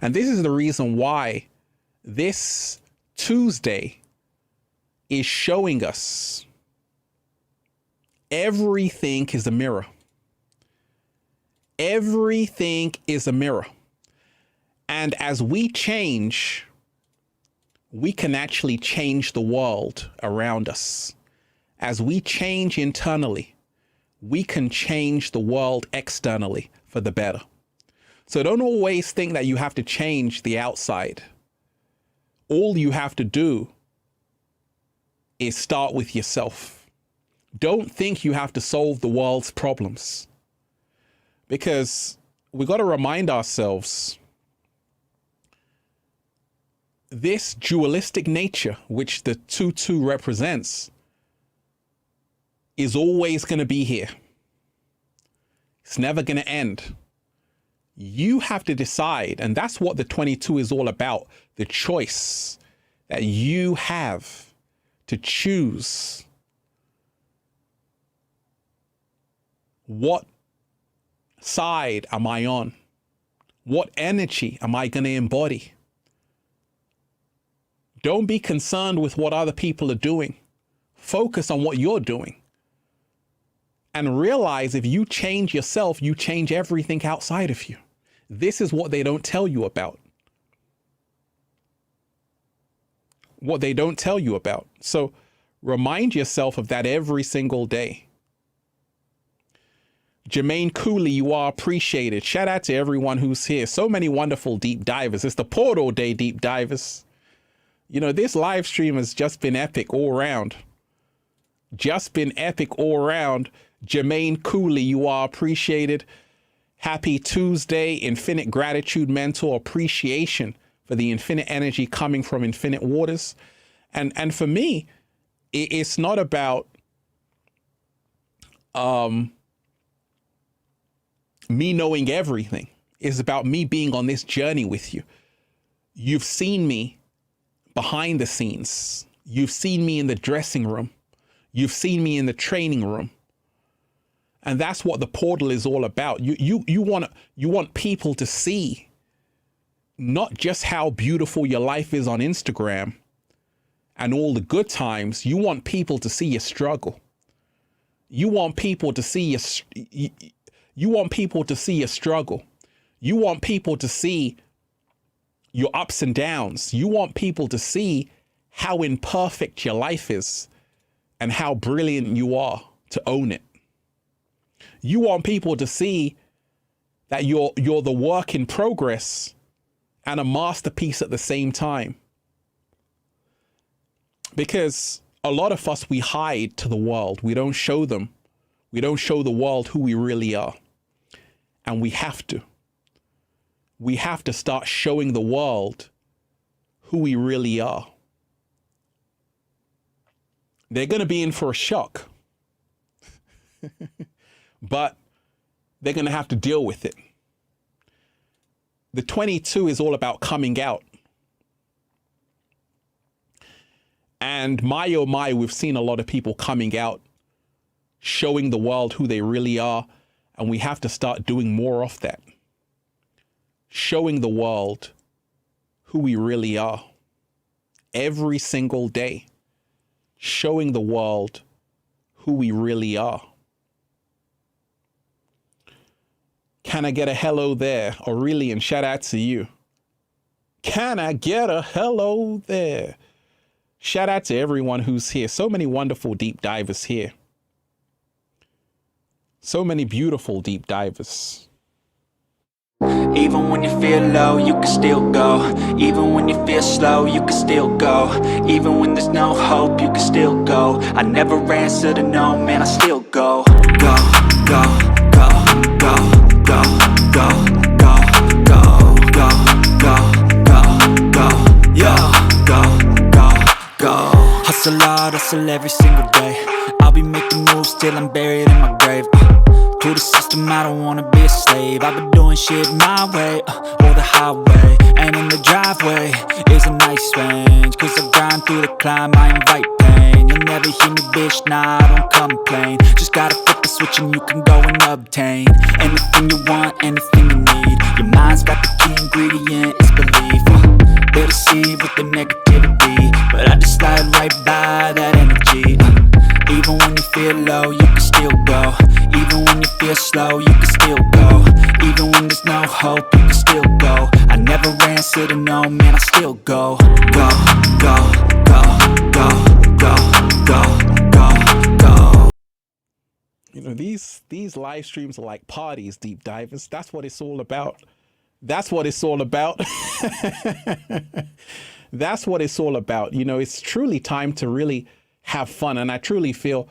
And this is the reason why this Tuesday is showing us everything is a mirror. Everything is a mirror. And as we change, we can actually change the world around us. As we change internally, we can change the world externally for the better. So don't always think that you have to change the outside. All you have to do is start with yourself. Don't think you have to solve the world's problems. Because we got to remind ourselves, this dualistic nature, which the 2-2 represents, is always going to be here. It's never going to end. You have to decide, and that's what the 22 is all about, the choice that you have to choose what side am I on? What energy am I going to embody? Don't be concerned with what other people are doing. Focus on what you're doing. And realize if you change yourself, you change everything outside of you. This is what they don't tell you about. What they don't tell you about. So remind yourself of that every single day. Jermaine Cooley, you are appreciated. Shout out to everyone who's here. So many wonderful deep divers. It's the Portal Day deep divers. You know, this live stream has just been epic all around. Just been epic all around. Jermaine Cooley, you are appreciated. Happy Tuesday, infinite gratitude, mental appreciation for the infinite energy coming from infinite waters. And for me, it's not about me knowing everything. It's about me being on this journey with you. You've seen me behind the scenes. You've seen me in the dressing room. You've seen me in the training room. And that's what the portal is all about. You want people to see not just how beautiful your life is on Instagram and all the good times. You want people to see your struggle. You want people to see you want people to see your struggle. You want people to see your ups and downs. You want people to see how imperfect your life is and how brilliant you are to own it. You want people to see that you're the work in progress and a masterpiece at the same time. Because a lot of us, we hide to the world. We don't show them. We don't show the world who we really are. And we have to. We have to start showing the world who we really are. They're going to be in for a shock. But they're going to have to deal with it. The 22 is all about coming out. And my oh my, we've seen a lot of people coming out, showing the world who they really are. And we have to start doing more of that. Showing the world who we really are. Every single day. Showing the world who we really are. Can I get a hello there? Aurelian, shout out to you. Can I get a hello there? Shout out to everyone who's here. So many wonderful deep divers here. So many beautiful deep divers. Even when you feel low, you can still go. Even when you feel slow, you can still go. Even when there's no hope, you can still go. I never answer to no, man, I still go. Go, go, go, go, go, go, go, go, go, go, go, go, yo, go, go, go. Hustle hard, hustle every single day. I'll be making moves till I'm buried in my grave. To the system, I don't wanna be a slave. I've been doing shit my way, or the highway. And in the driveway is a nice range. Cause I grind through the climb, I invite pain. You'll never hear me, bitch, nah, I don't complain. Just gotta flip the switch and you can go and obtain anything you want, anything you need. Your mind's got the key ingredient, it's belief. They deceive with the negativity, but I just slide right by that energy. Even when you feel low, you can still go. Even when you feel slow, you can still go. Even when there's no hope, you can still go. I never answer to no, man, I still go. Go, go, go, go, go, go, go, go. You know, these live streams are like parties, deep divers. That's what it's all about. That's what it's all about. That's what it's all about. You know, it's truly time to really have fun. And I truly feel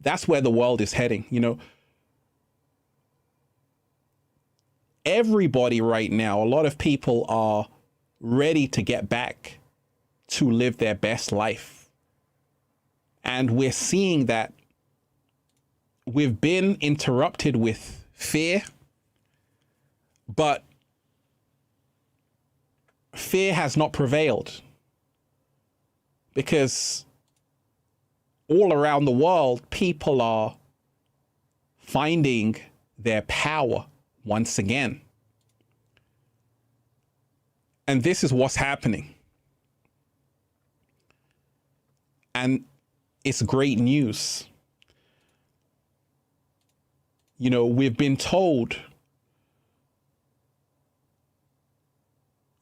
that's where the world is heading. You know, everybody right now, a lot of people are ready to get back to live their best life. And we're seeing that we've been interrupted with fear, but fear has not prevailed, because all around the world, people are finding their power once again. And this is what's happening. And it's great news. You know, we've been told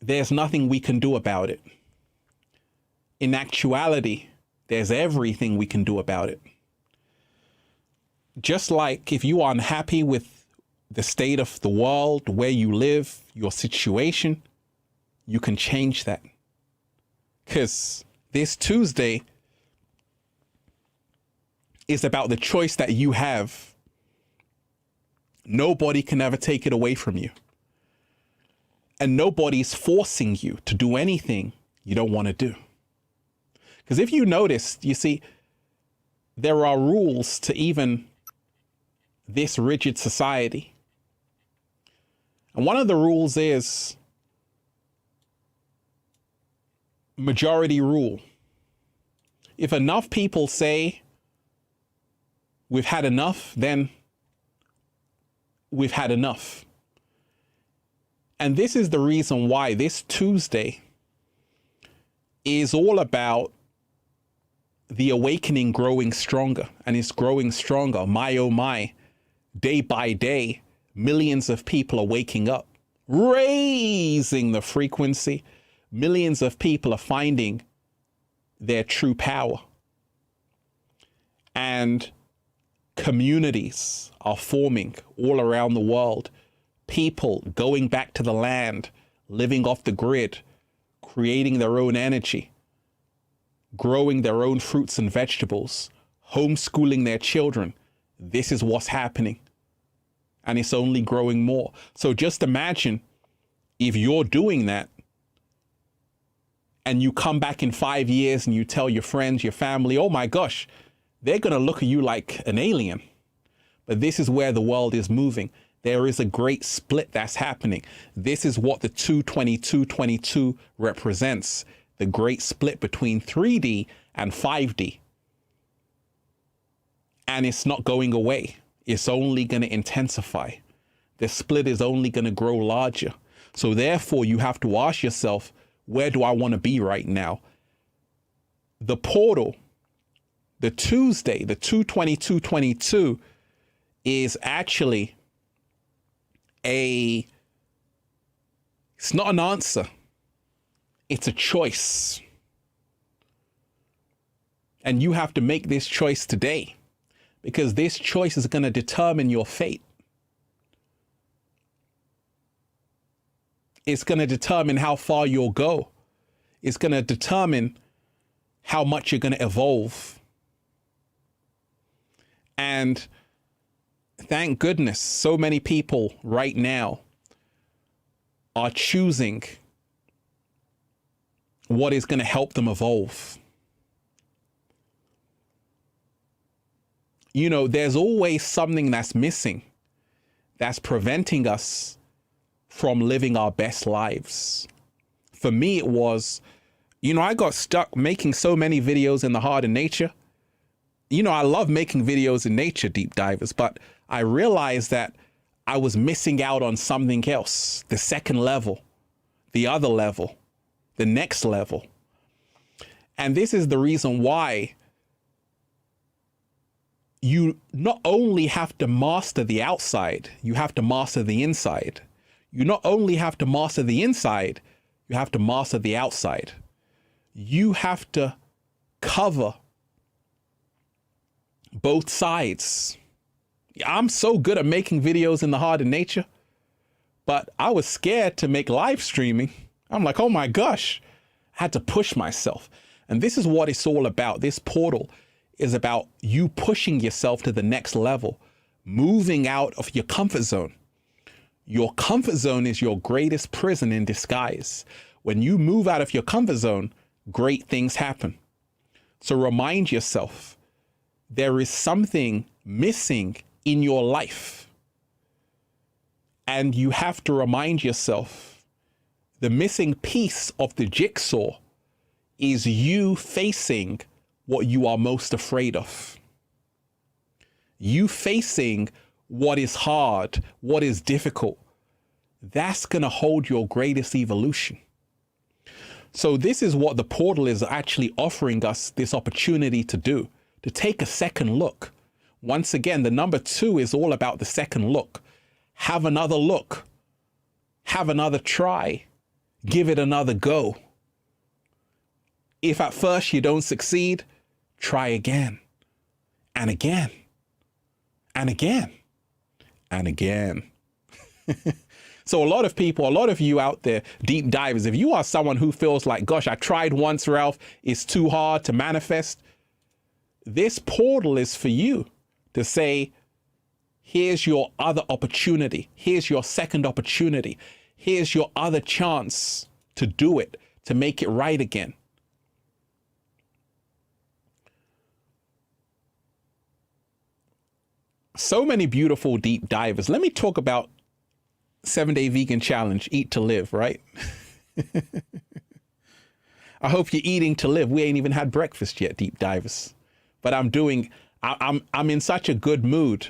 there's nothing we can do about it. In actuality, there's everything we can do about it. Just like if you are unhappy with the state of the world, where you live, your situation, you can change that. Because this Tuesday is about the choice that you have. Nobody can ever take it away from you. And nobody's forcing you to do anything you don't want to do. Because if you notice, you see, there are rules to even this rigid society. And one of the rules is majority rule. If enough people say we've had enough, then we've had enough. And this is the reason why this Tuesday is all about the awakening growing stronger, and it's growing stronger. My, oh my, day by day, millions of people are waking up, raising the frequency. Millions of people are finding their true power. And communities are forming all around the world. People going back to the land, living off the grid, creating their own energy, growing their own fruits and vegetables, homeschooling their children. This is what's happening. And it's only growing more. So just imagine if you're doing that and you come back in 5 years and you tell your friends, your family, oh my gosh, they're going to look at you like an alien. But this is where the world is moving. There is a great split that's happening. This is what the 22222 represents. The great split between 3D and 5D. And it's not going away. It's only going to intensify. The split is only going to grow larger. So therefore, you have to ask yourself, where do I want to be right now? The portal, the Tuesday, the 22222 is actually it's not an answer. It's a choice. And you have to make this choice today, because this choice is going to determine your fate. It's going to determine how far you'll go. It's going to determine how much you're going to evolve. And thank goodness, so many people right now are choosing what is going to help them evolve. You know, there's always something that's missing that's preventing us from living our best lives. For me, it was, I got stuck making so many videos in the heart of nature. I love making videos in nature, deep divers, but I realized that I was missing out on something else, the second level, the other level, the next level. And this is the reason why you not only have to master the outside, you have to master the inside. You not only have to master the inside, you have to master the outside. You have to cover both sides. I'm so good at making videos in the heart of nature, but I was scared to make live streaming. I'm like, oh my gosh, I had to push myself. And this is what it's all about. This portal is about you pushing yourself to the next level, moving out of your comfort zone. Your comfort zone is your greatest prison in disguise. When you move out of your comfort zone, great things happen. So remind yourself, there is something missing in your life. And you have to remind yourself, the missing piece of the jigsaw is you facing what you are most afraid of. You facing what is hard, what is difficult. That's going to hold your greatest evolution. So this is what the portal is actually offering us this opportunity to do, to take a second look. Once again, the number 2 is all about the second look. Have another look. Have another try. Give it another go. If at first you don't succeed, try again and again and again and again. So a lot of people, a lot of you out there, deep divers, if you are someone who feels like, gosh, I tried once, Ralph, it's too hard to manifest, this portal is for you to say, here's your other opportunity. Here's your second opportunity. Here's your other chance to do it, to make it right again. So many beautiful deep divers. Let me talk about 7-Day Vegan Challenge, Eat to Live, right? I hope you're eating to live. We ain't even had breakfast yet, deep divers. But I'm in such a good mood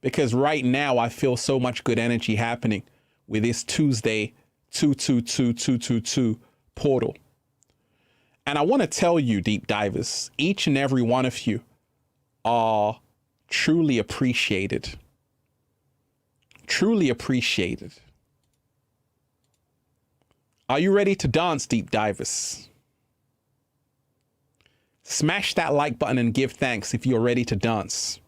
because right now I feel so much good energy happening with this Tuesday 222 portal. And I want to tell you, deep divers, each and every one of you are truly appreciated. Truly appreciated. Are you ready to dance, deep divers? Smash that like button and give thanks if you're ready to dance.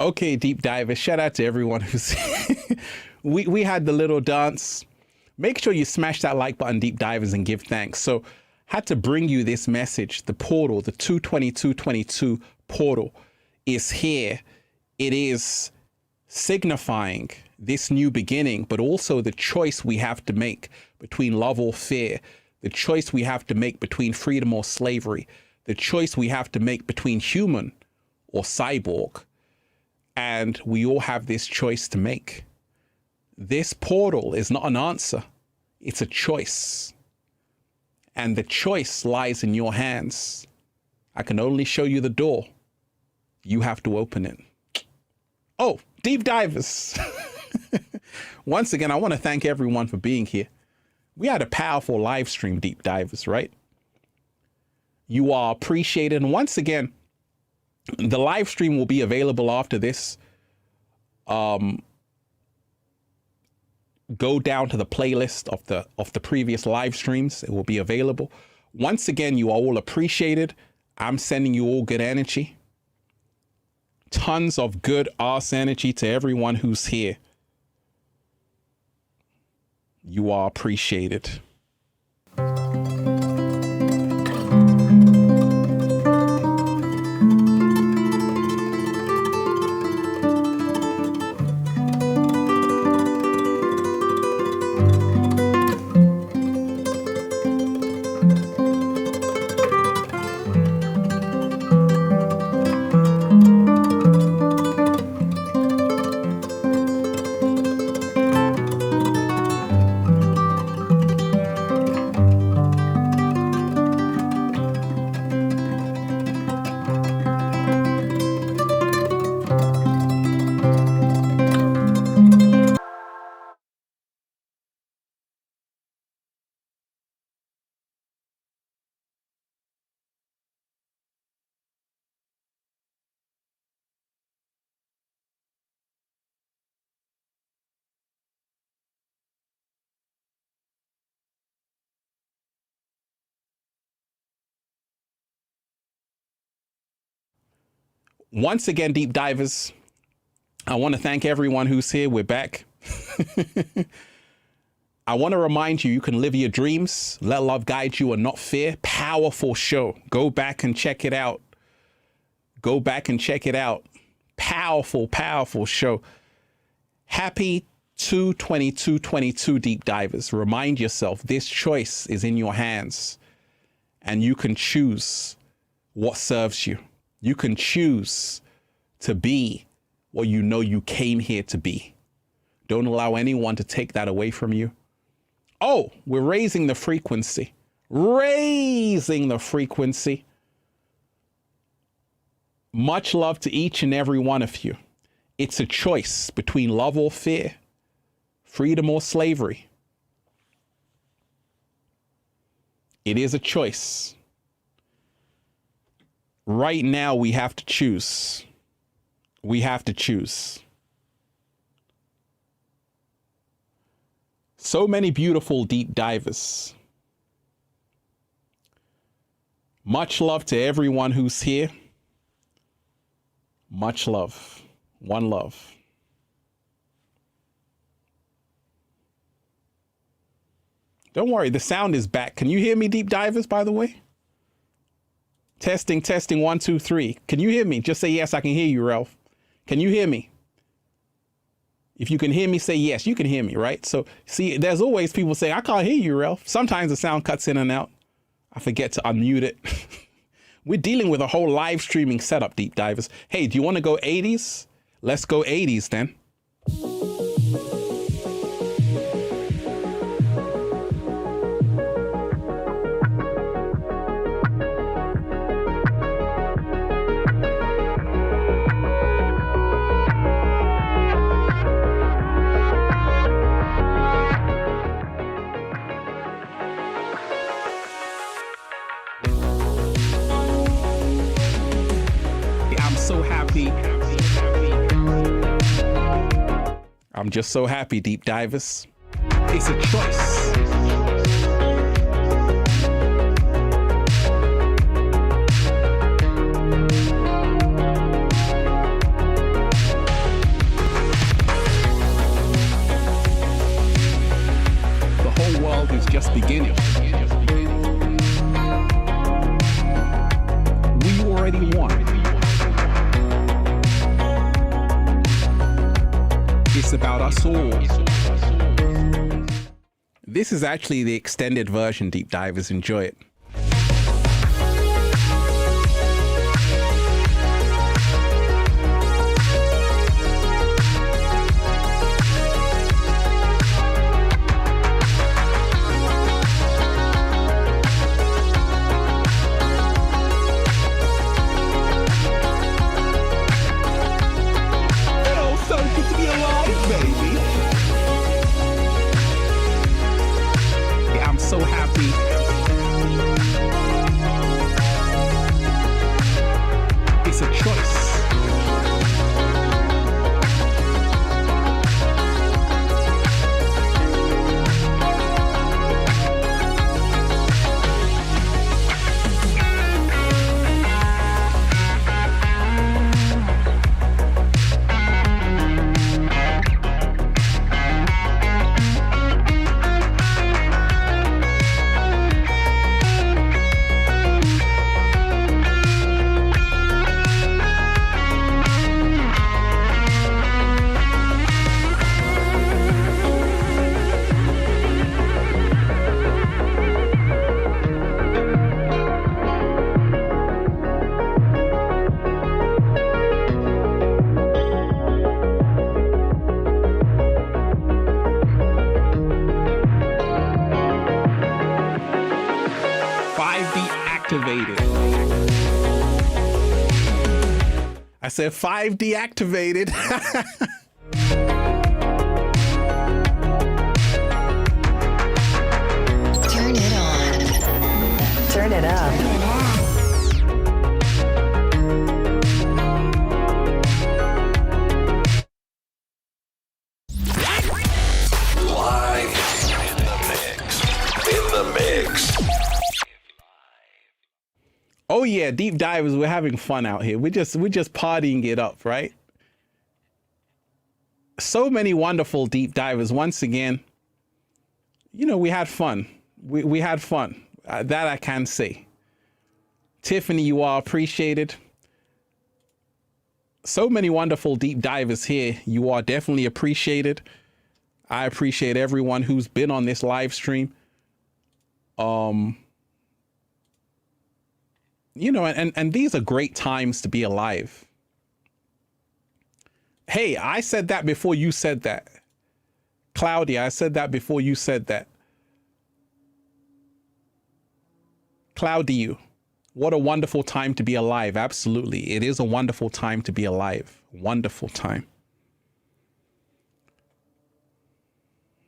Okay, deep divers, shout out to everyone who's we had the little dance. Make sure you smash that like button, deep divers, and give thanks. So had to bring you this message. The portal, the 22222 portal is here. It is signifying this new beginning, but also the choice we have to make between love or fear, the choice we have to make between freedom or slavery, the choice we have to make between human or cyborg. And we all have this choice to make. This portal is not an answer. It's a choice. And the choice lies in your hands. I can only show you the door. You have to open it. Oh, deep divers. Once again, I want to thank everyone for being here. We had a powerful live stream, deep divers, right? You are appreciated. And once again, the live stream will be available after this. Go down to the playlist of the previous live streams. It will be available. Once again, you are all appreciated. I'm sending you all good energy. Tons of good ass energy to everyone who's here. You are appreciated. Once again, deep divers, I want to thank everyone who's here. We're back. I want to remind you, you can live your dreams. Let love guide you and not fear. Powerful show. Go back and check it out. Go back and check it out. Powerful, powerful show. Happy 2/22/22 deep divers. Remind yourself this choice is in your hands and you can choose what serves you. You can choose to be what you know you came here to be. Don't allow anyone to take that away from you. Oh, we're raising the frequency. Raising the frequency. Much love to each and every one of you. It's a choice between love or fear, freedom or slavery. It is a choice. Right now, we have to choose. We have to choose. So many beautiful deep divers. Much love to everyone who's here. Much love. One love. Don't worry, the sound is back. Can you hear me, deep divers, by the way? Testing, testing, 1, 2, 3. Can you hear me? Just say yes, I can hear you, Ralph. Can you hear me? If you can hear me, say yes. You can hear me, right? So, see, there's always people saying, I can't hear you, Ralph. Sometimes the sound cuts in and out. I forget to unmute it. We're dealing with a whole live streaming setup, deep divers. Hey, do you want to go 80s? Let's go 80s then. I'm just so happy, deep divers. It's a choice. The whole world is just beginning. We already won. It's about us all. This is actually the extended version, deep divers. Enjoy it. so happy. It's a choice. Activated. I said 5 deactivated. Turn it on. Turn it up. Live in the mix. In the mix. Oh yeah, deep divers, we're having fun out here. We're just partying it up, right? So many wonderful deep divers. Once again, you know, we had fun. We had fun. That I can say. Tiffany, you are appreciated. So many wonderful deep divers here. You are definitely appreciated. I appreciate everyone who's been on this live stream. You know, and these are great times to be alive. Hey, I said that before you said that. Claudia, I said that before you said that. Claudio, what a wonderful time to be alive. Absolutely. It is a wonderful time to be alive. Wonderful time.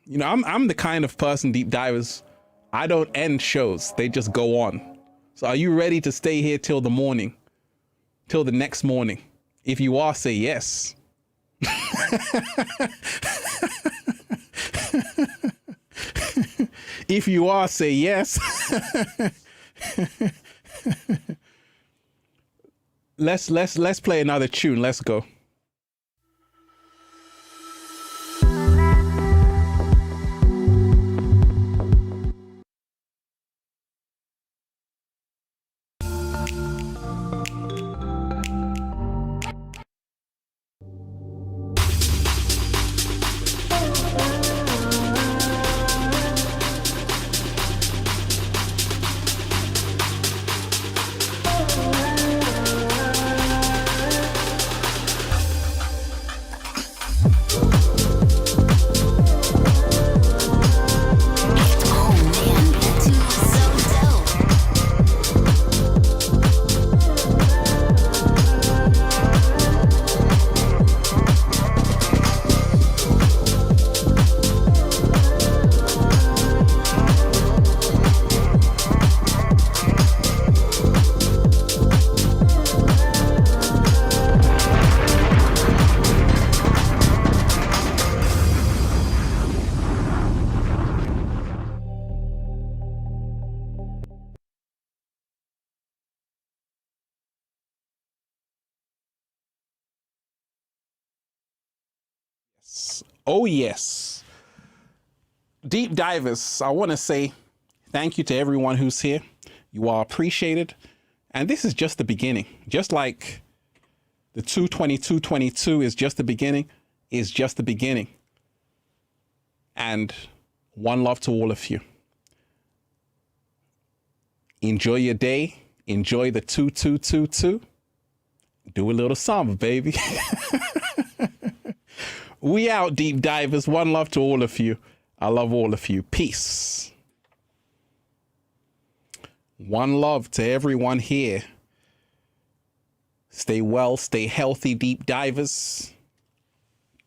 You know, I'm the kind of person, deep divers, I don't end shows. They just go on. So are you ready to stay here till the morning? Till the next morning? If you are, say yes. If you are, say yes. Let's play another tune. Let's go. Oh, yes. Deep divers, I want to say thank you to everyone who's here. You are appreciated. And this is just the beginning. Just like the 22222 is just the beginning, is just the beginning. And one love to all of you. Enjoy your day. Enjoy the 2222. Do a little samba, baby. We out, deep divers. One love to all of you. I love all of you. Peace. One love to everyone here. Stay well, stay healthy, deep divers.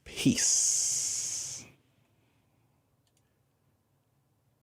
Peace.